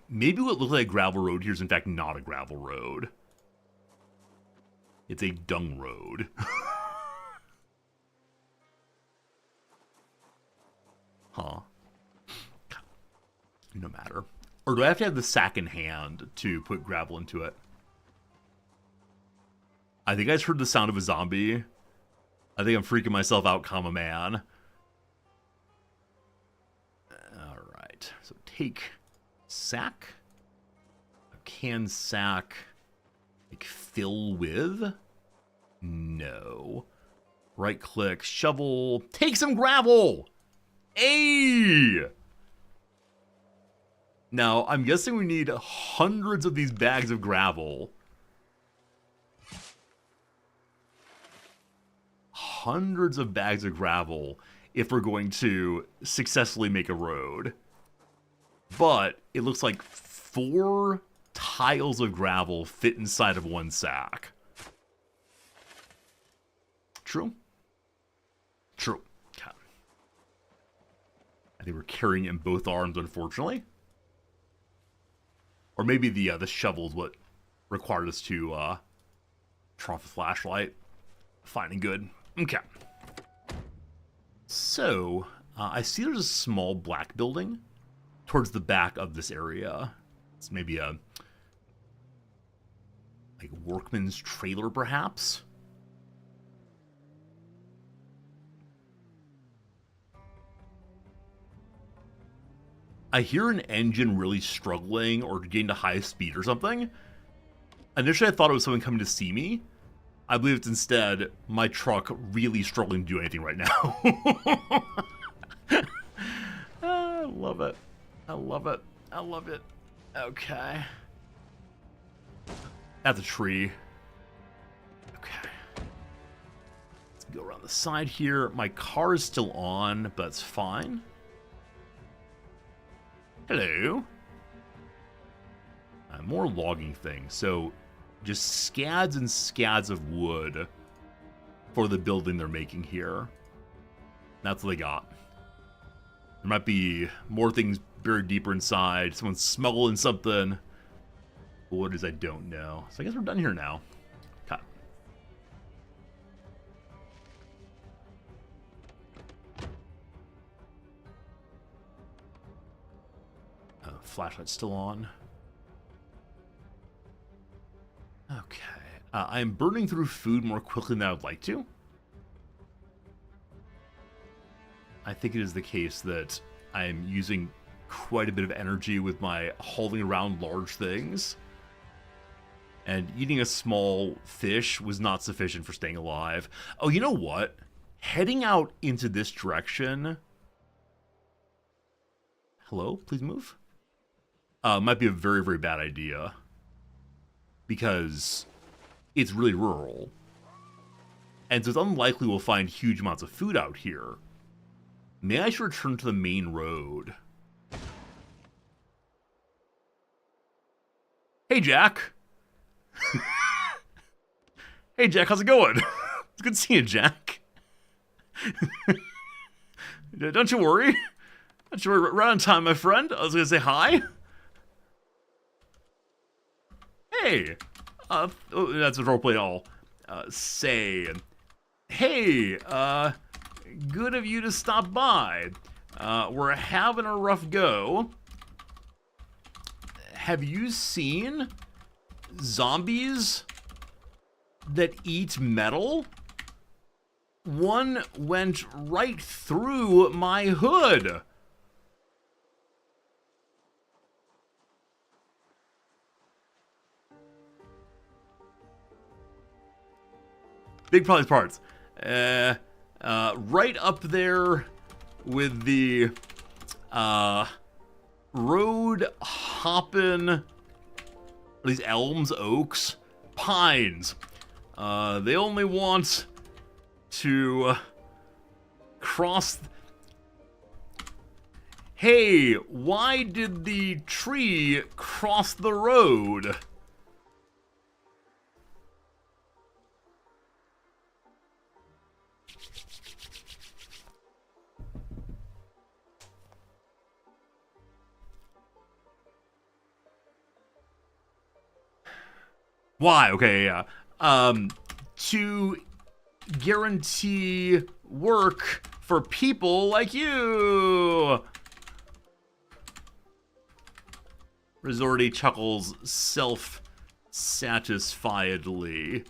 Speaker 1: Maybe what looks like a gravel road here is in fact not a gravel road. It's a dung road. Huh. No matter. Or do I have to have the sack in hand to put gravel into it? I think I just heard the sound of a zombie. I think I'm freaking myself out, comma man. Alright, so take sack. A can sack. Like fill with? No. Right click, shovel, take some gravel! Hey! Now, I'm guessing we need hundreds of these bags of gravel. Hundreds of bags of gravel if we're going to successfully make a road. But it looks like 4 tiles of gravel fit inside of one sack. True? True. Okay. I think we're carrying it in both arms, unfortunately. Or maybe the shovel is what required us to turn off the flashlight. Fine and good. Okay. So, I see there's a small black building towards the back of this area. It's maybe a like workman's trailer, perhaps. I hear an engine really struggling or getting to high speed or something. Initially, I thought it was someone coming to see me. I believe it's instead my truck really struggling to do anything right now. I love it. I love it. I love it. Okay. That's a tree. Okay. Let's go around the side here. My car is still on, but that's fine. Hello. More logging things. So, just scads and scads of wood for the building they're making here. That's what they got. There might be more things buried deeper inside. Someone's smuggling something. But what it is, I don't know. So I guess we're done here now. Okay. Flashlight's still on. Okay. I'm burning through food more quickly than I would like to. I think it is the case that I am using quite a bit of energy with my hauling around large things. And eating a small fish was not sufficient for staying alive. Oh, you know what? Heading out into this direction... Hello? Please move? Might be a very, very bad idea. Because it's really rural. And so it's unlikely we'll find huge amounts of food out here. Maybe I should return to the main road. Hey, Jack. Hey, Jack, how's it going? It's good seeing you, Jack. Don't you worry. Don't you worry. Right on time, my friend. I was going to say hi. Hey. Oh, that's a roleplay at all. Say, hey, good of you to stop by. We're having a rough go. Have you seen zombies that eat metal? One went right through my hood. Big prize parts. Right up there with the road hopping, these elms, oaks, pines. They only want to cross. Hey, why did the tree cross the road? Why? Okay, yeah. To guarantee work for people like you. Resorty chuckles self-satisfiedly.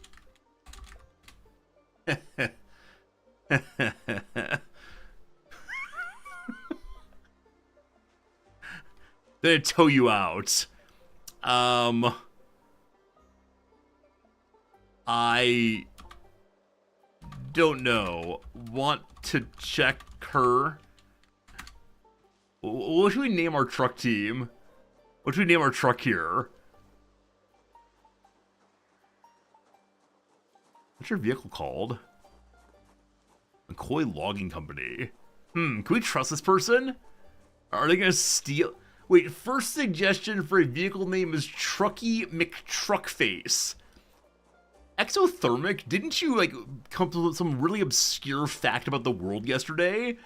Speaker 1: They tow you out. I don't know. Want to check her? What should we name our truck team? What should we name our truck here? What's your vehicle called? McCoy Logging Company. Can we trust this person? Are they gonna steal? Wait, first suggestion for a vehicle name is Trucky McTruckface. Exothermic, didn't you, like, come up with some really obscure fact about the world yesterday?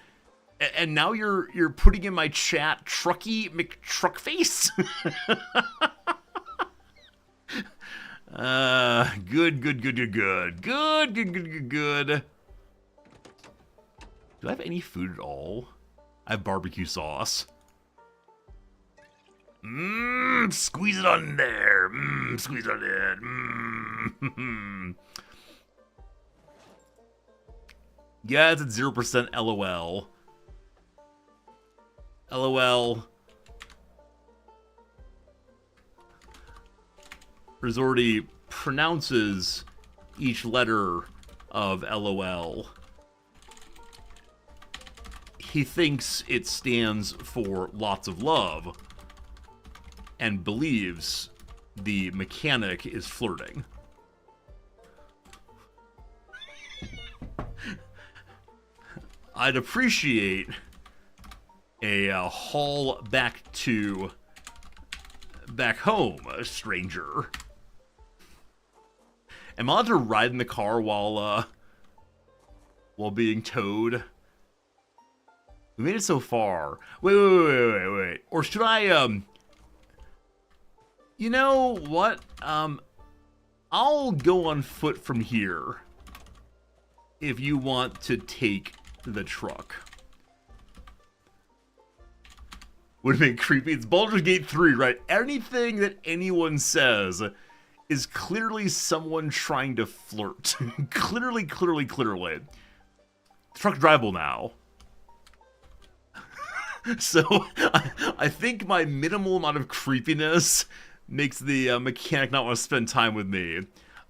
Speaker 1: And now you're putting in my chat Trucky McTruckface? Good. Do I have any food at all? I have barbecue sauce. Squeeze it on there. Squeeze it on it. Yeah, it's at 0% LOL. LOL. Resorty pronounces each letter of LOL. He thinks it stands for lots of love and believes the mechanic is flirting. I'd appreciate a haul back home, a stranger. Am I allowed to ride in the car while being towed? We made it so far. Wait. Or should I, you know what? I'll go on foot from here if you want to take the truck. would make creepy. It's Baldur's Gate 3, right? Anything that anyone says is clearly someone trying to flirt. Clearly. Truck drivable now. So, I think my minimal amount of creepiness makes the mechanic not want to spend time with me.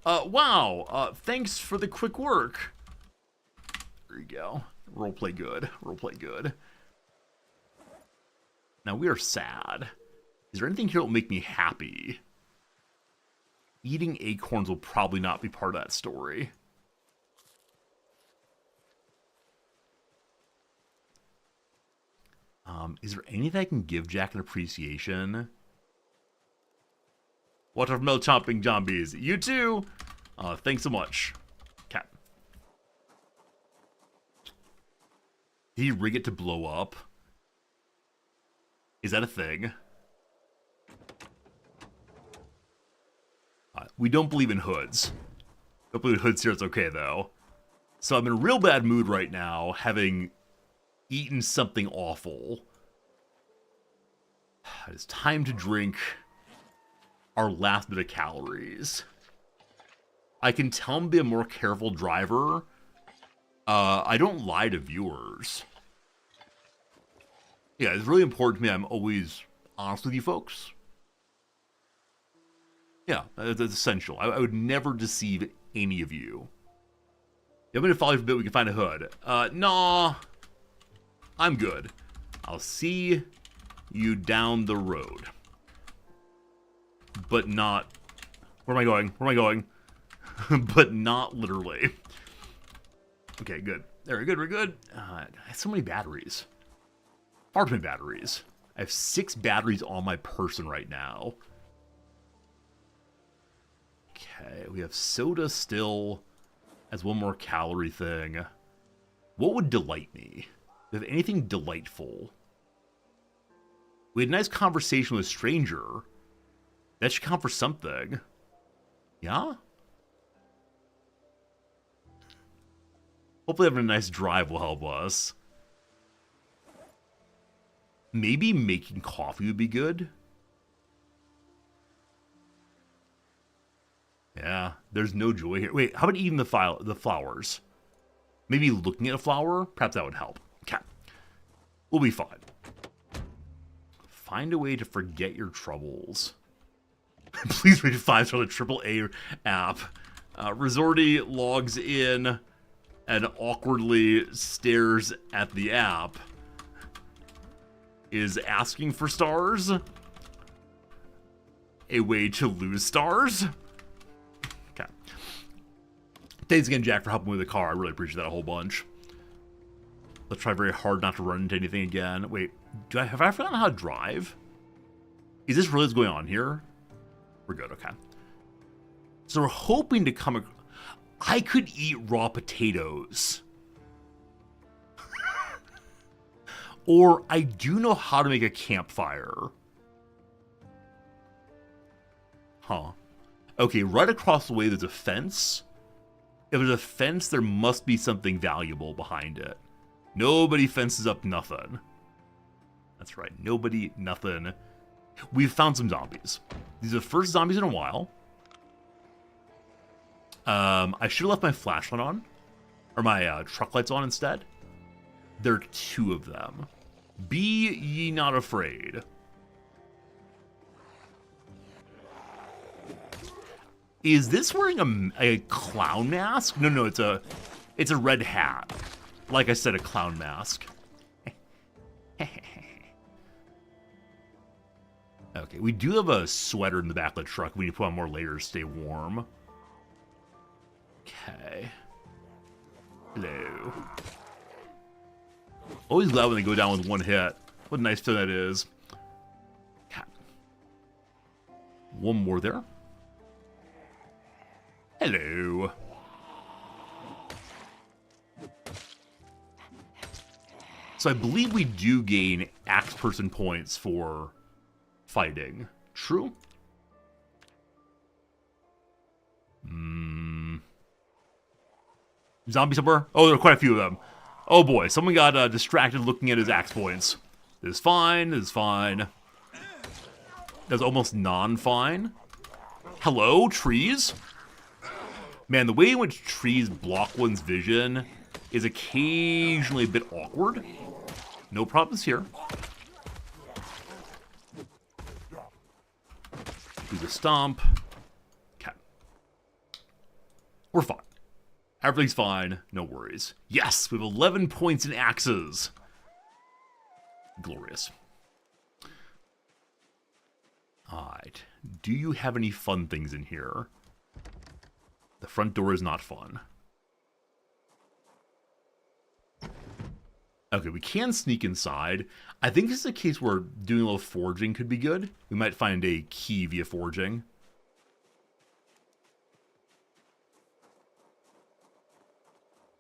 Speaker 1: Wow, thanks for the quick work. There you go. Roleplay good. Roleplay good. Now, we are sad. Is there anything here that will make me happy? Eating acorns will probably not be part of that story. Is there anything I can give Jack an appreciation? Watermelon chomping zombies. You too! Thanks so much. Cat. Did he rig it to blow up? Is that a thing? We don't believe in hoods. Don't believe in hoods here, it's okay though. So I'm in a real bad mood right now, having eaten something awful. It's time to drink our last bit of calories. I can tell him to be a more careful driver. I don't lie to viewers. Yeah, it's really important to me. I'm always honest with you folks. Yeah, that's essential. I would never deceive any of you. You want me to follow you for a bit? We can find a hood. Nah. I'm good. I'll see you down the road. But not... Where am I going? Where am I going? But not literally. Okay, good. There, we're good, we're good. I have so many batteries. Far too many batteries. I have 6 batteries on my person right now. Okay, we have soda still as one more calorie thing. What would delight me? Do you have anything delightful? We had a nice conversation with a stranger. That should count for something. Yeah? Hopefully having a nice drive will help us. Maybe making coffee would be good. Yeah, there's no joy here. Wait, how about eating the flowers? Maybe looking at a flower? Perhaps that would help. Okay. We'll be fine. Find a way to forget your troubles. Please rate 5 star the AAA app. Resorty logs in and awkwardly stares at the app. Is asking for stars a way to lose stars? Okay. Thanks again, Jack, for helping me with the car. I really appreciate that a whole bunch. Let's try very hard not to run into anything again. Wait, have I forgotten how to drive? Is this really what's going on here? We're good, okay. So we're hoping to come... I could eat raw potatoes. Or I do know how to make a campfire. Huh. Okay, right across the way there's a fence. If there's a fence, there must be something valuable behind it. Nobody fences up nothing. That's right, nobody, nothing. We've found some zombies. These are the first zombies in a while. I should have left my flashlight on. Or my truck lights on instead. There are 2 of them. Be ye not afraid. Is this wearing a clown mask? No, it's a red hat. Like I said, a clown mask. Okay, we do have a sweater in the back of the truck. We need to put on more layers to stay warm. Okay. Hello. Always glad when they go down with one hit. What a nice feeling that is. Okay. One more there. Hello. So I believe we do gain axe person points for fighting. True? Zombie somewhere? Oh, there are quite a few of them. Oh boy, someone got distracted looking at his axe points. This is fine. This is fine. That's almost non-fine. Hello, trees? Man, the way in which trees block one's vision is occasionally a bit awkward. No problems here. Do the stomp. Okay. We're fine. Everything's fine. No worries. Yes, we have 11 points in axes. Glorious. Alright. Do you have any fun things in here? The front door is not fun. Okay, we can sneak inside. I think this is a case where doing a little forging could be good. We might find a key via forging.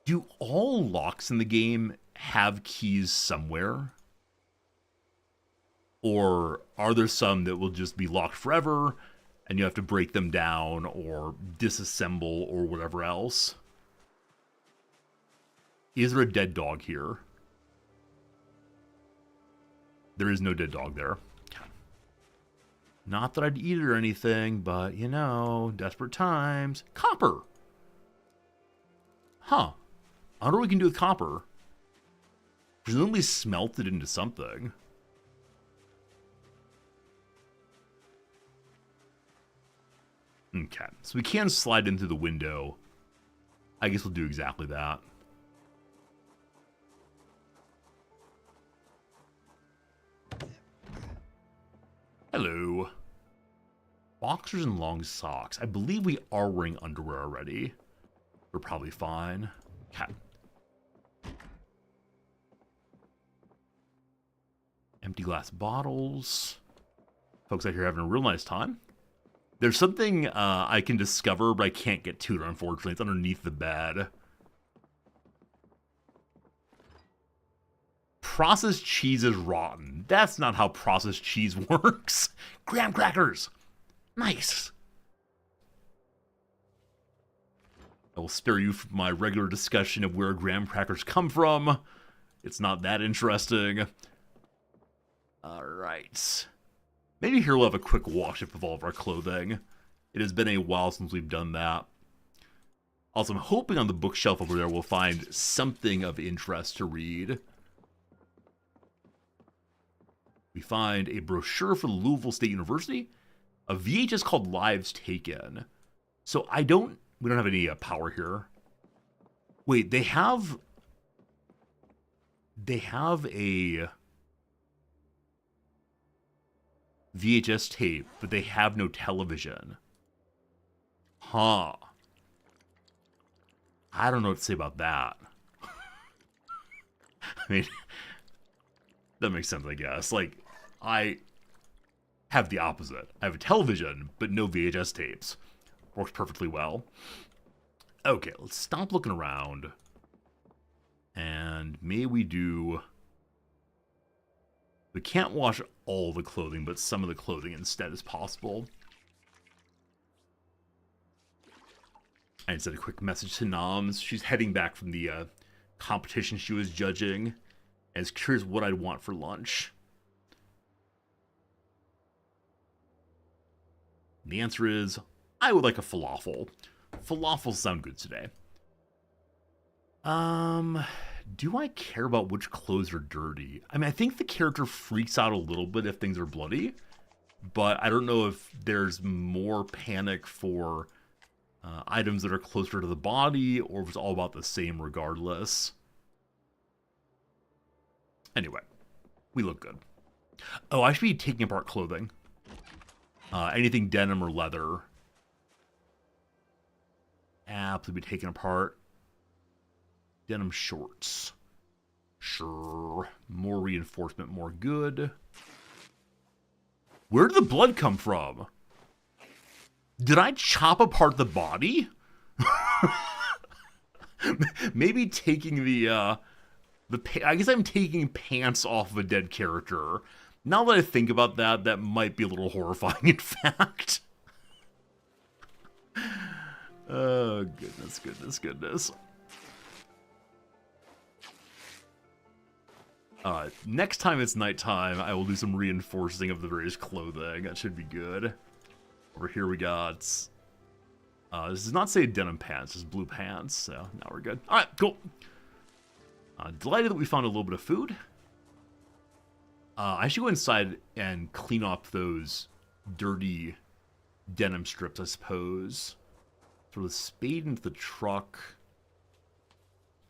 Speaker 1: Do all locks in the game have keys somewhere? Or are there some that will just be locked forever and you have to break them down or disassemble or whatever else? Is there a dead dog here? There is no dead dog there. Not that I'd eat it or anything, but, you know, desperate times. Copper! Huh. I wonder what we can do with copper. Presumably smelt it into something. Okay, so we can slide in through the window. I guess we'll do exactly that. Hello. Boxers and long socks. I believe we are wearing underwear already. We're probably fine. Okay. Empty glass bottles. Folks out here having a real nice time. There's something I can discover, but I can't get to it, unfortunately. It's underneath the bed. Processed cheese is rotten. That's not how processed cheese works. Graham crackers. Nice. I will spare you from my regular discussion of where graham crackers come from. It's not that interesting. Alright. Maybe here we'll have a quick wash up of all of our clothing. It has been a while since we've done that. Also, I'm hoping on the bookshelf over there we'll find something of interest to read. We find a brochure for Louisville State University, a VHS called Lives Taken. So we don't have any power here. Wait, they have a VHS tape, but they have no television. Huh. I don't know what to say about that. I mean, that makes sense, I guess. Like, I have the opposite. I have a television, but no VHS tapes. Works perfectly well. Okay, let's stop looking around. And may we do... We can't wash all the clothing, but some of the clothing instead is possible. I sent a quick message to Noms. She's heading back from the competition she was judging. And is curious what I'd want for lunch. The answer is, I would like a falafel. Falafels sound good today. Do I care about which clothes are dirty? I mean, I think the character freaks out a little bit if things are bloody, but I don't know if there's more panic for items that are closer to the body, or if it's all about the same regardless. Anyway, we look good. Oh, I should be taking apart clothing. Anything denim or leather. Absolutely be taken apart. Denim shorts. Sure. More reinforcement, more good. Where did the blood come from? Did I chop apart the body? Maybe taking I guess I'm taking pants off of a dead character. Now that I think about that, that might be a little horrifying, in fact. Oh, goodness, goodness, goodness. Next time it's nighttime, I will do some reinforcing of the various clothing. That should be good. Over here we got... this does not say denim pants, it's blue pants, so now we're good. Alright, cool. Delighted that we found a little bit of food. I should go inside and clean up those dirty denim strips, I suppose. Throw the spade into the truck.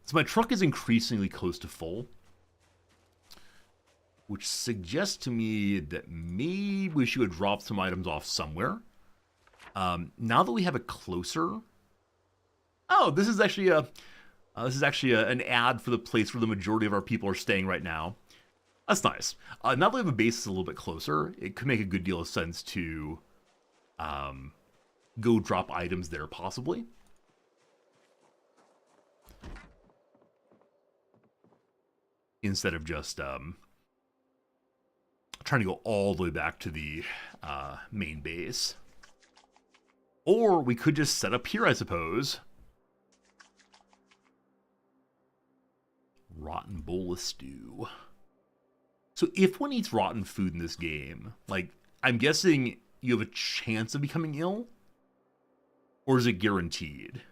Speaker 1: So my truck is increasingly close to full, which suggests to me that maybe we should drop some items off somewhere. Now that we have it closer... Oh, this is actually an ad for the place where the majority of our people are staying right now. That's nice. Now that we have a base a little bit closer, it could make a good deal of sense to go drop items there, possibly. Instead of just trying to go all the way back to the main base. Or we could just set up here, I suppose. Rotten bowl of stew. So if one eats rotten food in this game, like, I'm guessing you have a chance of becoming ill? Or is it guaranteed?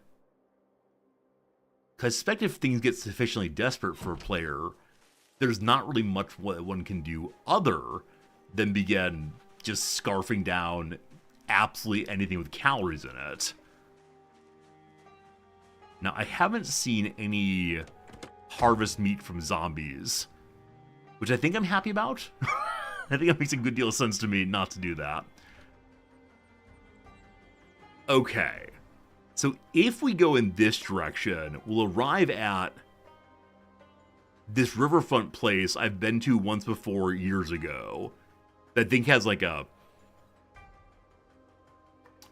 Speaker 1: Because I suspect if things get sufficiently desperate for a player, there's not really much what one can do other than begin just scarfing down absolutely anything with calories in it. Now, I haven't seen any harvest meat from zombies, which I think I'm happy about. I think it makes a good deal of sense to me not to do that. Okay. So if we go in this direction, we'll arrive at this riverfront place I've been to once before years ago. That I think has like a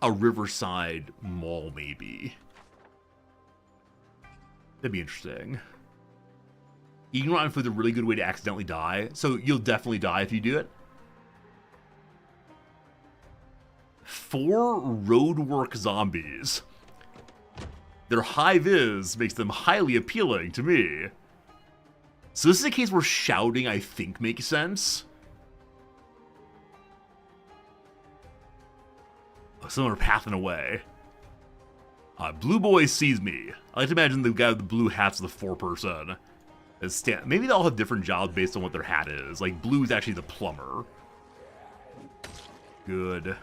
Speaker 1: riverside mall, maybe. That'd be interesting. Eating rotten food is a really good way to accidentally die. So you'll definitely die if you do it. 4 roadwork zombies. Their high vis makes them highly appealing to me. So this is a case where shouting, I think, makes sense. Oh, someone are pathing away. Blue boy sees me. I like to imagine the guy with the blue hat's the 4-person. Maybe they all have different jobs based on what their hat is. Like, blue is actually the plumber. Good.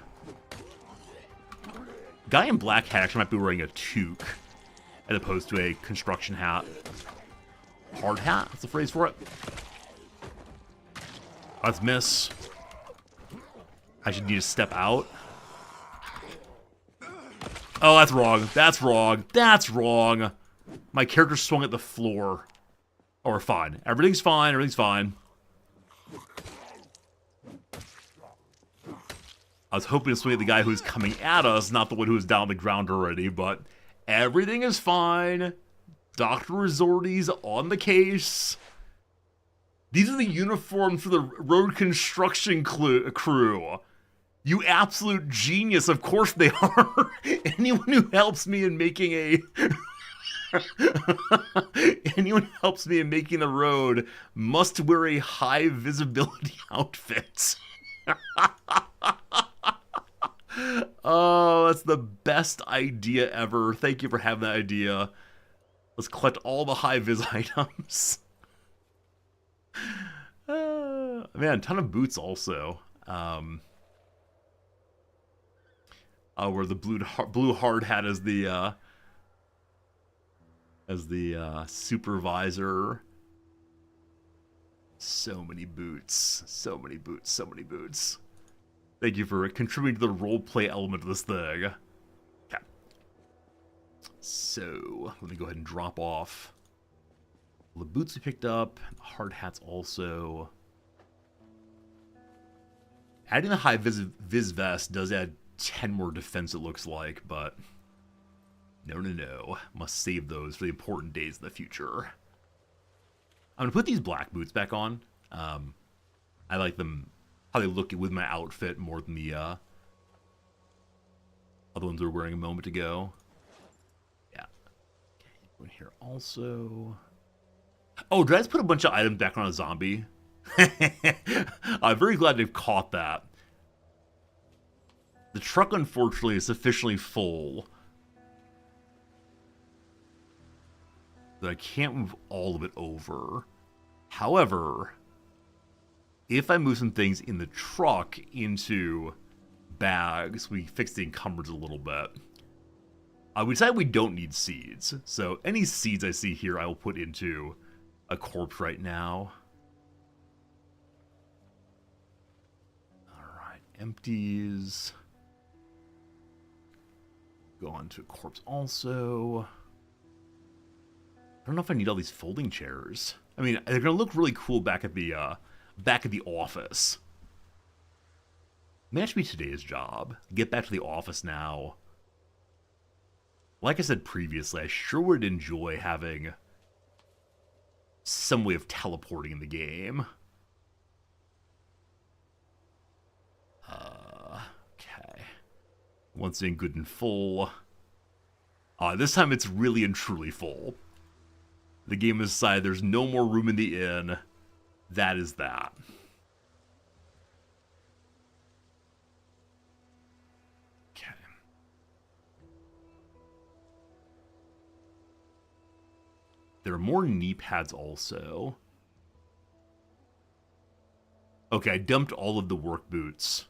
Speaker 1: Guy in black hat actually might be wearing a toque, as opposed to a construction hat. Hard hat? That's the phrase for it. Let's miss. I should need to step out. Oh, that's wrong. That's wrong. That's wrong. My character swung at the floor. Oh, we're fine. Everything's fine. Everything's fine. I was hoping to swing at the guy who's coming at us, not the one who was down on the ground already, but everything is fine. Dr. Resorti's on the case. These are the uniforms for the road construction crew. You absolute genius. Of course they are. Anyone who helps me in making a... Anyone who helps me in making the road must wear a high visibility outfit. Oh, that's the best idea ever. Thank you for having that idea. Let's collect all the high-vis items. Man, ton of boots also. Where the blue hard hat is the supervisor. So many boots. So many boots. So many boots. Thank you for contributing to the roleplay element of this thing. Okay. So, let me go ahead and drop off the boots we picked up. The hard hats also. Adding the high vis vest does add 10 more defense, it looks like, but no. Must save those for the important days in the future. I'm going to put these black boots back on. I like them, how they look with my outfit more than the other ones we were wearing a moment ago. Yeah. Okay, in here also. Oh, did I just put a bunch of items back on a zombie? I'm very glad they've caught that. The truck, unfortunately, is sufficiently full that I can't move all of it over. However, if I move some things in the truck into bags, we fix the encumbrance a little bit. We decided we don't need seeds, so any seeds I see here I will put into a corpse right now. Alright, empties. Go on to a corpse also. I don't know if I need all these folding chairs. I mean, they're gonna look really cool back at the office. Maybe that should be today's job. Get back to the office now. Like I said previously, I sure would enjoy having some way of teleporting in the game. Okay. Once again, good and full. This time it's really and truly full. The game has decided there's no more room in the inn. That is that. Okay. There are more knee pads also. Okay, I dumped all of the work boots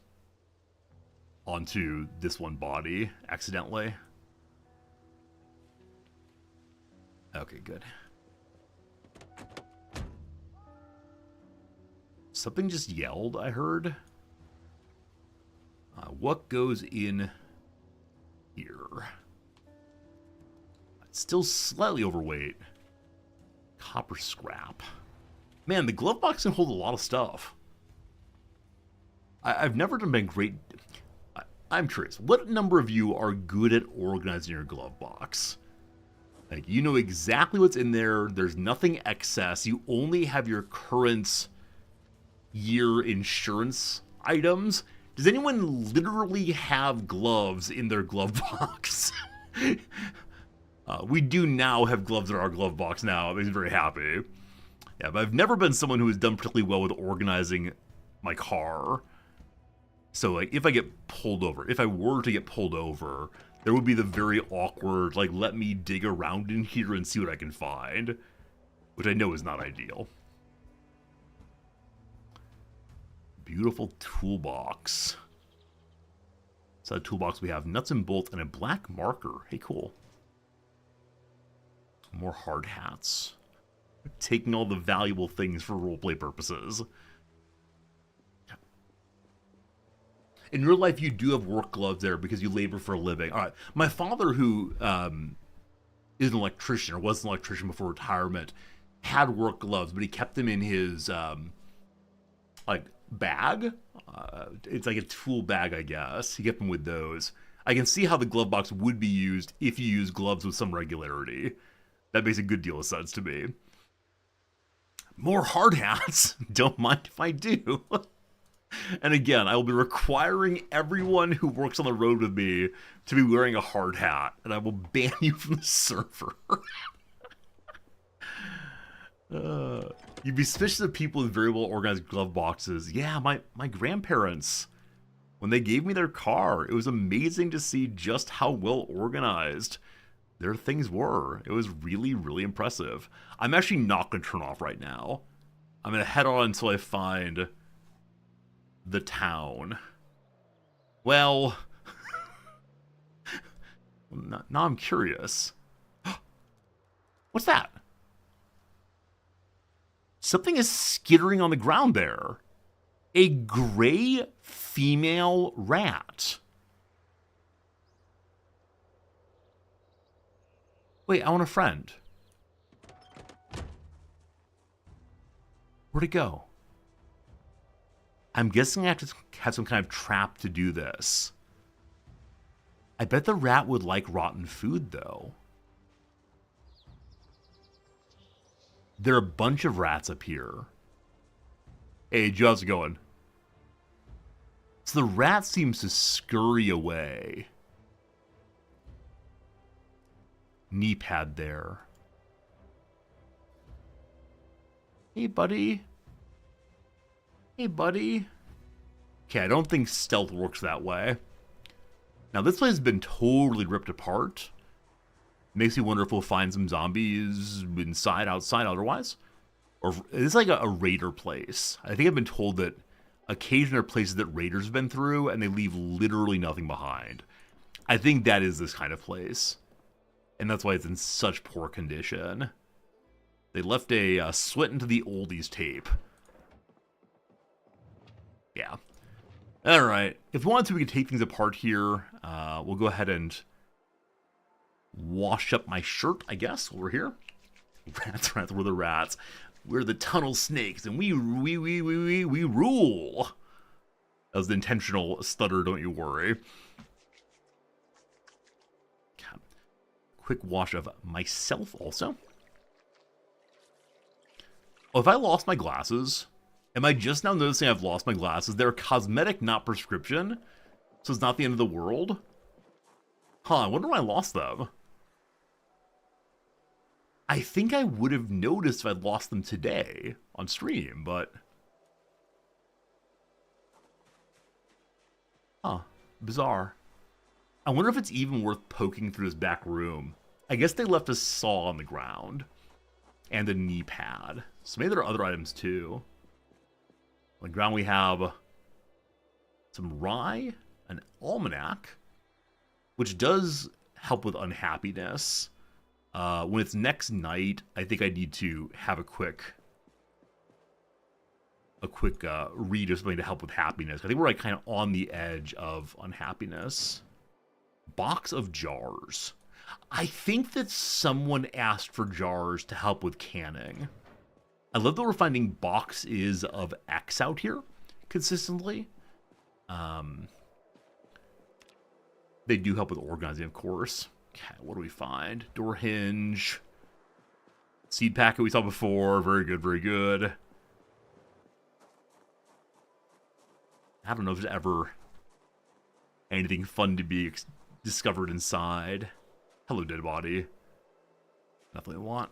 Speaker 1: onto this one body accidentally. Okay, good. Something just yelled, I heard. What goes in here? It's still slightly overweight. Copper scrap. Man, the glove box can hold a lot of stuff. I've never been great... I'm curious, what number of you are good at organizing your glove box? Like, you know exactly what's in there, there's nothing excess, you only have your current year insurance items. Does anyone literally have gloves in their glove box? We do now have gloves in our glove box now. It makes me very happy. Yeah, but I've never been someone who has done particularly well with organizing my car. So, like, if I get pulled over, if I were to get pulled over, there would be the very awkward, like, let me dig around in here and see what I can find. Which I know is not ideal. Beautiful toolbox. So that toolbox we have nuts and bolts and a black marker. Hey, cool. More hard hats. Taking all the valuable things for roleplay purposes. In real life, you do have work gloves there because you labor for a living. All right, my father, who is an electrician or was an electrician before retirement, had work gloves, but he kept them in his like bag. It's like a tool bag, I guess. He kept them with those. I can see how the glove box would be used if you use gloves with some regularity. That makes a good deal of sense to me. More hard hats. Don't mind if I do. And again, I will be requiring everyone who works on the road with me to be wearing a hard hat, and I will ban you from the server. You'd be suspicious of people with very well organized glove boxes. Yeah, my grandparents, when they gave me their car, it was amazing to see just how well organized their things were. It was really, really impressive. I'm actually not going to turn off right now. I'm going to head on until I find the town. Well, now I'm curious. What's that? Something is skittering on the ground there. A gray female rat. Wait, I want a friend. Where'd it go? I'm guessing I have to have some kind of trap to do this. I bet the rat would like rotten food, though. There are a bunch of rats up here. Hey, Joe, how's it going? So the rat seems to scurry away. Knee pad there. Hey, buddy. Hey, buddy. Okay, I don't think stealth works that way. Now, this place has been totally ripped apart. Makes me wonder if we'll find some zombies inside, outside, otherwise. Or it's like a raider place. I think I've been told that occasionally there are places that raiders have been through and they leave literally nothing behind. I think that is this kind of place. And that's why it's in such poor condition. They left a sweat into the oldies tape. Yeah. Alright. If we wanted to, we could take things apart here. We'll go ahead and wash up my shirt, I guess, while we're here. Rats, we're the rats. We're the tunnel snakes, and we rule. That was the intentional stutter, don't you worry. Quick wash of myself also. Oh, if I lost my glasses, am I just now noticing I've lost my glasses? They're cosmetic, not prescription, so it's not the end of the world. Huh, I wonder why I lost them. I think I would have noticed if I'd lost them today on stream, but... Huh, bizarre. I wonder if it's even worth poking through this back room. I guess they left a saw on the ground. And a knee pad. So maybe there are other items too. On the ground we have some rye, an almanac, which does help with unhappiness. When it's next night, I think I need to have a quick read of something to help with happiness. I think we're like kind of on the edge of unhappiness. Box of jars. I think that someone asked for jars to help with canning. I love that we're finding boxes of X out here consistently. They do help with organizing, of course. Okay, what do we find? Door hinge. Seed packet we saw before. Very good, very good. I don't know if there's ever anything fun to be discovered inside. Hello, dead body. Nothing I want.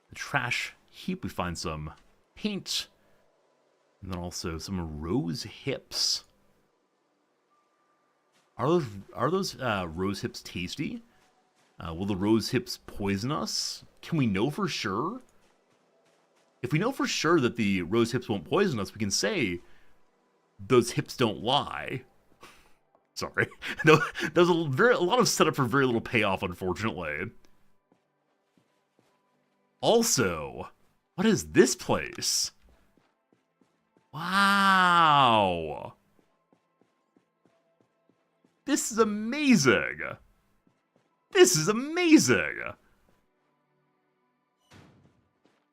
Speaker 1: The trash heap, we find some paint. And then also some rose hips. Are those rose hips tasty? Will the rose hips poison us? Can we know for sure? If we know for sure that the rose hips won't poison us, we can say those hips don't lie. Sorry. There's a lot of setup for very little payoff, unfortunately. Also, what is this place? Wow. This is amazing. This is amazing.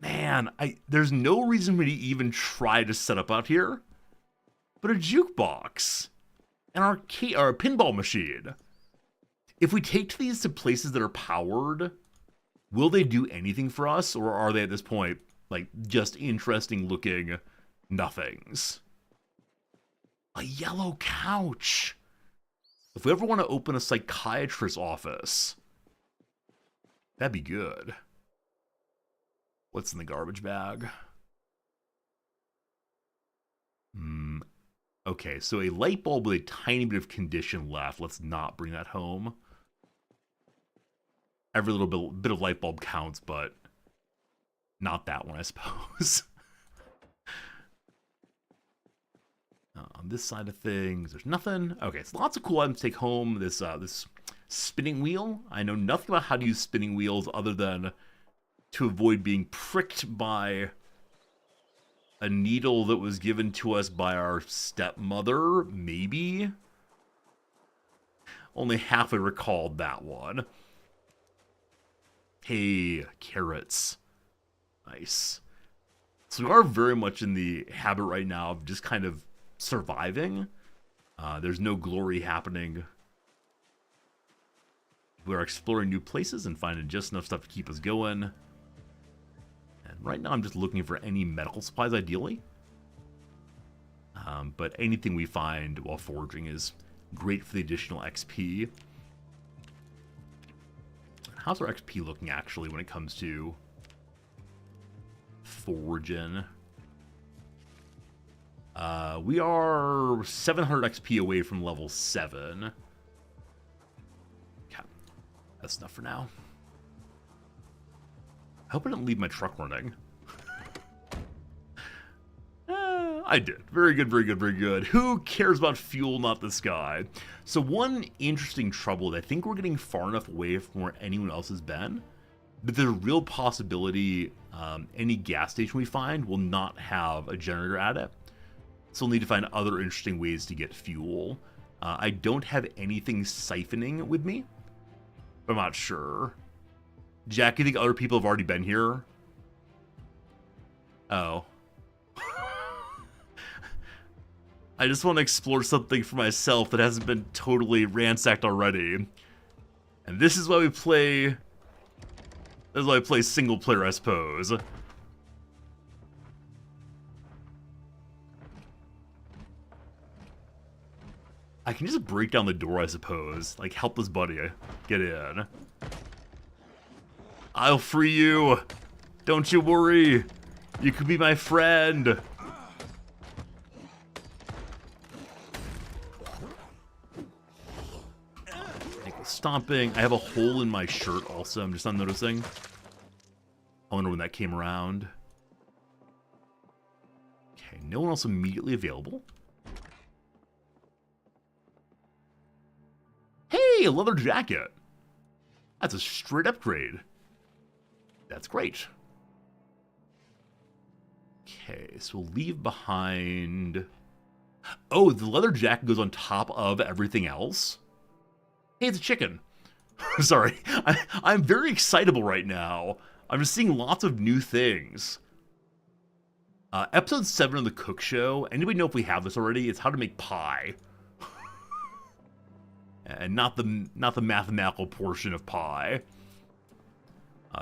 Speaker 1: Man, there's no reason for me to even try to set up out here. But a jukebox. And our pinball machine. If we take these to places that are powered, will they do anything for us? Or are they at this point, like, just interesting looking nothings? A yellow couch. If we ever want to open a psychiatrist's office, that'd be good. What's in the garbage bag? Okay, so a light bulb with a tiny bit of condition left. Let's not bring that home. Every little bit of light bulb counts, but not that one, I suppose. On this side of things, there's nothing. Okay, so lots of cool items to take home. This spinning wheel. I know nothing about how to use spinning wheels other than to avoid being pricked by a needle that was given to us by our stepmother, maybe? Only halfway recalled that one. Hey, carrots. Nice. So we are very much in the habit right now of just kind of surviving. There's no glory happening. We're exploring new places and finding just enough stuff to keep us going. Right now, I'm just looking for any medical supplies, ideally. But anything we find while foraging is great for the additional XP. How's our XP looking, actually, when it comes to foraging. We are 700 XP away from level 7. Okay. That's enough for now. I hope I didn't leave my truck running. I did. Very good, very good, very good. Who cares about fuel? Not this guy. So one interesting trouble that I think we're getting far enough away from where anyone else has been, but there's a real possibility any gas station we find will not have a generator at it. So we'll need to find other interesting ways to get fuel. I don't have anything siphoning with me, but I'm not sure. Jack, you think other people have already been here? Oh. I just want to explore something for myself that hasn't been totally ransacked already. And this is why we play... This is why I play single player, I suppose. I can just break down the door, I suppose. Like, help this buddy get in. I'll free you. Don't you worry. You could be my friend. Stomping. I have a hole in my shirt also. I'm just not noticing. I wonder when that came around. Okay, no one else immediately available. Hey, a leather jacket. That's a straight upgrade. That's great. Okay, so we'll leave behind... Oh, the leather jacket goes on top of everything else? Hey, it's a chicken. Sorry. I'm very excitable right now. I'm just seeing lots of new things. Episode 7 of the Cook Show. Anybody know if we have this already? It's how to make pie. And not the mathematical portion of pie.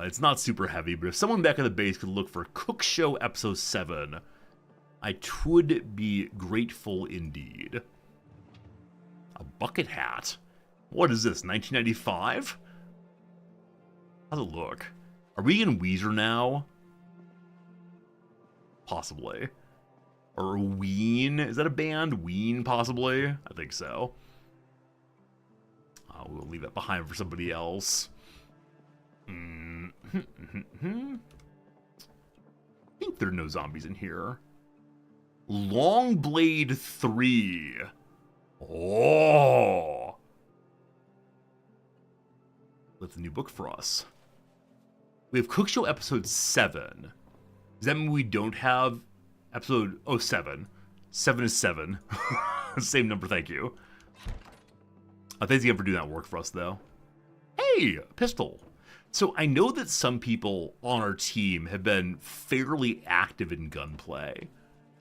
Speaker 1: It's not super heavy, but if someone back at the base could look for Cook Show Episode 7, I would be grateful indeed. A bucket hat. What is this, 1995? How's it look? Are we in Weezer now? Possibly. Or Ween? Is that a band? Ween, possibly? I think so. We'll leave that behind for somebody else. I think there are no zombies in here. Longblade 3. Oh! That's a new book for us. We have Cook Show Episode 7. Does that mean we don't have episode... Oh, 7. 7 is 7. Same number, thank you. Thanks again for doing that work for us, though. Hey, a pistol. So I know that some people on our team have been fairly active in gunplay.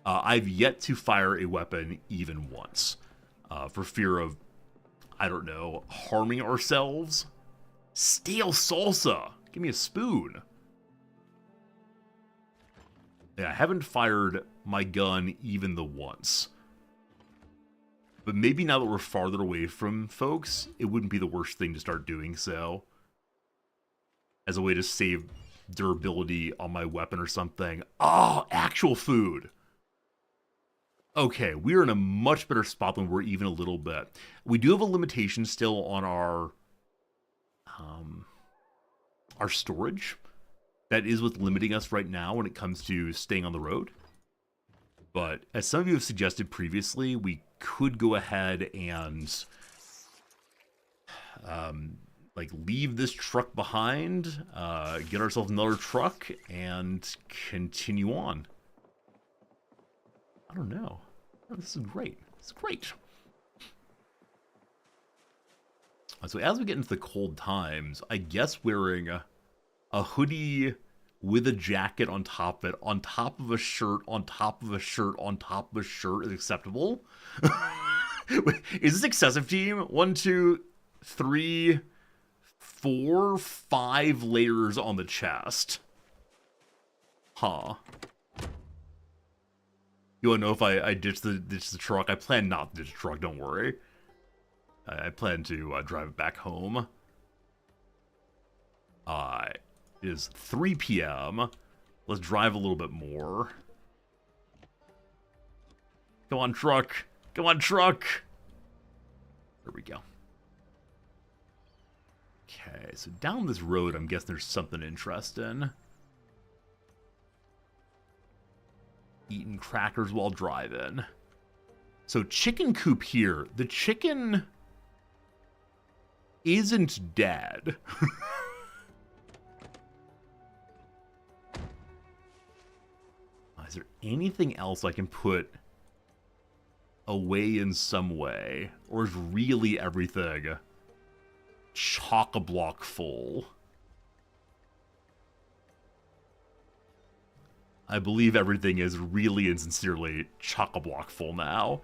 Speaker 1: I've yet to fire a weapon even once. For fear of, I don't know, harming ourselves. Stale salsa. Give me a spoon. Yeah, I haven't fired my gun even the once. But maybe now that we're farther away from folks, it wouldn't be the worst thing to start doing so. As a way to save durability on my weapon or something. Oh, actual food. Okay, we're in a much better spot than we're even a little bit. We do have a limitation still on our storage. That is what's limiting us right now when it comes to staying on the road. But as some of you have suggested previously, we could go ahead and like leave this truck behind, get ourselves another truck, and continue on. I don't know. Oh, this is great. It's great. So as we get into the cold times, I guess wearing a hoodie with a jacket on top of it, on top of a shirt, on top of a shirt, on top of a shirt is acceptable? Wait, is this excessive, team? 1, 2, 3, 4, 5 layers on the chest. Huh. You want to know if I ditch the truck? I plan not to ditch the truck, don't worry. I plan to drive it back home. It is 3 p.m. Let's drive a little bit more. Come on, truck. Come on, truck. There we go. Okay, so down this road, I'm guessing there's something interesting. Eating crackers while driving. So chicken coop here. The chicken isn't dead. Is there anything else I can put away in some way? Or is really everything chock-a-block full? I believe everything is really and sincerely chock-a-block full now.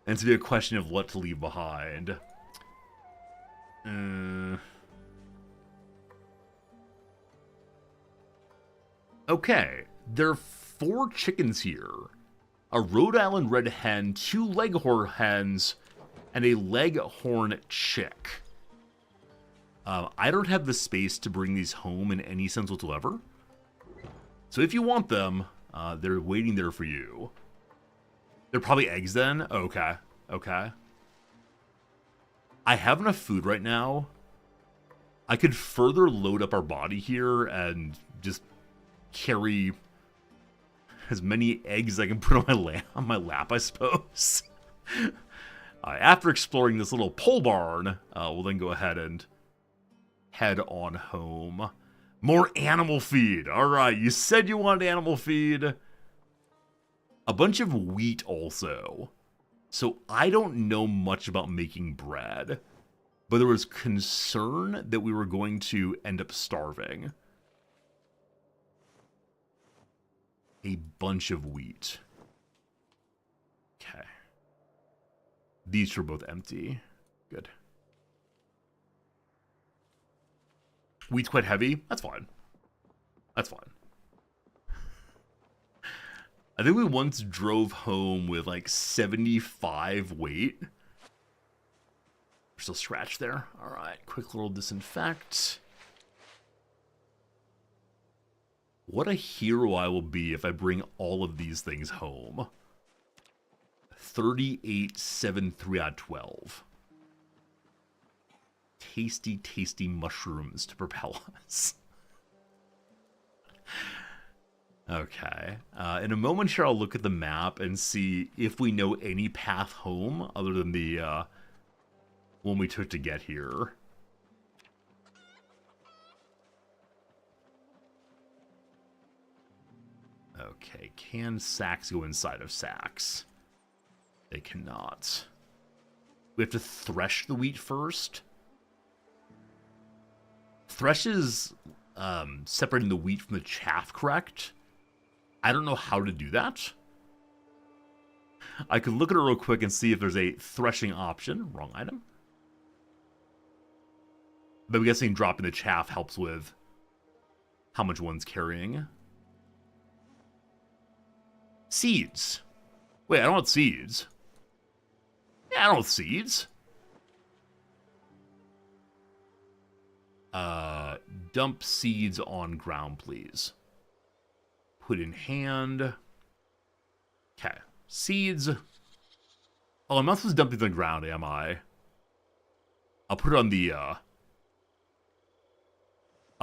Speaker 1: And it's to be a question of what to leave behind. Okay, there are 4 chickens here. A Rhode Island red hen, 2 leghorn hens, and a leghorn chick. I don't have the space to bring these home in any sense whatsoever. So if you want them, they're waiting there for you. They're probably eggs then? Okay, okay. I have enough food right now. I could further load up our body here and just carry as many eggs as I can put on my lap, I suppose. After exploring this little pole barn, we'll then go ahead and head on home. More animal feed. All right, you said you wanted animal feed. A bunch of wheat also. So I don't know much about making bread, but there was concern that we were going to end up starving. A bunch of wheat. Okay. These are both empty. Good. Wheat's quite heavy. That's fine. That's fine. I think we once drove home with like 75 weight. We're still scratched there. All right, quick little disinfect. What a hero I will be if I bring all of these things home. 38, 7, 3 out of 12. Tasty, tasty mushrooms to propel us. Okay. In a moment here, I'll look at the map and see if we know any path home other than the one we took to get here. Okay, can sacks go inside of sacks? They cannot. We have to thresh the wheat first. Thresh is separating the wheat from the chaff, correct? I don't know how to do that. I could look at it real quick and see if there's a threshing option. Wrong item. But I'm guessing dropping the chaff helps with how much one's carrying. Seeds. Wait, I don't want seeds. Yeah, I don't want seeds. Dump seeds on ground, please. Put in hand. Okay. Seeds. Oh, I'm not supposed to dump these on the ground, am I? I'll put it on the, I'll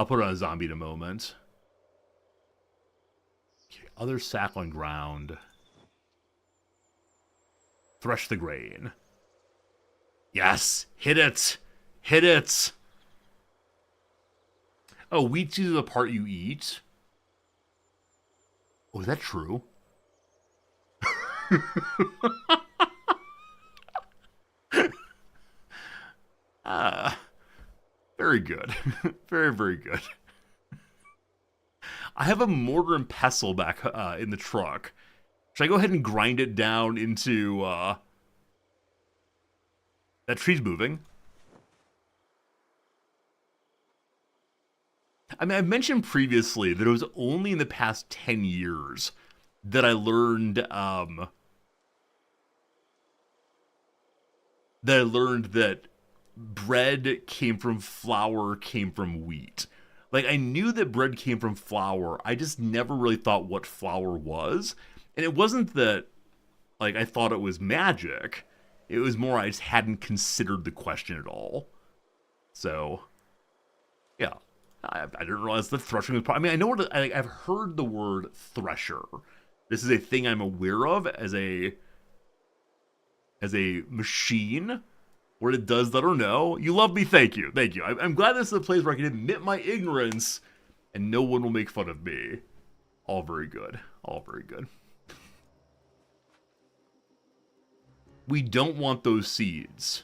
Speaker 1: put it on a zombie in a moment. Okay, other sack on ground. Thresh the grain. Yes! Hit it! Hit it! Oh, wheat seeds are the part you eat? Oh, is that true? Very good. Very, very good. I have a mortar and pestle back in the truck. Should I go ahead and grind it down into... That tree's moving. I mean, I've mentioned previously that it was only in the past 10 years that I learned, that bread came from flour, came from wheat. Like, I knew that bread came from flour. I just never really thought what flour was. And it wasn't that, like, I thought it was magic. It was more I just hadn't considered the question at all. So, yeah. I didn't realize the threshing was... I mean, I know what... I've heard the word thresher. This is a thing I'm aware of as a machine. What it does, I don't know. You love me, thank you. Thank you. I'm glad this is a place where I can admit my ignorance and no one will make fun of me. All very good. All very good. We don't want those seeds.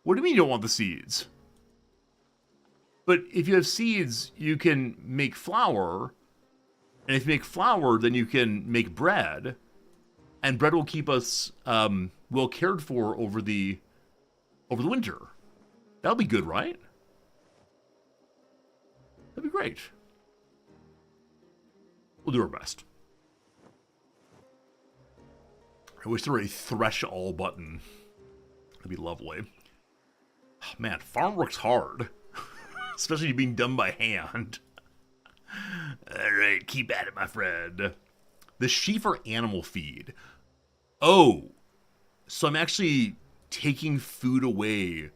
Speaker 1: What do you mean you don't want the seeds? But if you have seeds, you can make flour. And if you make flour, then you can make bread. And bread will keep us well cared for over the winter. That'll be good, right? That'd be great. We'll do our best. I wish there were a thresh all button. That'd be lovely. Oh, man, farm work's hard. Especially being done by hand. Alright, keep at it, my friend. The sheep are animal feed. Oh, so I'm actually taking food away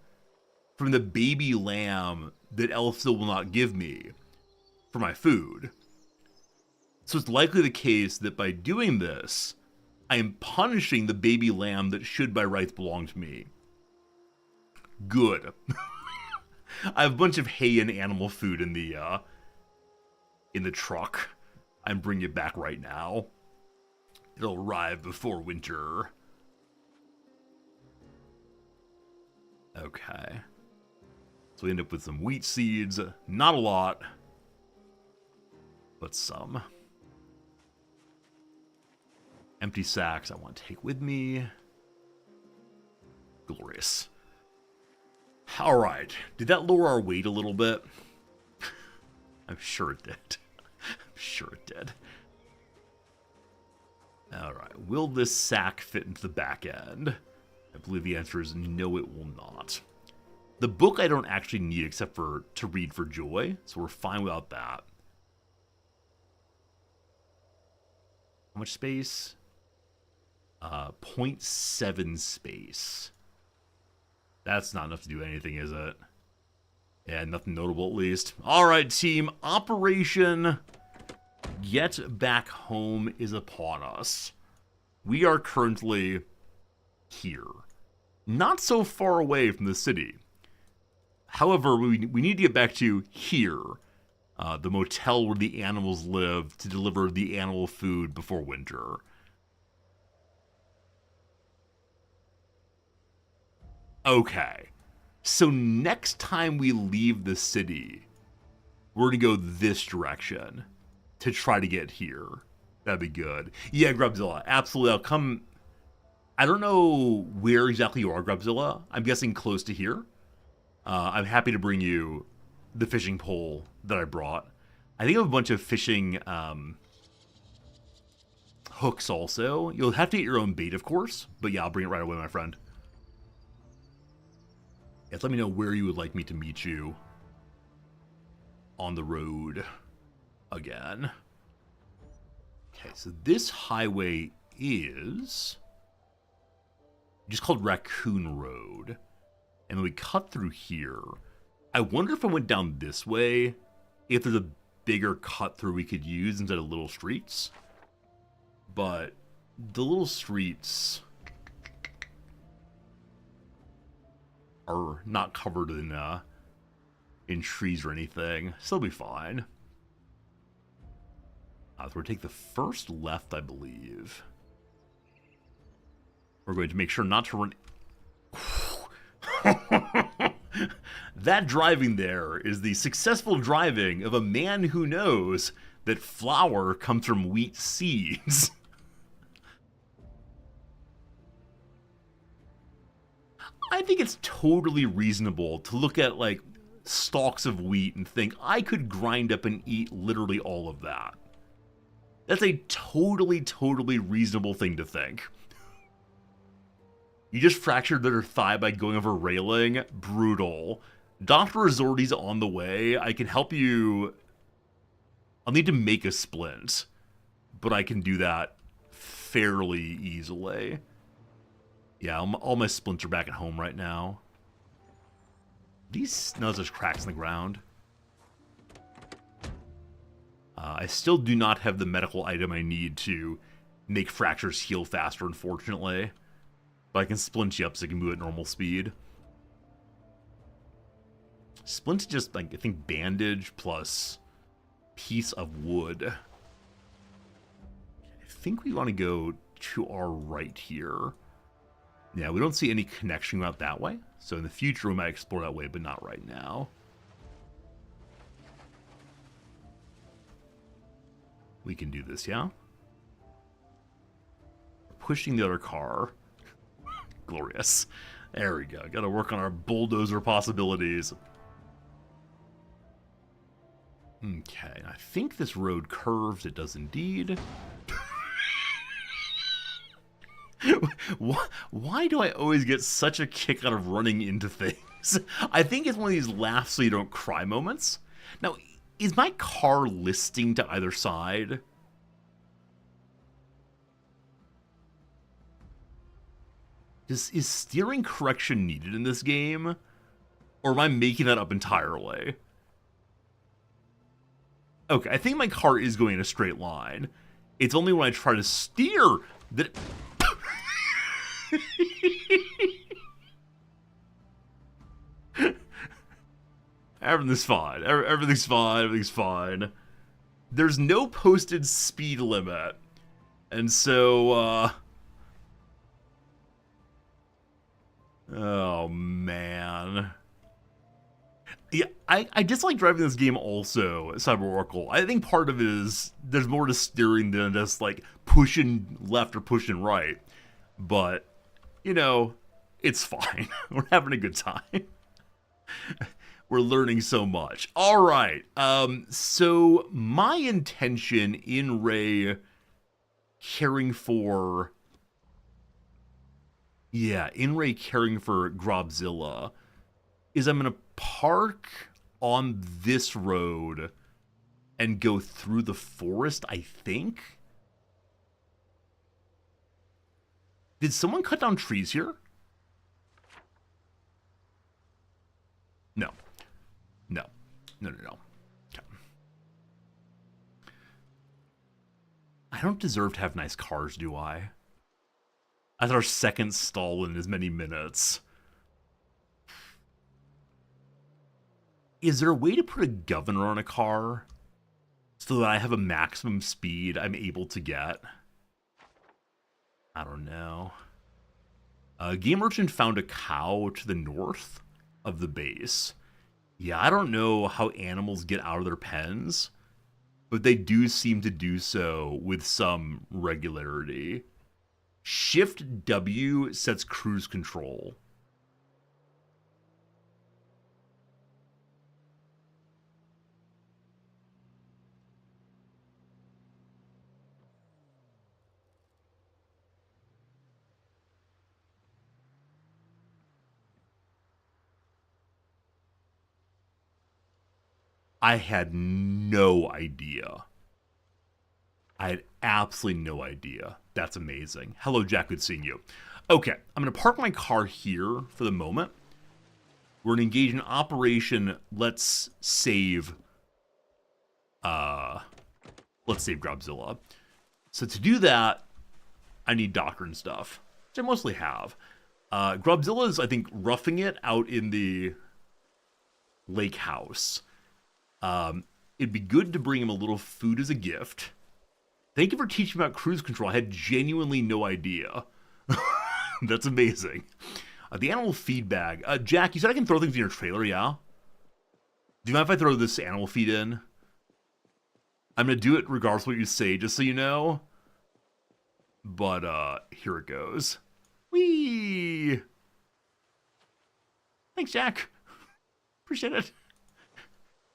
Speaker 1: from the baby lamb that Elfzil will not give me for my food. So it's likely the case that by doing this, I am punishing the baby lamb that should by rights belong to me. Good. I have a bunch of hay and animal food in the truck. I'm bringing it back right now. It'll arrive before winter. Okay. So we end up with some wheat seeds. Not a lot, but some. Empty sacks I want to take with me. Glorious. Alright. Did that lower our weight a little bit? I'm sure it did. I'm sure it did. Alright. Will this sack fit into the back end? I believe the answer is no, it will not. The book I don't actually need except for to read for joy, so we're fine without that. How much space? 0.7 space. That's not enough to do anything, is it? Yeah, nothing notable at least. Alright, team. Operation Get Back Home is upon us. We are currently here. Not so far away from the city. However, we need to get back to here. The motel where the animals live to deliver the animal food before winter. Okay. So next time we leave the city, we're going to go this direction to try to get here. That'd be good. Yeah, Grubzilla. Absolutely. I'll come... I don't know where exactly you are, Grubzilla. I'm guessing close to here. I'm happy to bring you the fishing pole that I brought. I think I have a bunch of fishing hooks also. You'll have to get your own bait, of course. But yeah, I'll bring it right away, my friend. Yes, let me know where you would like me to meet you on the road again. Okay, so this highway is just called Raccoon Road. And then we cut through here. I wonder if I went down this way, if there's a bigger cut through we could use instead of little streets. But the little streets are not covered in trees or anything, so they'll be fine. So we're going to take the first left, I believe. We're going to make sure not to run... That driving there is the successful driving of a man who knows that flour comes from wheat seeds. I think it's totally reasonable to look at, like, stalks of wheat and think, I could grind up and eat literally all of that. That's a totally, totally reasonable thing to think. You just fractured their thigh by going over railing? Brutal. Dr. Azordi's on the way. I can help you. I'll need to make a splint, but I can do that fairly easily. Yeah, all my splints are back at home right now. No, there's cracks in the ground. I still do not have the medical item I need to make fractures heal faster, unfortunately. But I can splint you up so I can move at normal speed. Splint is just, like, I think bandage plus piece of wood. I think we want to go to our right here. Yeah, we don't see any connection out that way. So in the future, we might explore that way, but not right now. We can do this, yeah? Pushing the other car. Glorious. There we go. Gotta work on our bulldozer possibilities. Okay, I think this road curves. It does indeed. Why do I always get such a kick out of running into things? I think it's one of these laugh so you don't cry moments. Now, is my car listing to either side? Is steering correction needed in this game? Or am I making that up entirely? Okay, I think my car is going in a straight line. It's only when I try to steer that... Everything's fine. Everything's fine. Everything's fine. There's no posted speed limit. And so, oh, man. Yeah, I dislike driving this game also, Cyber Oracle. I think part of it is there's more to steering than just, like, pushing left or pushing right. But, you know, it's fine. We're having a good time. We're learning so much. All right. So my intention in Ray caring for... Yeah, in Ray caring for Grobzilla is I'm going to park on this road and go through the forest, I think. Did someone cut down trees here? No. No. No. Okay. I don't deserve to have nice cars, do I? That's our second stall in as many minutes. Is there a way to put a governor on a car so that I have a maximum speed I'm able to get? I don't know. Game Merchant found a cow to the north of the base. Yeah, I don't know how animals get out of their pens, but they do seem to do so with some regularity. Shift W sets cruise control. I had no idea. I had absolutely no idea. That's amazing. Hello, Jack. Good seeing you. Okay, I'm going to park my car here for the moment. We're going to engage in Operation Let's Save Grobzilla. So to do that, I need Docker and stuff, which I mostly have. Grobzilla is, I think, roughing it out in the lake house. It'd be good to bring him a little food as a gift. Thank you for teaching me about cruise control. I had genuinely no idea. That's amazing. The animal feed bag. Jack, you said I can throw things in your trailer, yeah? Do you mind if I throw this animal feed in? I'm going to do it regardless of what you say, just so you know. But, here it goes. Whee! Thanks, Jack. Appreciate it.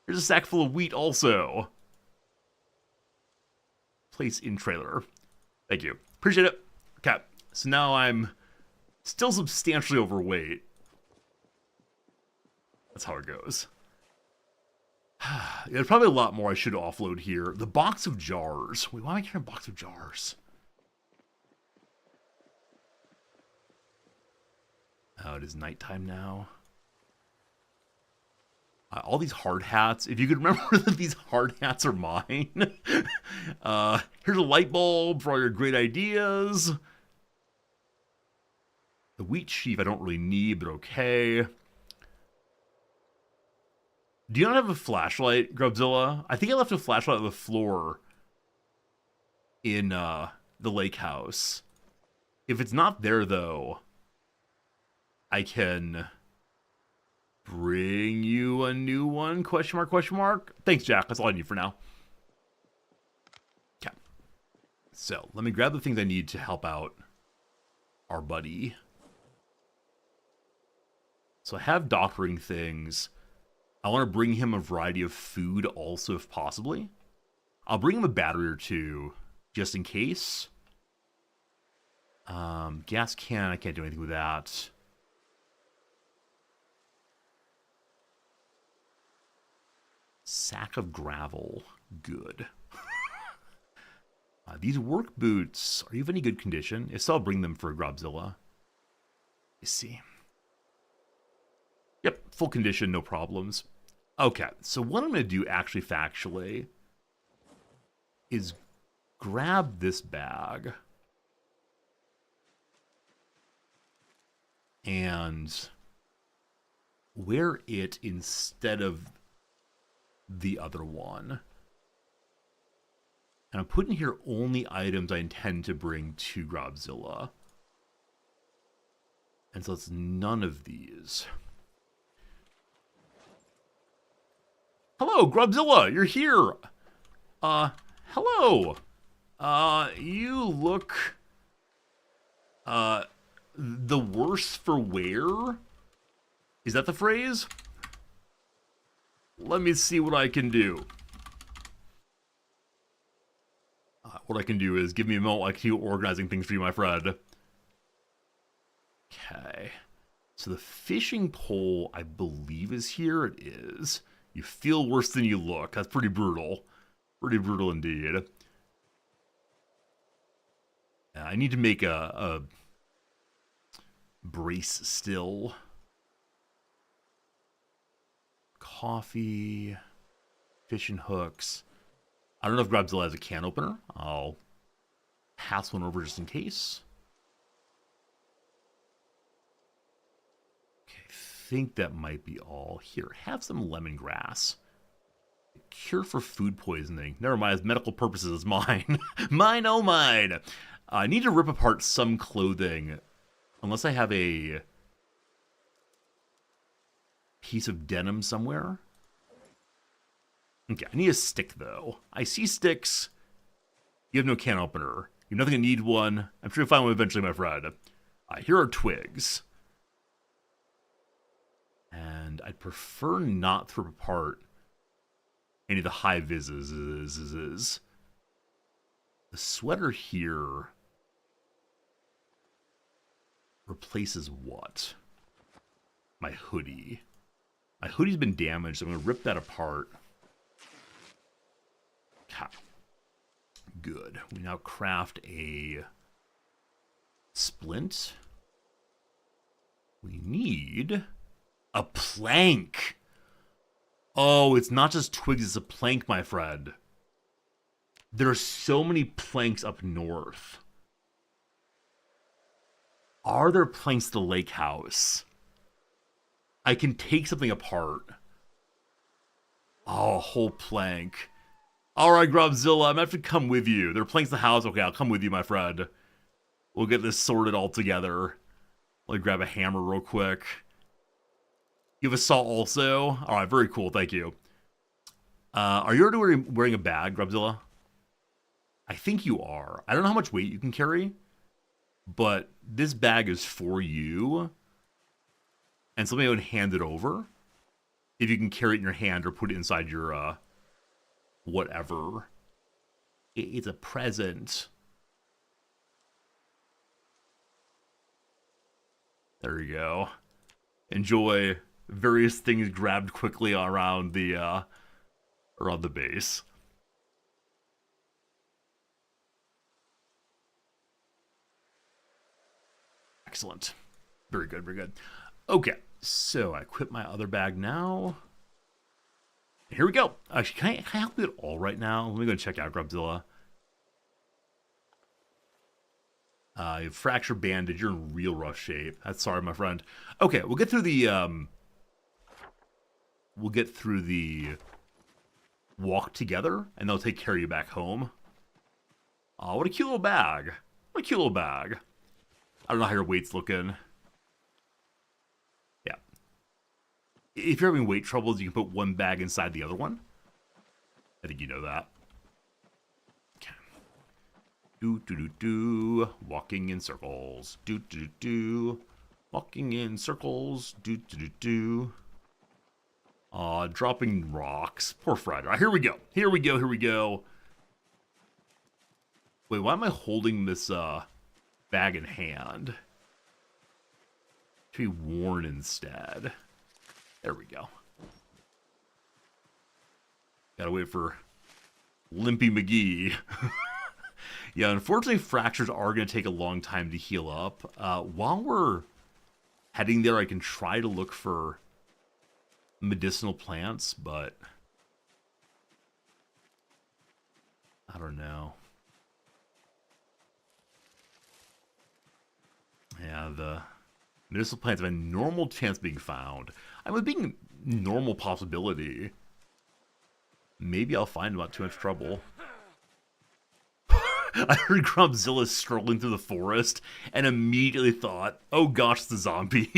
Speaker 1: There's a sack full of wheat also. Place in trailer. Thank you. Appreciate it. Okay. So now I'm still substantially overweight. That's how it goes. There's probably a lot more I should offload here. The box of jars. Wait, why am I carrying a box of jars? Oh, it is nighttime now. All these hard hats. If you could remember that these hard hats are mine. Here's a light bulb for all your great ideas. The wheat sheaf I don't really need, but okay. Do you not have a flashlight, Grubzilla? I think I left a flashlight on the floor in the lake house. If it's not there, though, I can bring you a new one? Question mark, question mark. Thanks, Jack. That's all I need for now. Okay. So, let me grab the things I need to help out our buddy. So I have doctoring things. I want to bring him a variety of food also, if possibly. I'll bring him a battery or two, just in case. Gas can, I can't do anything with that. Sack of gravel. Good. These work boots, are you of any good condition? If so, I'll bring them for Grubzilla. You see. Yep, full condition, no problems. Okay, so what I'm going to do actually factually is grab this bag and wear it instead of the other one. And I'm putting here only items I intend to bring to Grubzilla. And so it's none of these. Hello, Grubzilla, you're here. Hello. You look, the worse for wear? Is that the phrase? Let me see what I can do. What I can do is give me a moment while I keep organizing things for you, my friend. Okay. So the fishing pole, I believe, is here. It is. You feel worse than you look. That's pretty brutal. Pretty brutal indeed. I need to make a brace still. Coffee. Fishing hooks. I don't know if Grubzilla has a can opener. I'll pass one over just in case. Okay, I think that might be all. Here, have some lemongrass. Cure for food poisoning. Never mind, it's medical purposes, it's mine. Mine, oh mine. I need to rip apart some clothing. Unless I have a piece of denim somewhere. Okay, I need a stick, though. I see sticks. You have no can opener. You have nothing to need one. I'm sure you'll find one eventually, my friend. Here are twigs. And I'd prefer not to rip apart any of the high vises. The sweater here replaces what? My hoodie. My hoodie's been damaged, so I'm going to rip that apart. Good. We now craft a splint. We need a plank. Oh, it's not just twigs, it's a plank, my friend. There are so many planks up north. Are there planks at the lake house? I can take something apart. Oh, a whole plank. Alright, Grubzilla, I'm going to have to come with you. There are planks in the house. Okay, I'll come with you, my friend. We'll get this sorted all together. Let me grab a hammer real quick. You have a saw also? Alright, very cool, thank you. Are you already wearing a bag, Grubzilla? I think you are. I don't know how much weight you can carry, but this bag is for you. And somebody would hand it over. If you can carry it in your hand or put it inside your, whatever. It's a present. There you go. Enjoy various things grabbed quickly around the base. Excellent. Very good, very good. Okay, so I equip my other bag now. Here we go. Actually, can I help you at all right now? Let me go and check out Grubzilla. You have fracture bandage. You're in real rough shape. That's sorry, my friend. Okay, we'll get through the walk together, and they'll take care of you back home. Oh, what a cute little bag. What a cute little bag. I don't know how your weight's looking. Yeah. If you're having weight troubles, you can put one bag inside the other one. I think you know that. Okay. Do. Walking in circles. Do. Walking in circles. Do. Dropping rocks. Poor Fred. All right, here we go. Here we go. Wait, why am I holding this, bag in hand? To be worn instead. There we go. Gotta wait for Limpy McGee. Yeah, unfortunately, fractures are going to take a long time to heal up. While we're heading there, I can try to look for medicinal plants, but I don't know. Yeah, the medicinal plants have a normal chance of being found. I mean, being a normal possibility, maybe I'll find without too much trouble. I heard Grubzilla strolling through the forest and immediately thought, oh gosh, it's a zombie.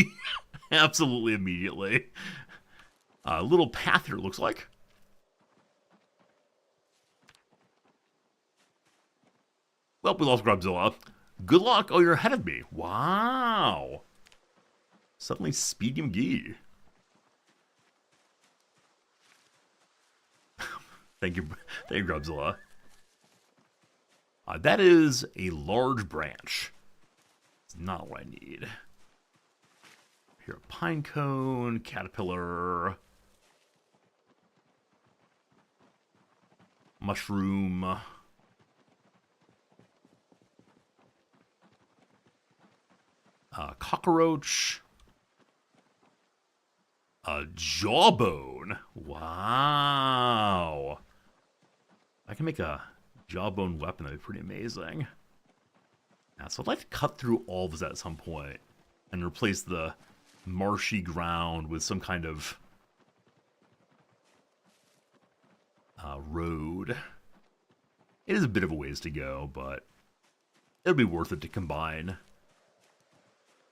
Speaker 1: Absolutely immediately. A little path here, it looks like. Well, we lost Grubzilla. Good luck. Oh, you're ahead of me. Wow. Suddenly Speedy McGee. Thank you, Grubzilla. That is a large branch. It's not what I need. Here, a pine cone, caterpillar, mushroom, cockroach, a jawbone. Wow. I can make a jawbone weapon. That'd be pretty amazing. Yeah, so I'd like to cut through all of this at some point and replace the marshy ground with some kind of road. It is a bit of a ways to go, but it'll be worth it to combine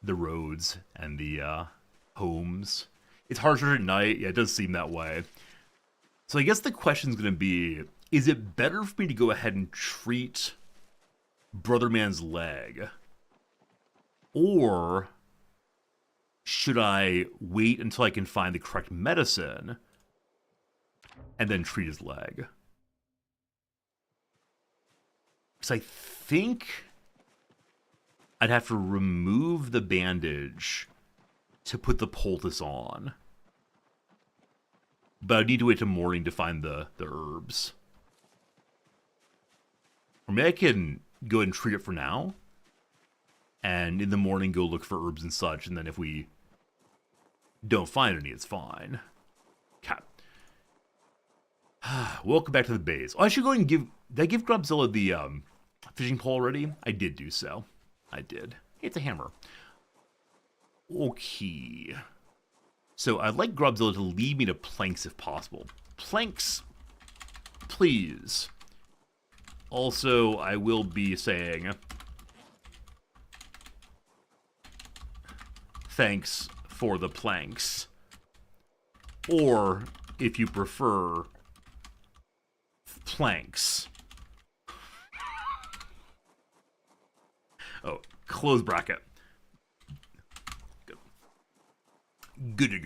Speaker 1: the roads and the homes. It's harsher at night. Yeah, it does seem that way. So I guess the question's going to be, is it better for me to go ahead and treat Brother Man's leg? Or should I wait until I can find the correct medicine and then treat his leg? Because I think I'd have to remove the bandage to put the poultice on. But I need to wait till morning to find the herbs. Or maybe I can go ahead and treat it for now. And in the morning go look for herbs and such. And then if we don't find any, it's fine. Okay. Welcome back to the base. Oh, I should go and give... Did I give Grubzilla the fishing pole already? I did do so. I did. It's a hammer. Okay. So I'd like Grubzilla to lead me to planks if possible. Planks, please. Also, I will be saying thanks for the planks. Or, if you prefer, planks. Oh, close bracket. Good.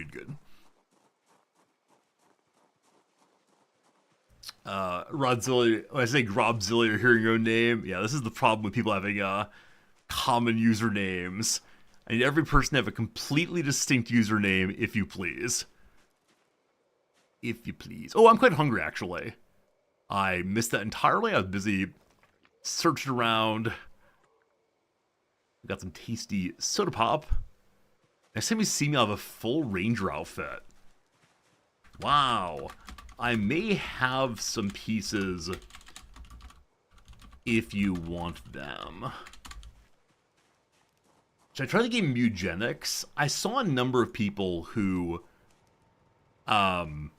Speaker 1: Rodzilla, when I say Grobzilla, you're hearing your own name. Yeah, this is the problem with people having common usernames. I need every person to have a completely distinct username, if you please. If you please. Oh, I'm quite hungry, actually. I missed that entirely. I was busy searching around. Got some tasty soda pop. Next time you see me, I'll have a full ranger outfit. Wow. I may have some pieces if you want them. Should I try the game Mugenics? I saw a number of people who have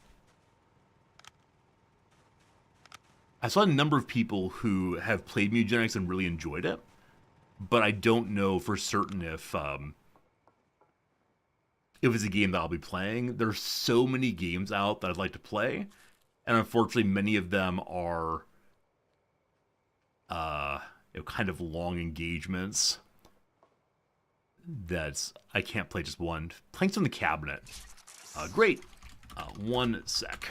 Speaker 1: played Mugenics and really enjoyed it, but I don't know for certain if it's a game that I'll be playing. There's so many games out that I'd like to play, and unfortunately many of them are kind of long engagements that I can't play just one. Planks on the cabinet. Great. One sec.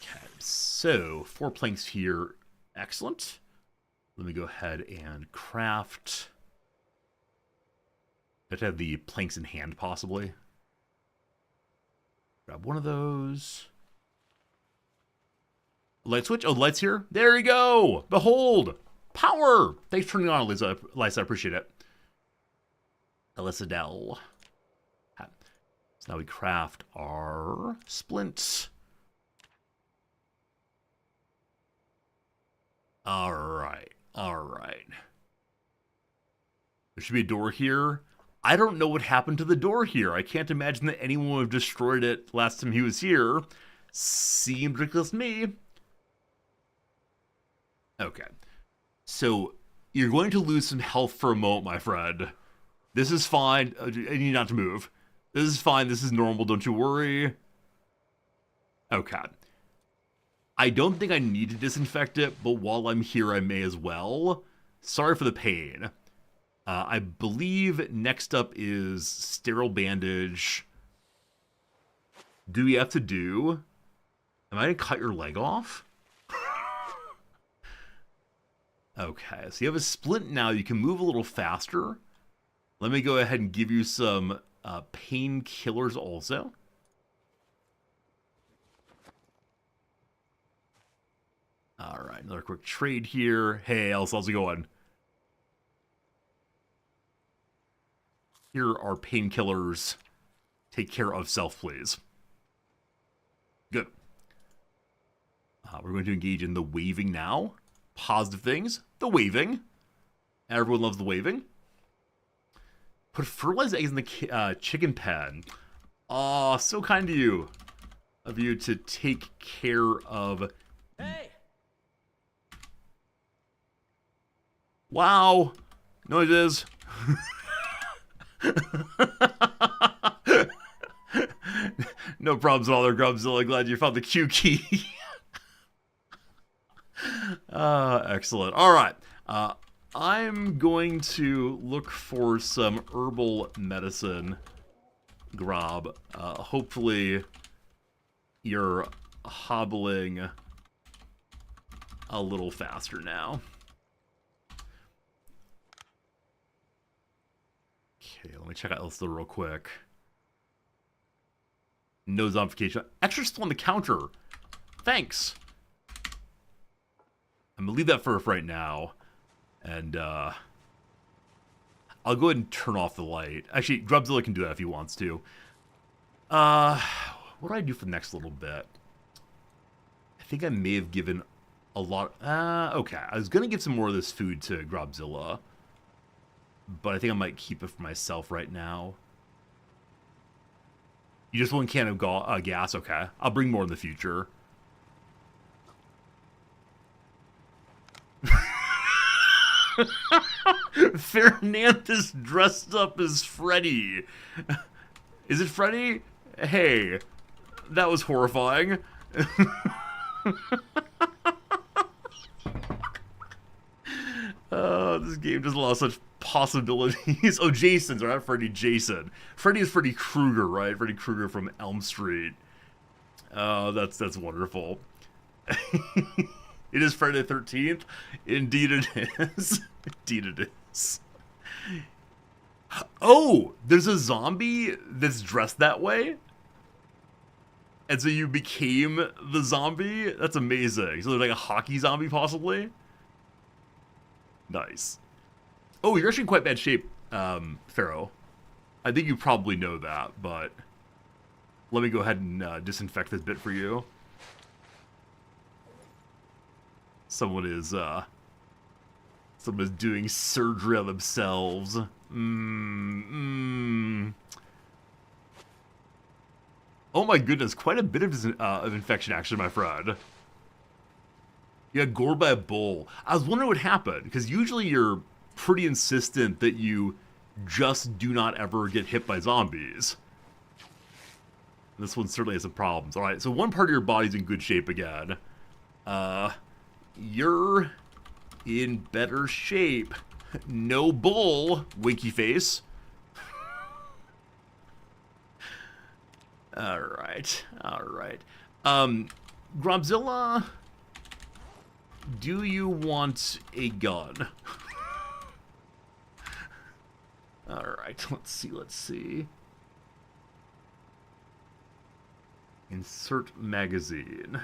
Speaker 1: Okay, so 4 planks here. Excellent. Let me go ahead and craft. I have to have the planks in hand, possibly. Grab one of those. Light switch. Oh, the light's here. There you go. Behold. Power. Thanks for turning on, Eliza. I appreciate it. Alyssa Dell. So now we craft our splint. All right. There should be a door here. I don't know what happened to the door here. I can't imagine that anyone would have destroyed it last time he was here. Seemed ridiculous to me. Okay. So, you're going to lose some health for a moment, my friend. This is fine. I need not to move. This is fine. This is normal. Don't you worry. Okay. I don't think I need to disinfect it, but while I'm here, I may as well. Sorry for the pain. I believe next up is sterile bandage. Do we have to do? Am I going to cut your leg off? Okay, so you have a splint now. You can move a little faster. Let me go ahead and give you some painkillers also. All right, another quick trade here. Hey, how's it going? Here are painkillers. Take care of self, please. Good. We're going to engage in the waving now. Positive things. The waving. Everyone loves the waving. Put fertilized eggs in the chicken pen. Aw, so kind of you to take care of. Hey. Wow. No, it is. No problems at all there, Grubzilla. Glad you found the Q key. Excellent. All right. I'm going to look for some herbal medicine, Grob. Hopefully you're hobbling a little faster now. Okay, let me check out this real quick. No zombification. Extra still on the counter. Thanks. I'm going to leave that for right now. And, I'll go ahead and turn off the light. Actually, Grubzilla can do that if he wants to. What do I do for the next little bit? I think I may have given a lot... okay. I was going to give some more of this food to Grubzilla. But I think I might keep it for myself right now. You just want a can of gas? Okay. I'll bring more in the future. Fernandez dressed up as Freddy. Is it Freddy? Hey, that was horrifying. This game does a lot of such possibilities. Oh, Jason's, or not Freddy, Jason. Freddy is Freddy Krueger, right? Freddy Krueger from Elm Street. Oh, that's wonderful. It is Friday the 13th. Indeed it is. Indeed it is. Oh, there's a zombie that's dressed that way? And so you became the zombie? That's amazing. So there's like a hockey zombie, possibly? Nice. Oh, you're actually in quite bad shape, Pharaoh. I think you probably know that, but let me go ahead and disinfect this bit for you. Someone is doing surgery on themselves. Oh my goodness, quite a bit of infection, actually, my friend. You got gored by a bull. I was wondering what happened, because usually you're pretty insistent that you just do not ever get hit by zombies. This one certainly has some problems. Alright, so one part of your body's in good shape again. You're in better shape. No bull, winky face. Alright, alright. Grobzilla, do you want a gun? Alright, let's see. Insert magazine.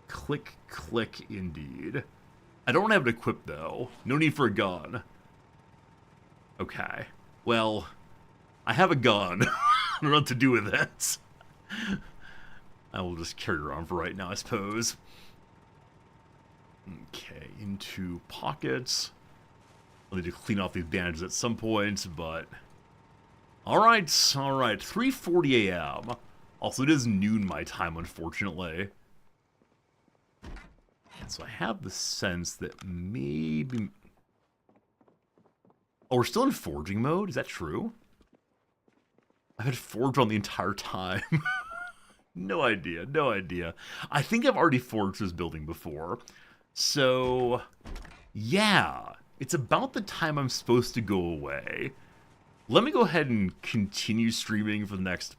Speaker 1: Click, click, indeed. I don't have it equipped, though. No need for a gun. Okay. Well, I have a gun. I don't know what to do with it. I will just carry it around for right now, I suppose. Okay, into pockets. I'll need to clean off these bandages at some point, but... Alright, 3:40 a.m. Also, it is noon my time, unfortunately. And so I have the sense that maybe... Oh, we're still in forging mode? Is that true? I've had forge on the entire time. No idea, no idea. I think I've already forged this building before. So, yeah. It's about the time I'm supposed to go away. Let me go ahead and continue streaming for the next,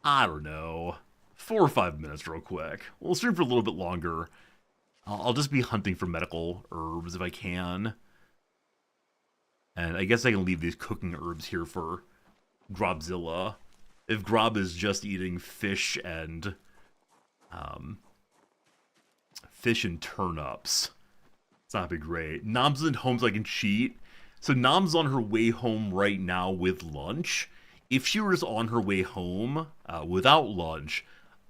Speaker 1: I don't know, 4 or 5 minutes real quick. We'll stream for a little bit longer. I'll just be hunting for medical herbs if I can. And I guess I can leave these cooking herbs here for Grobzilla. If Grob is just eating fish and turnips, it's not be great. Nom's in home so I can cheat. So Nom's on her way home right now with lunch. If she was on her way home without lunch,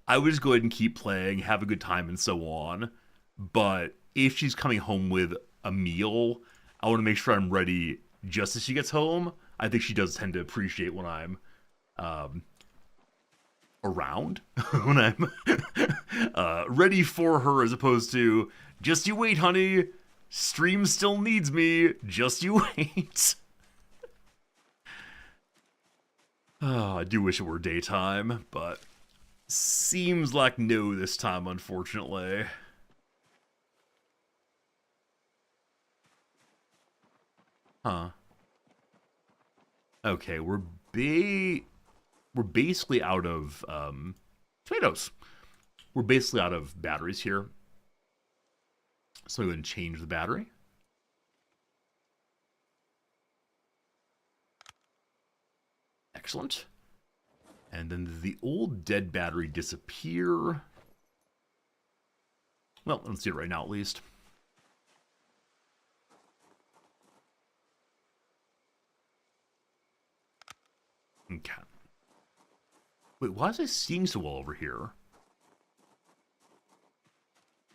Speaker 1: I would just go ahead and keep playing, have a good time, and so on. But if she's coming home with a meal, I want to make sure I'm ready just as she gets home. I think she does tend to appreciate when I'm around, when I'm ready for her, as opposed to, just you wait, honey. Stream still needs me. Just you wait. Oh, I do wish it were daytime, but seems like no this time, unfortunately. Huh. Okay, we're basically out of tomatoes. We're basically out of batteries here. So I'm going to change the battery. Excellent. And then the old dead battery disappear. Well, let's see it right now at least. Okay. Wait, why is I seeing so well over here?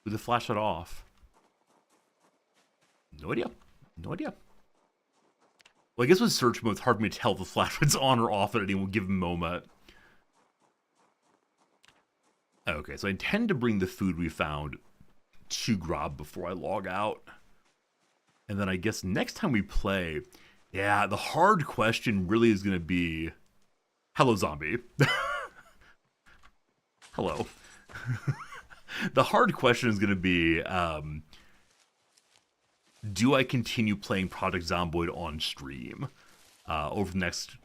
Speaker 1: With the flashlight off? No idea. No idea. Well, I guess with search mode, it's hard for me to tell if the flashlight's on or off at any given moment. Okay, so I intend to bring the food we found to Grob before I log out. And then I guess next time we play, yeah, the hard question really is going to be, hello, zombie. Hello. The hard question is going to be, do I continue playing Project Zomboid on stream over the next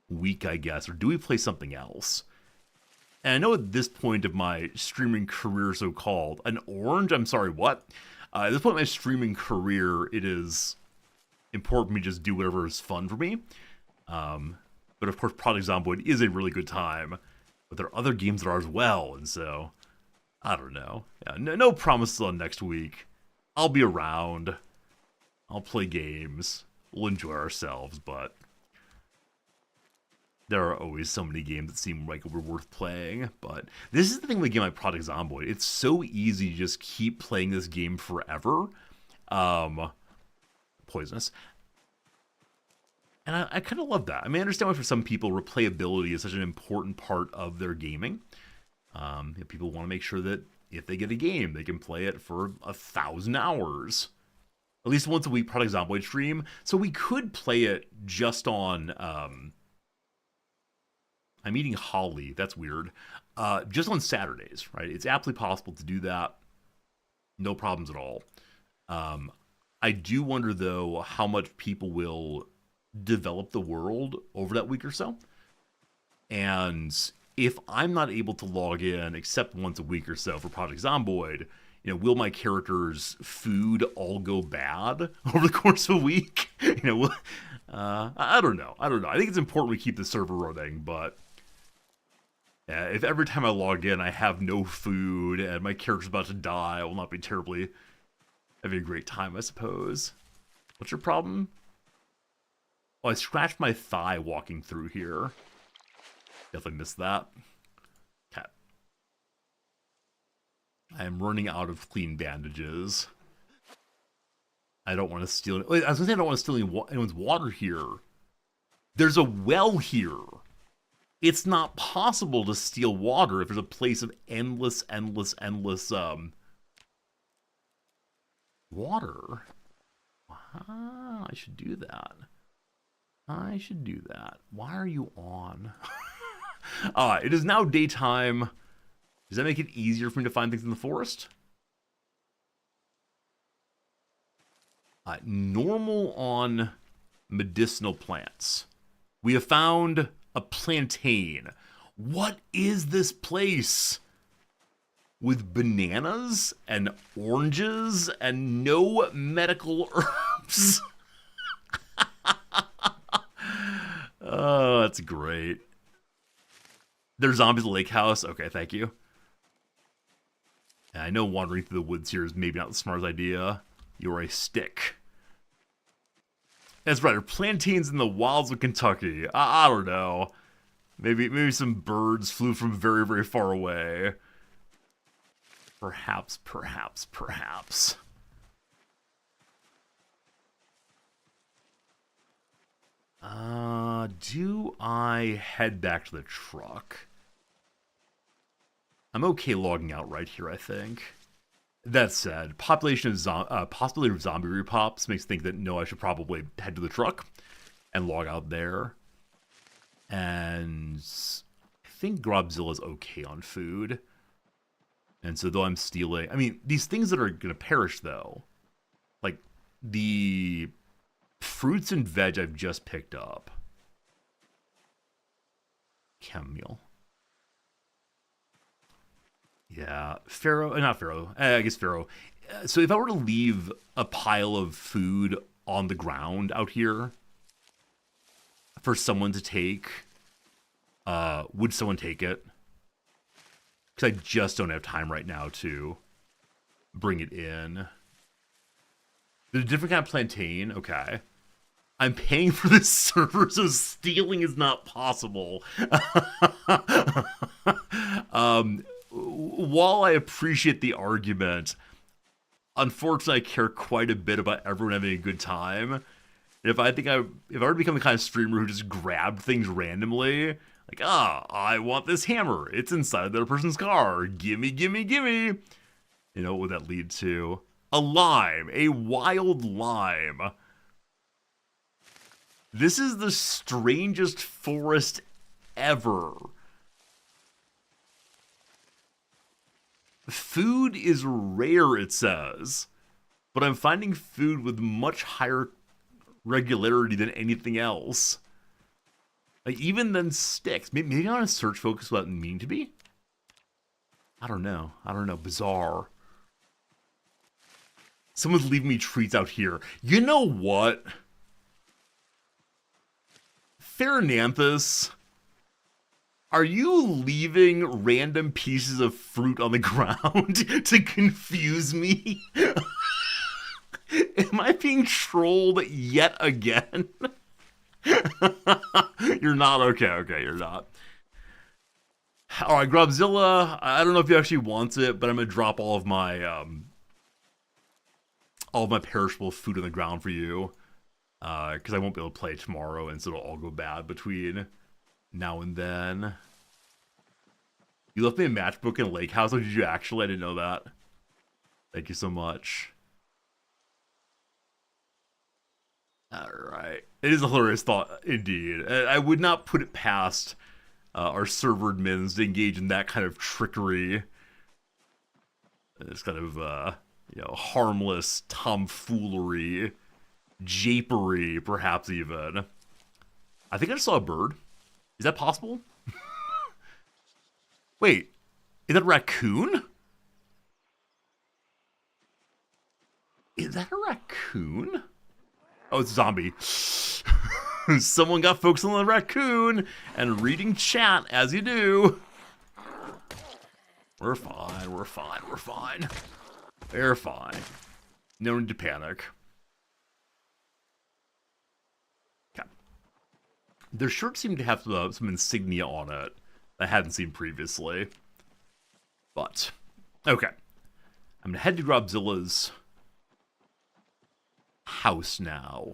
Speaker 1: week, I guess, or do we play something else? And I know at this point of my streaming career, so-called, an orange? I'm sorry, what? At this point in my streaming career, it is important for me to just do whatever is fun for me. But of course, Project Zomboid is a really good time. But there are other games that are as well, and so I don't know. Yeah, no promises on next week. I'll be around. I'll play games. We'll enjoy ourselves, but there are always so many games that seem like we're worth playing. But this is the thing with a game like Project Zomboid. It's so easy to just keep playing this game forever. Poisonous. And I kind of love that. I mean, I understand why for some people replayability is such an important part of their gaming. People want to make sure that if they get a game, they can play it for 1,000 hours. At least once a week, Project Zomboid stream. So we could play it just on... I'm eating holly. That's weird. Just on Saturdays, right? It's absolutely possible to do that. No problems at all. I do wonder, though, how much people will develop the world over that week or so. And if I'm not able to log in except once a week or so for Project Zomboid, will my character's food all go bad over the course of a week? I don't know. I think it's important we keep the server running, but if every time I log in I have no food and my character's about to die, I will not be terribly having a great time, I suppose. What's your problem? Oh, I scratched my thigh walking through here. Definitely missed that. Okay. I am running out of clean bandages. I don't want to steal... I was going to say I don't want to steal anyone's water here. There's a well here. It's not possible to steal water if there's a place of endless water. Ah, I should do that. Why are you on? It is now daytime. Does that make it easier for me to find things in the forest? Normal on medicinal plants. We have found a plantain. What is this place? With bananas and oranges and no medical herbs. Oh, that's great. There's zombies at the lake house. Okay, thank you. And I know wandering through the woods here is maybe not the smartest idea. You're a stick. That's right. Are plantains in the wilds of Kentucky? I don't know. Maybe some birds flew from very, very far away. Perhaps. Do I head back to the truck? I'm okay logging out right here, I think. That said, possibility of zombie repops makes me think that no, I should probably head to the truck and log out there. And I think Grobzilla's okay on food. And so though I'm stealing... I mean, these things that are going to perish, though, like the fruits and veg I've just picked up. Chem meal. Yeah, not Pharaoh. I guess Pharaoh. So if I were to leave a pile of food on the ground out here for someone to take, would someone take it? Because I just don't have time right now to bring it in. There's a different kind of plantain. Okay. I'm paying for this server, so stealing is not possible. While I appreciate the argument, unfortunately, I care quite a bit about everyone having a good time. And if I were to become the kind of streamer who just grabbed things randomly, like, I want this hammer. It's inside the other person's car. Gimme. What would that lead to? A lime. A wild lime. This is the strangest forest ever. Food is rare, it says, but I'm finding food with much higher regularity than anything else. Like, even than sticks. Maybe not a search focus without meaning to be? I don't know. Bizarre. Someone's leaving me treats out here. You know what? Farinanthus, are you leaving random pieces of fruit on the ground to confuse me? Am I being trolled yet again? You're not? Okay, you're not. Alright, Grobzilla, I don't know if he actually wants it, but I'm going to drop all of my perishable food on the ground for you. Because I won't be able to play tomorrow, and so it'll all go bad between now and then. You left me a matchbook in a lake house, or did you actually? I didn't know that. Thank you so much. Alright. It is a hilarious thought, indeed. I would not put it past our server admins to engage in that kind of trickery. It's kind of, harmless tomfoolery. Japery, perhaps even. I think I just saw a bird. Is that possible? Wait, is that a raccoon? Is that a raccoon? Oh, it's a zombie. Someone got focused on the raccoon and reading chat as you do. We're fine. We're fine. No need to panic. Their shirt seemed to have some insignia on it that I hadn't seen previously. But, okay. I'm going to head to Grobzilla's house now.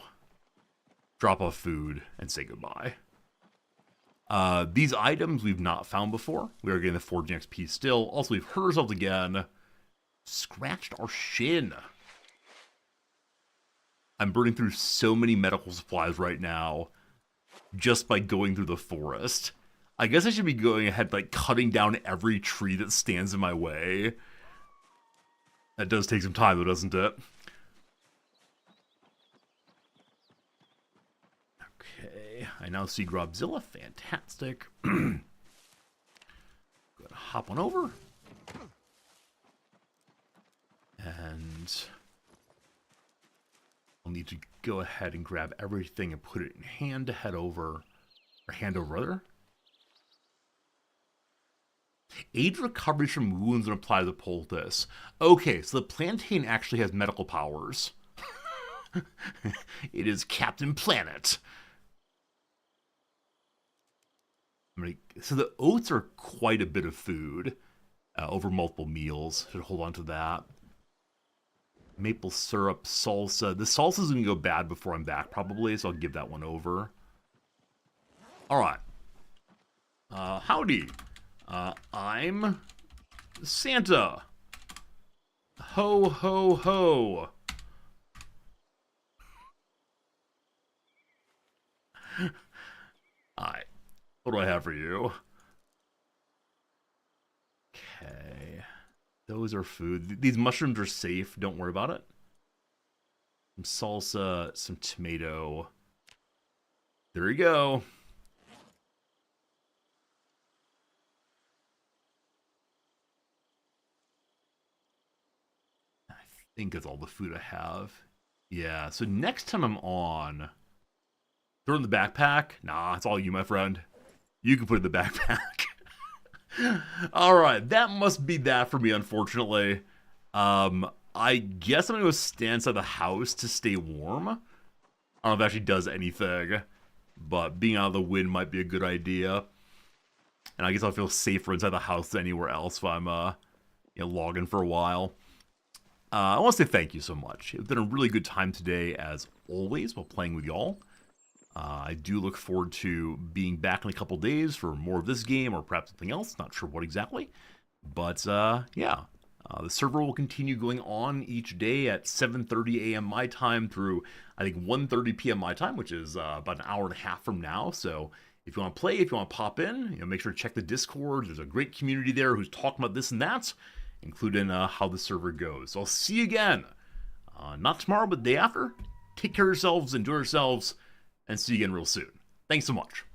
Speaker 1: Drop off food and say goodbye. These items we've not found before. We are getting the forging XP still. Also, we've hurt ourselves again. Scratched our shin. I'm burning through so many medical supplies right now. Just by going through the forest. I guess I should be going ahead, cutting down every tree that stands in my way. That does take some time, though, doesn't it? Okay, I now see Grobzilla. Fantastic. Gonna hop on over. And I'll need to go ahead and grab everything and put it in hand to head over. Or hand over, rather. Aid recovery from wounds and apply the poultice. Okay, so the plantain actually has medical powers. It is Captain Planet. So the oats are quite a bit of food over multiple meals. Should hold on to that. Maple syrup, salsa. The salsa's going to go bad before I'm back, probably, so I'll give that one over. Alright. Howdy. I'm Santa. Ho, ho, ho. Alright. What do I have for you? Okay. Those are food. These mushrooms are safe. Don't worry about it. Some salsa, some tomato. There you go. I think that's all the food I have. Yeah, so next time I'm on... Throw in the backpack? Nah, it's all you, my friend. You can put it in the backpack. Alright, that must be that for me, unfortunately. I guess I'm going to go stand inside the house to stay warm. I don't know if it actually does anything, but being out of the wind might be a good idea. And I guess I'll feel safer inside the house than anywhere else if I'm logging for a while. I want to say thank you so much. It's been a really good time today, as always, while playing with y'all. I do look forward to being back in a couple days for more of this game, or perhaps something else. Not sure what exactly. But, yeah. The server will continue going on each day at 7:30 a.m. my time through, I think, 1:30 p.m. my time, which is about an hour and a half from now. So if you want to play, if you want to pop in, make sure to check the Discord. There's a great community there who's talking about this and that, including how the server goes. So I'll see you again. Not tomorrow, but the day after. Take care of yourselves, enjoy yourselves, and see you again real soon. Thanks so much.